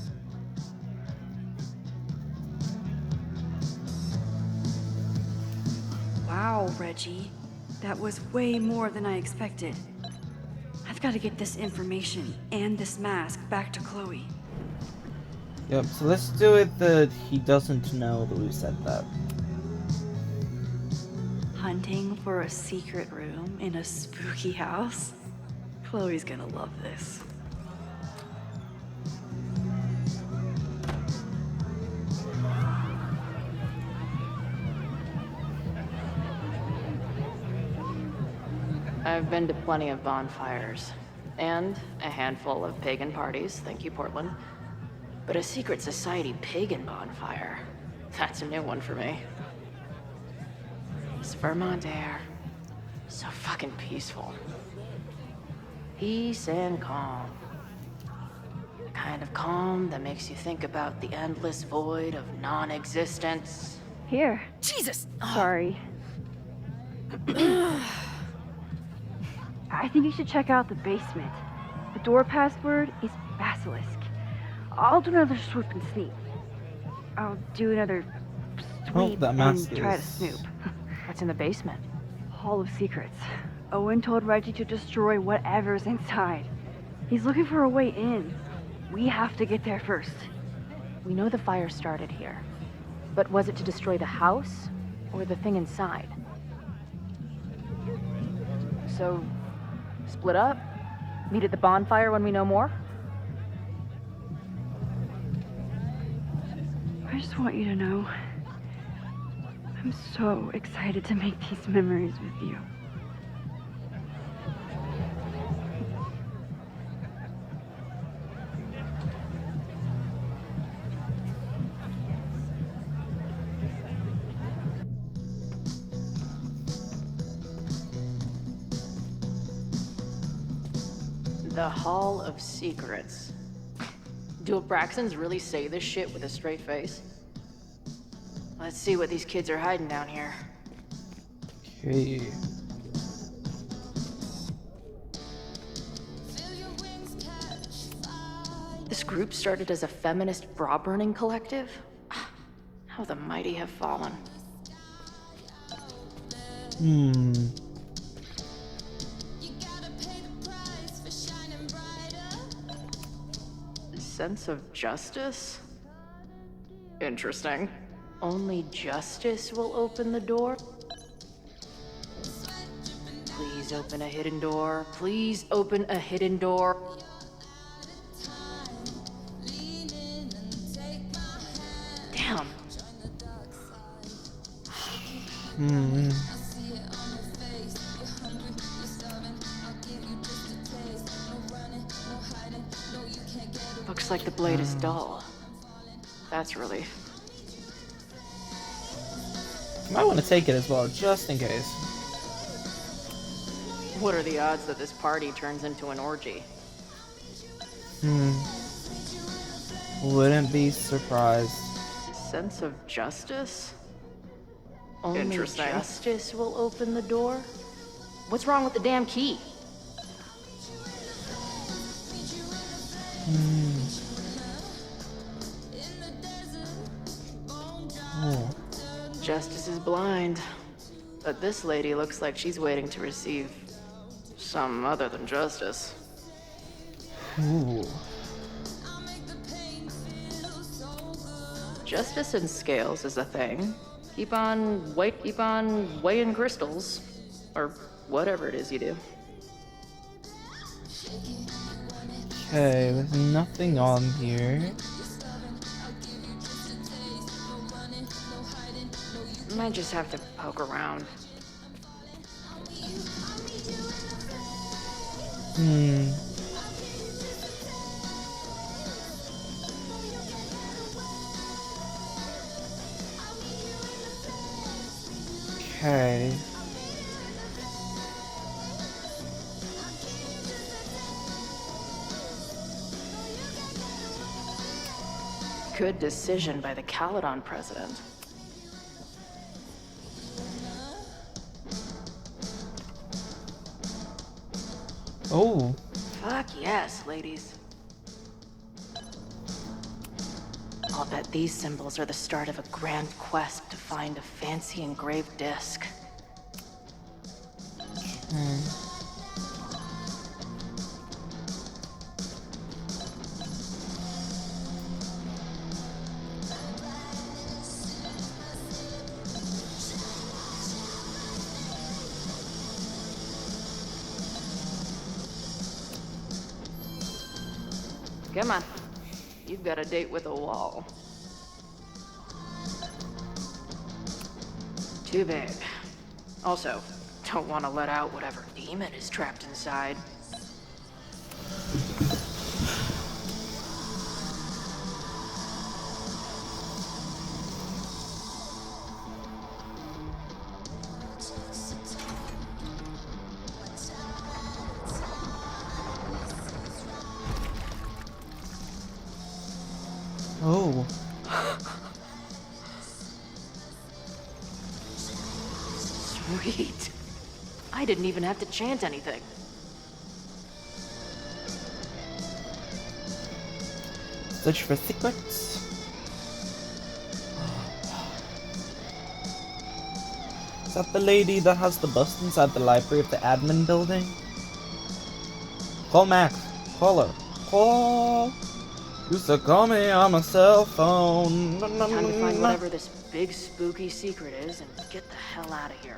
Wow, Reggie. That was way more than I expected. I've got to get this information and this mask back to Chloe. Yep, so let's do it that he doesn't know that we said that. Hunting for a secret room in a spooky house? Chloe's gonna love this. I've been to plenty of bonfires, and a handful of pagan parties, thank you, Portland. But a secret society pagan bonfire, that's a new one for me. It's Vermont air, so fucking peaceful. Peace and calm. The kind of calm that makes you think about the endless void of non-existence. Here. Jesus! Sorry. I think you should check out the basement. The door password is Basilisk. I'll do another swoop and sneak. I'll do another sweep that and mask try to is- snoop. What's in the basement? Hall of Secrets. Owen told Reggie to destroy whatever's inside. He's looking for a way in. We have to get there first. We know the fire started here, but was it to destroy the house or the thing inside? So, split up? Meet at the bonfire when we know more? I just want you to know, I'm so excited to make these memories with you. The Hall of Secrets. Do Abraxans really say this shit with a straight face? Let's see what these kids are hiding down here. Okay. This group started as a feminist bra-burning collective? How the mighty have fallen. Sense of justice? Interesting. Only justice will open the door? Please open a hidden door. Please open a hidden door. Damn. Looks like the blade is dull. That's a relief. Might want to take it as well, just in case. What are the odds that this party turns into an orgy? Wouldn't be surprised. Sense of justice? Only Interesting. justice will open the door? What's wrong with the damn key? Oh. Justice is blind. But this lady looks like she's waiting to receive some other than justice. Ooh. Justice in scales is a thing. Keep on weighing crystals. Or whatever it is you do. Okay, there's nothing on here. Might just have to poke around. Hmm. Okay. Good decision by the Caledon president. Oh. Fuck yes, ladies. I'll bet these symbols are the start of a grand quest to find a fancy engraved disc. Come on. You've got a date with a wall. Too big. Also, don't want to let out whatever demon is trapped inside. Oh. Sweet. I didn't even have to chant anything. Search for secrets. Is that the lady that has the bust inside the library of the admin building? Call Max. Call her. Call. Used to call me on my cell phone. Time to find whatever this big spooky secret is and get the hell out of here.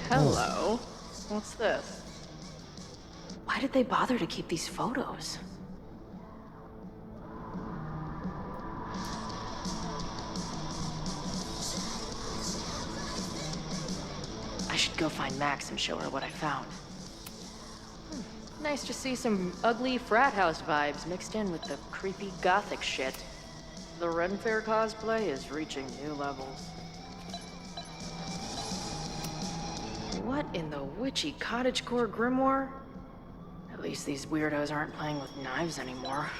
Hello. What's this? Why did they bother to keep these photos? I should go find Max and show her what I found. Nice to see some ugly frat house vibes mixed in with the creepy gothic shit. The Ren Fair cosplay is reaching new levels. What in the witchy cottagecore grimoire? At least these weirdos aren't playing with knives anymore.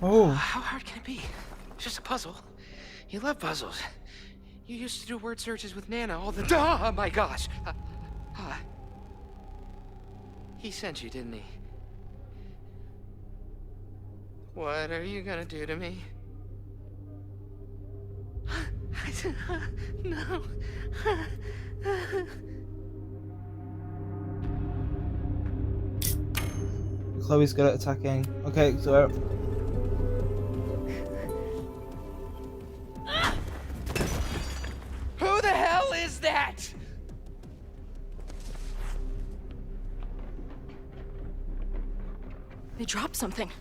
Oh. How hard can it be? It's just a puzzle. You love puzzles. You used to do word searches with Nana all the time. Oh my gosh. He sent you, didn't he? What are you gonna do to me? No. Chloe's good at attacking. Okay, so Who the hell is that? They dropped something.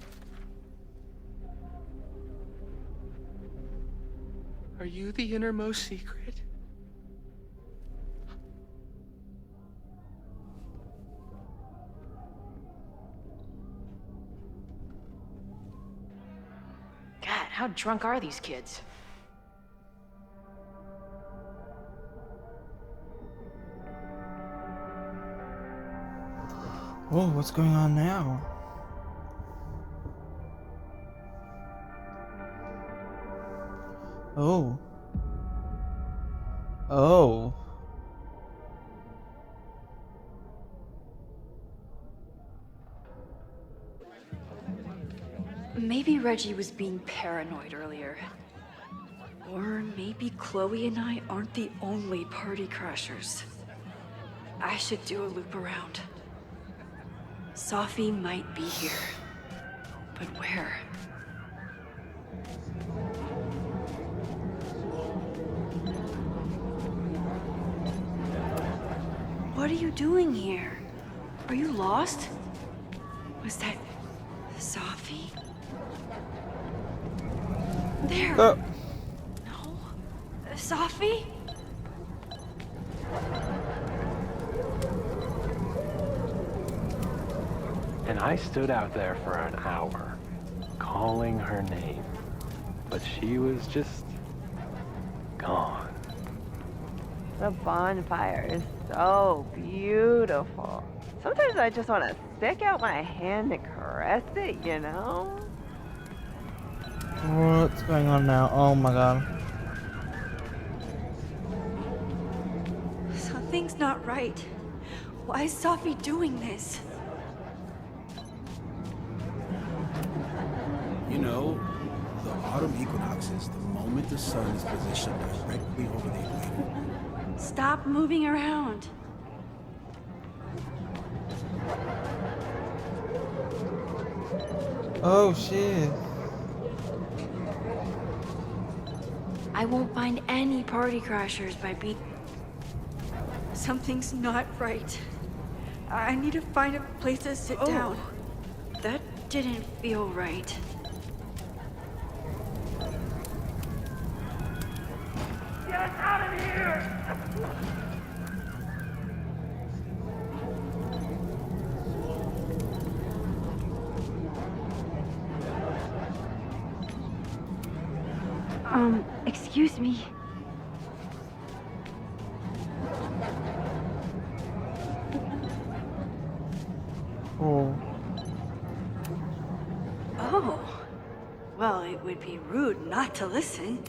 Are you the innermost secret? God, how drunk are these kids? Oh, what's going on now? Oh. Oh. Maybe Reggie was being paranoid earlier. Or maybe Chloe and I aren't the only party crashers. I should do a loop around. Sophie might be here. But where? What are you doing here? Are you lost? Was that Sophie? There! Oh. No? Sophie? And I stood out there for an hour, calling her name. But she was just gone. The bonfire is so beautiful. Sometimes I just want to stick out my hand and caress it, you know? What's going on now? Oh my god. Something's not right. Why is Sophie doing this? You know, the autumn equinox is the moment the sun is positioned directly over the equator. Stop moving around. Oh shit. I won't find any party crashers by being... Something's not right. I need to find a place to sit down. That didn't feel right. Get us out of here! Excuse me. Oh. Oh. Well, it would be rude not to listen.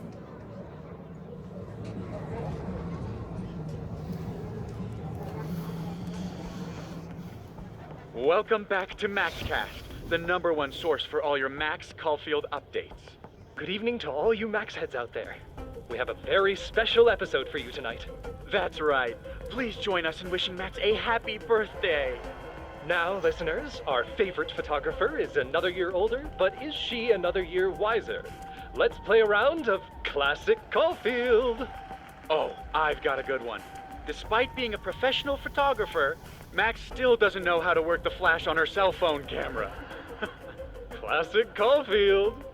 Welcome back to MaxCast, the #1 source for all your Max Caulfield updates. Good evening to all you Max heads out there. We have a very special episode for you tonight. That's right. Please join us in wishing Max a happy birthday. Now, listeners, our favorite photographer is another year older, but is she another year wiser? Let's play a round of Classic Caulfield. Oh, I've got a good one. Despite being a professional photographer, Max still doesn't know how to work the flash on her cell phone camera. Classic Caulfield.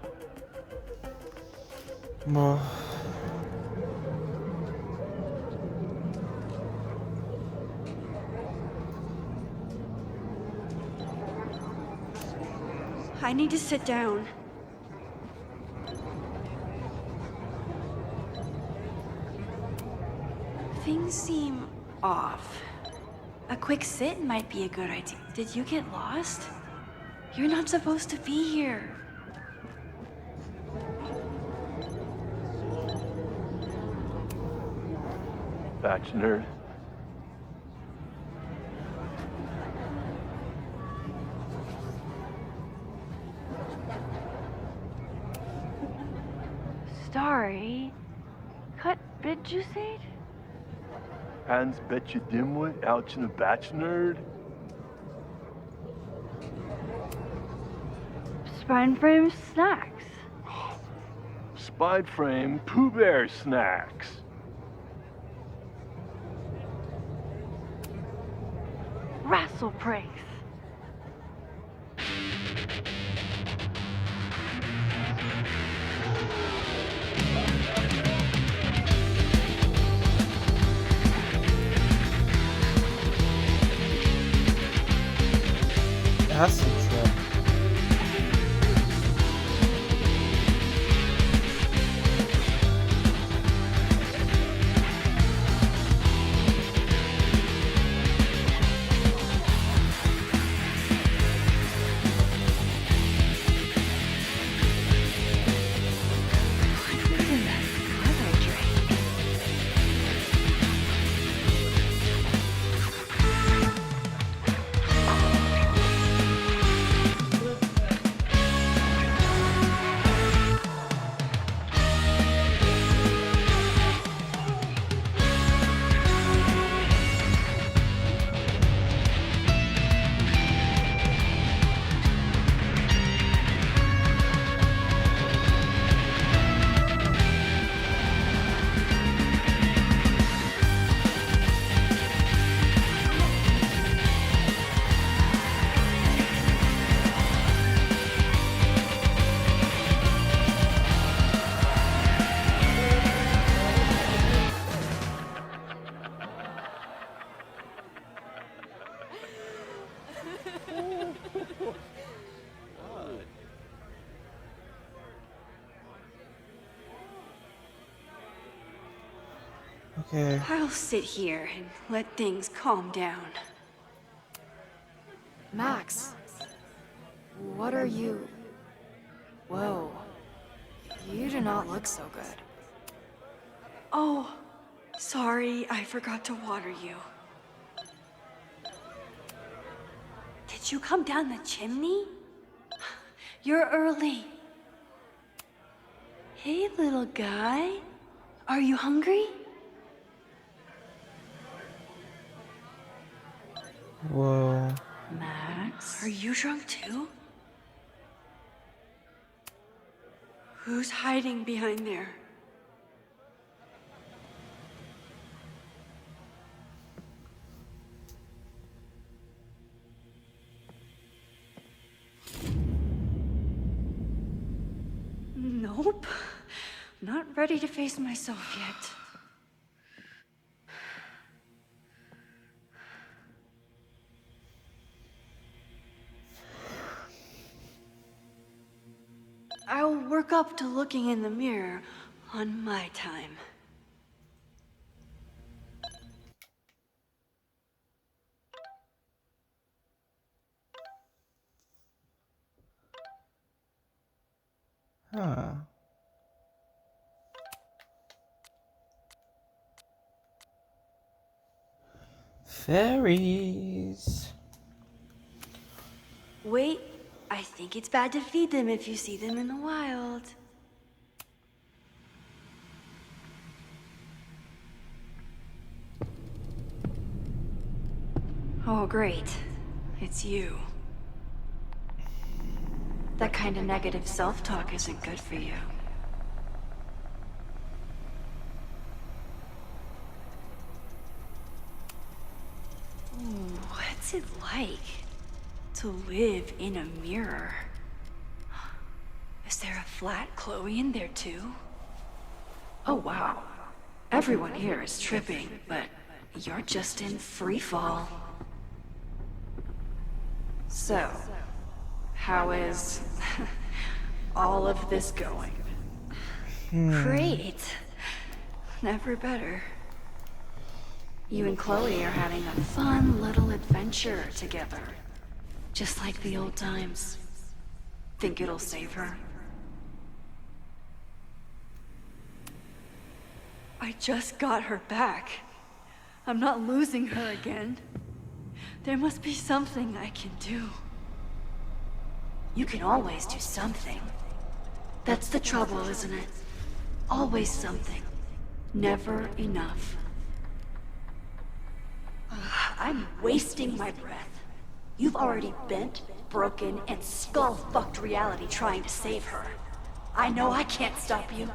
I need to sit down. Things seem off. A quick sit might be a good idea. Did you get lost? You're not supposed to be here. Batch nerd. Sorry. Cut bit you said? Hans bet you dimwit, ouch in a batch nerd. Spine frame snacks. Spide frame, Pooh Bear snacks. Wrestle pranks. Acid trip. Okay. I'll sit here and let things calm down. Max, what are you? Whoa, you do not look so good. Oh, sorry, I forgot to water you. Did you come down the chimney? You're early. Hey, little guy. Are you hungry? Whoa. Max, are you drunk too? Who's hiding behind there? Nope. Not ready to face myself yet. I'll work up to looking in the mirror on my time. Huh. Fairies. Wait, I think it's bad to feed them if you see them in the wild. Oh, great. It's you. That kind of negative self-talk isn't good for you. Ooh, what's it like to live in a mirror? Is there a flat Chloe in there too? Oh wow. Everyone here is tripping, but you're just in free fall. So, how is all of this going? Great. Never better. You and Chloe are having a fun little adventure together. Just like the old times. Think it'll save her? I just got her back. I'm not losing her again. There must be something I can do. You can always do something. That's the trouble, isn't it? Always something. Never enough. I'm wasting my breath. You've already bent, broken, and skull-fucked reality trying to save her. I know I can't stop you.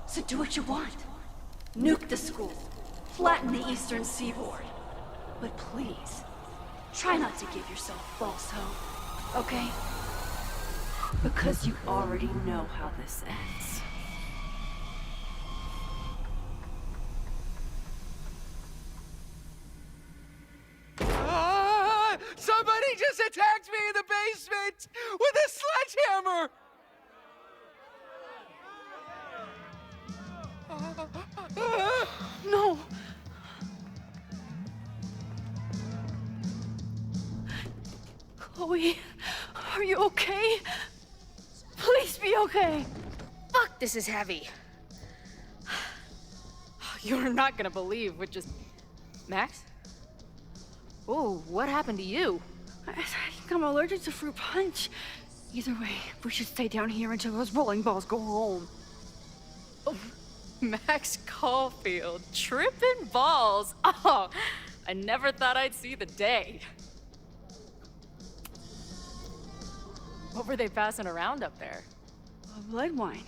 So do what you want. Nuke the school. Flatten the eastern seaboard. But please, try not to give yourself false hope, okay? Because you already know how this ends. Somebody just attacked me in the basement with a sledgehammer! No! Chloe, are you okay? Please be okay! Fuck, this is heavy. You're not gonna believe what just... Max? Oh, what happened to you? I think I'm allergic to fruit punch. Either way, we should stay down here until those bowling balls go home. Oh, Max Caulfield, tripping balls. Oh, I never thought I'd see the day. What were they passing around up there? Blood wine.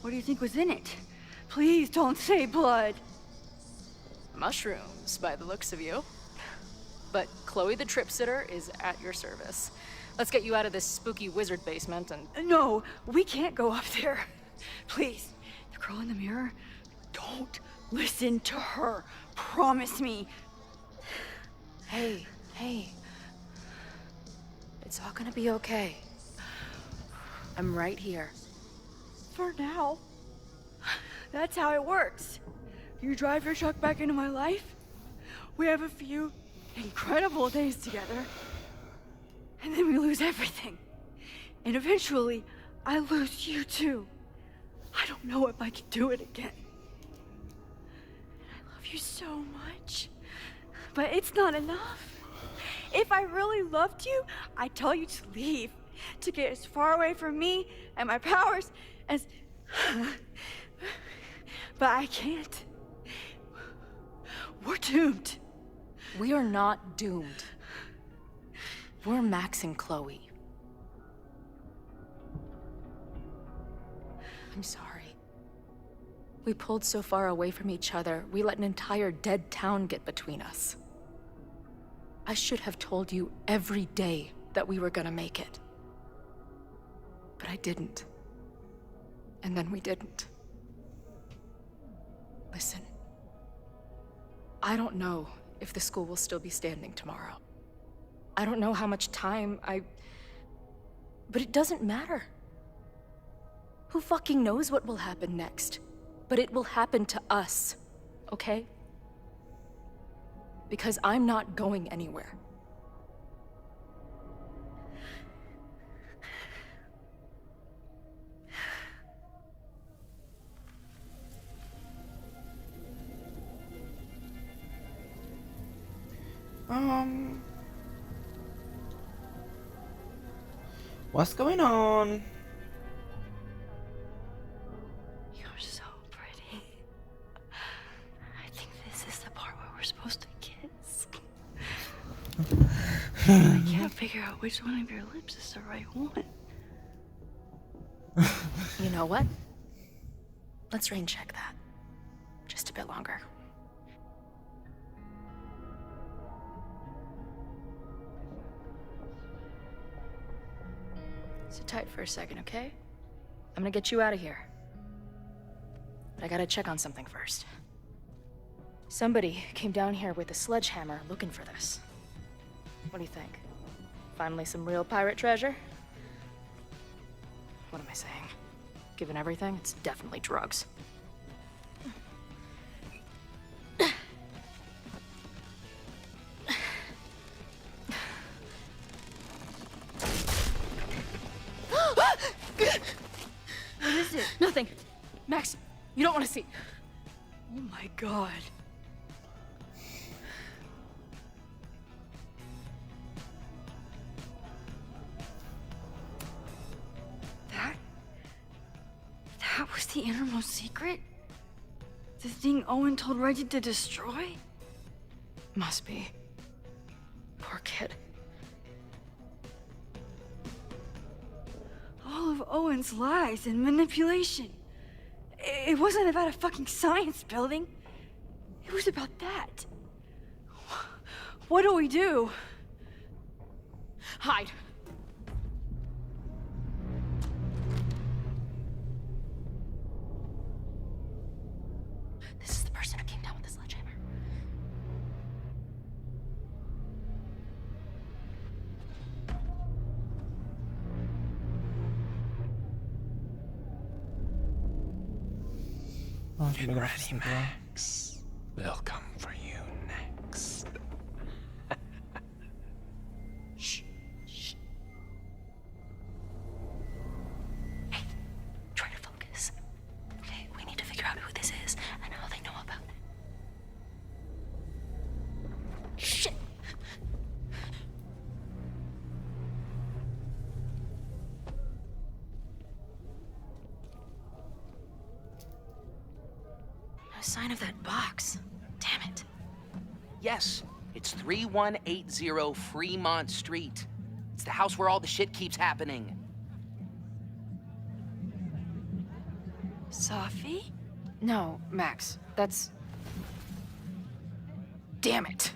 What do you think was in it? Please don't say blood. Mushrooms, by the looks of you. But Chloe the Trip Sitter is at your service. Let's get you out of this spooky wizard basement and... No, we can't go up there. Please, the girl in the mirror, don't listen to her. Promise me. Hey. It's all gonna be okay. I'm right here. For now. That's how it works. You drive your truck back into my life, we have a few incredible days together, and then we lose everything. And eventually, I lose you too. I don't know if I can do it again. I love you so much, but it's not enough. If I really loved you, I'd tell you to leave, to get as far away from me and my powers as... But I can't. We're doomed. We are not doomed. We're Max and Chloe. I'm sorry. We pulled so far away from each other, we let an entire dead town get between us. I should have told you every day that we were gonna make it. But I didn't. And then we didn't. Listen. I don't know if the school will still be standing tomorrow. I don't know how much time But it doesn't matter. Who fucking knows what will happen next? But it will happen to us, okay? Because I'm not going anywhere. What's going on? You're so pretty. I think this is the part where we're supposed to kiss. I can't figure out which one of your lips is the right one. You know what? Let's rain check that. Just a bit longer. Sit tight for a second, okay? I'm gonna get you out of here. But I gotta check on something first. Somebody came down here with a sledgehammer looking for this. What do you think? Finally some real pirate treasure? What am I saying? Given everything, it's definitely drugs. What is it? Nothing. Max, you don't want to see. Oh my god. That was the innermost secret? The thing Owen told Reggie to destroy? Must be. Poor kid. All of Owen's lies and manipulation. It wasn't about a fucking science building. It was about that. What do we do? Hide. This is the person who came down with the sledgehammer. Get ready, Max. They'll come for you next. Shh. Shh. Hey, try to focus. Okay, we need to figure out who this is and how they know about it. Shit. No sign of that box. Damn it. Yes, it's 3180 Fremont Street. It's the house where all the shit keeps happening. Safi? No, Max. That's... Damn it.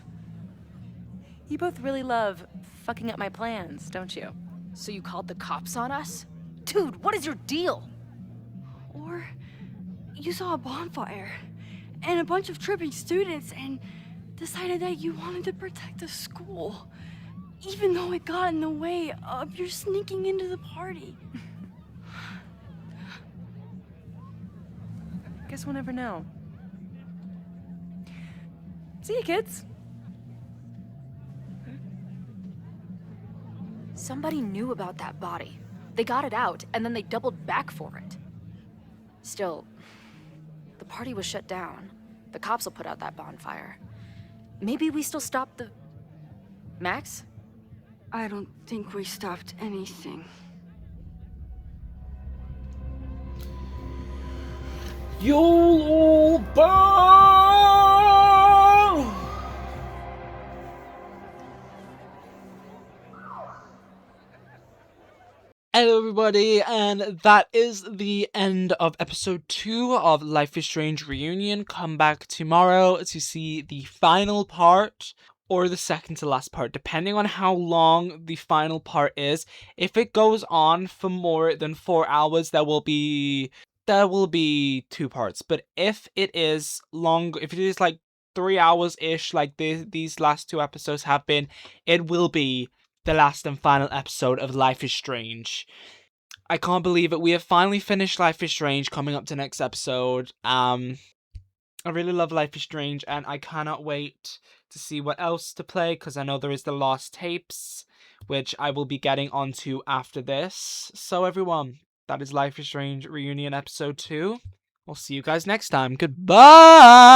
You both really love fucking up my plans, don't you? So you called the cops on us? Dude, what is your deal? Or you saw a bonfire and a bunch of tripping students and decided that you wanted to protect the school, even though it got in the way of your sneaking into the party. Guess we'll never know. See you, kids. Somebody knew about that body. They got it out, and then they doubled back for it. Still, the party was shut down. The cops will put out that bonfire. Maybe we still stopped the... Max? I don't think we stopped anything. You'll all burn! Hello everybody, and that is the end of episode 2 of Life is Strange Reunion. Come back tomorrow to see the final part, or the second to last part, depending on how long the final part is. If it goes on for more than 4 hours, there will be 2 parts. But if it is if it is like 3 hours-ish, like these last 2 episodes have been, it will be the last and final episode of Life is Strange. I can't believe it. We have finally finished Life is Strange, coming up to next episode. I really love Life is Strange, and I cannot wait to see what else to play, because I know there is the Lost Tapes, which I will be getting onto after this. So everyone, that is Life is Strange Reunion episode 2. We'll see you guys next time. Goodbye!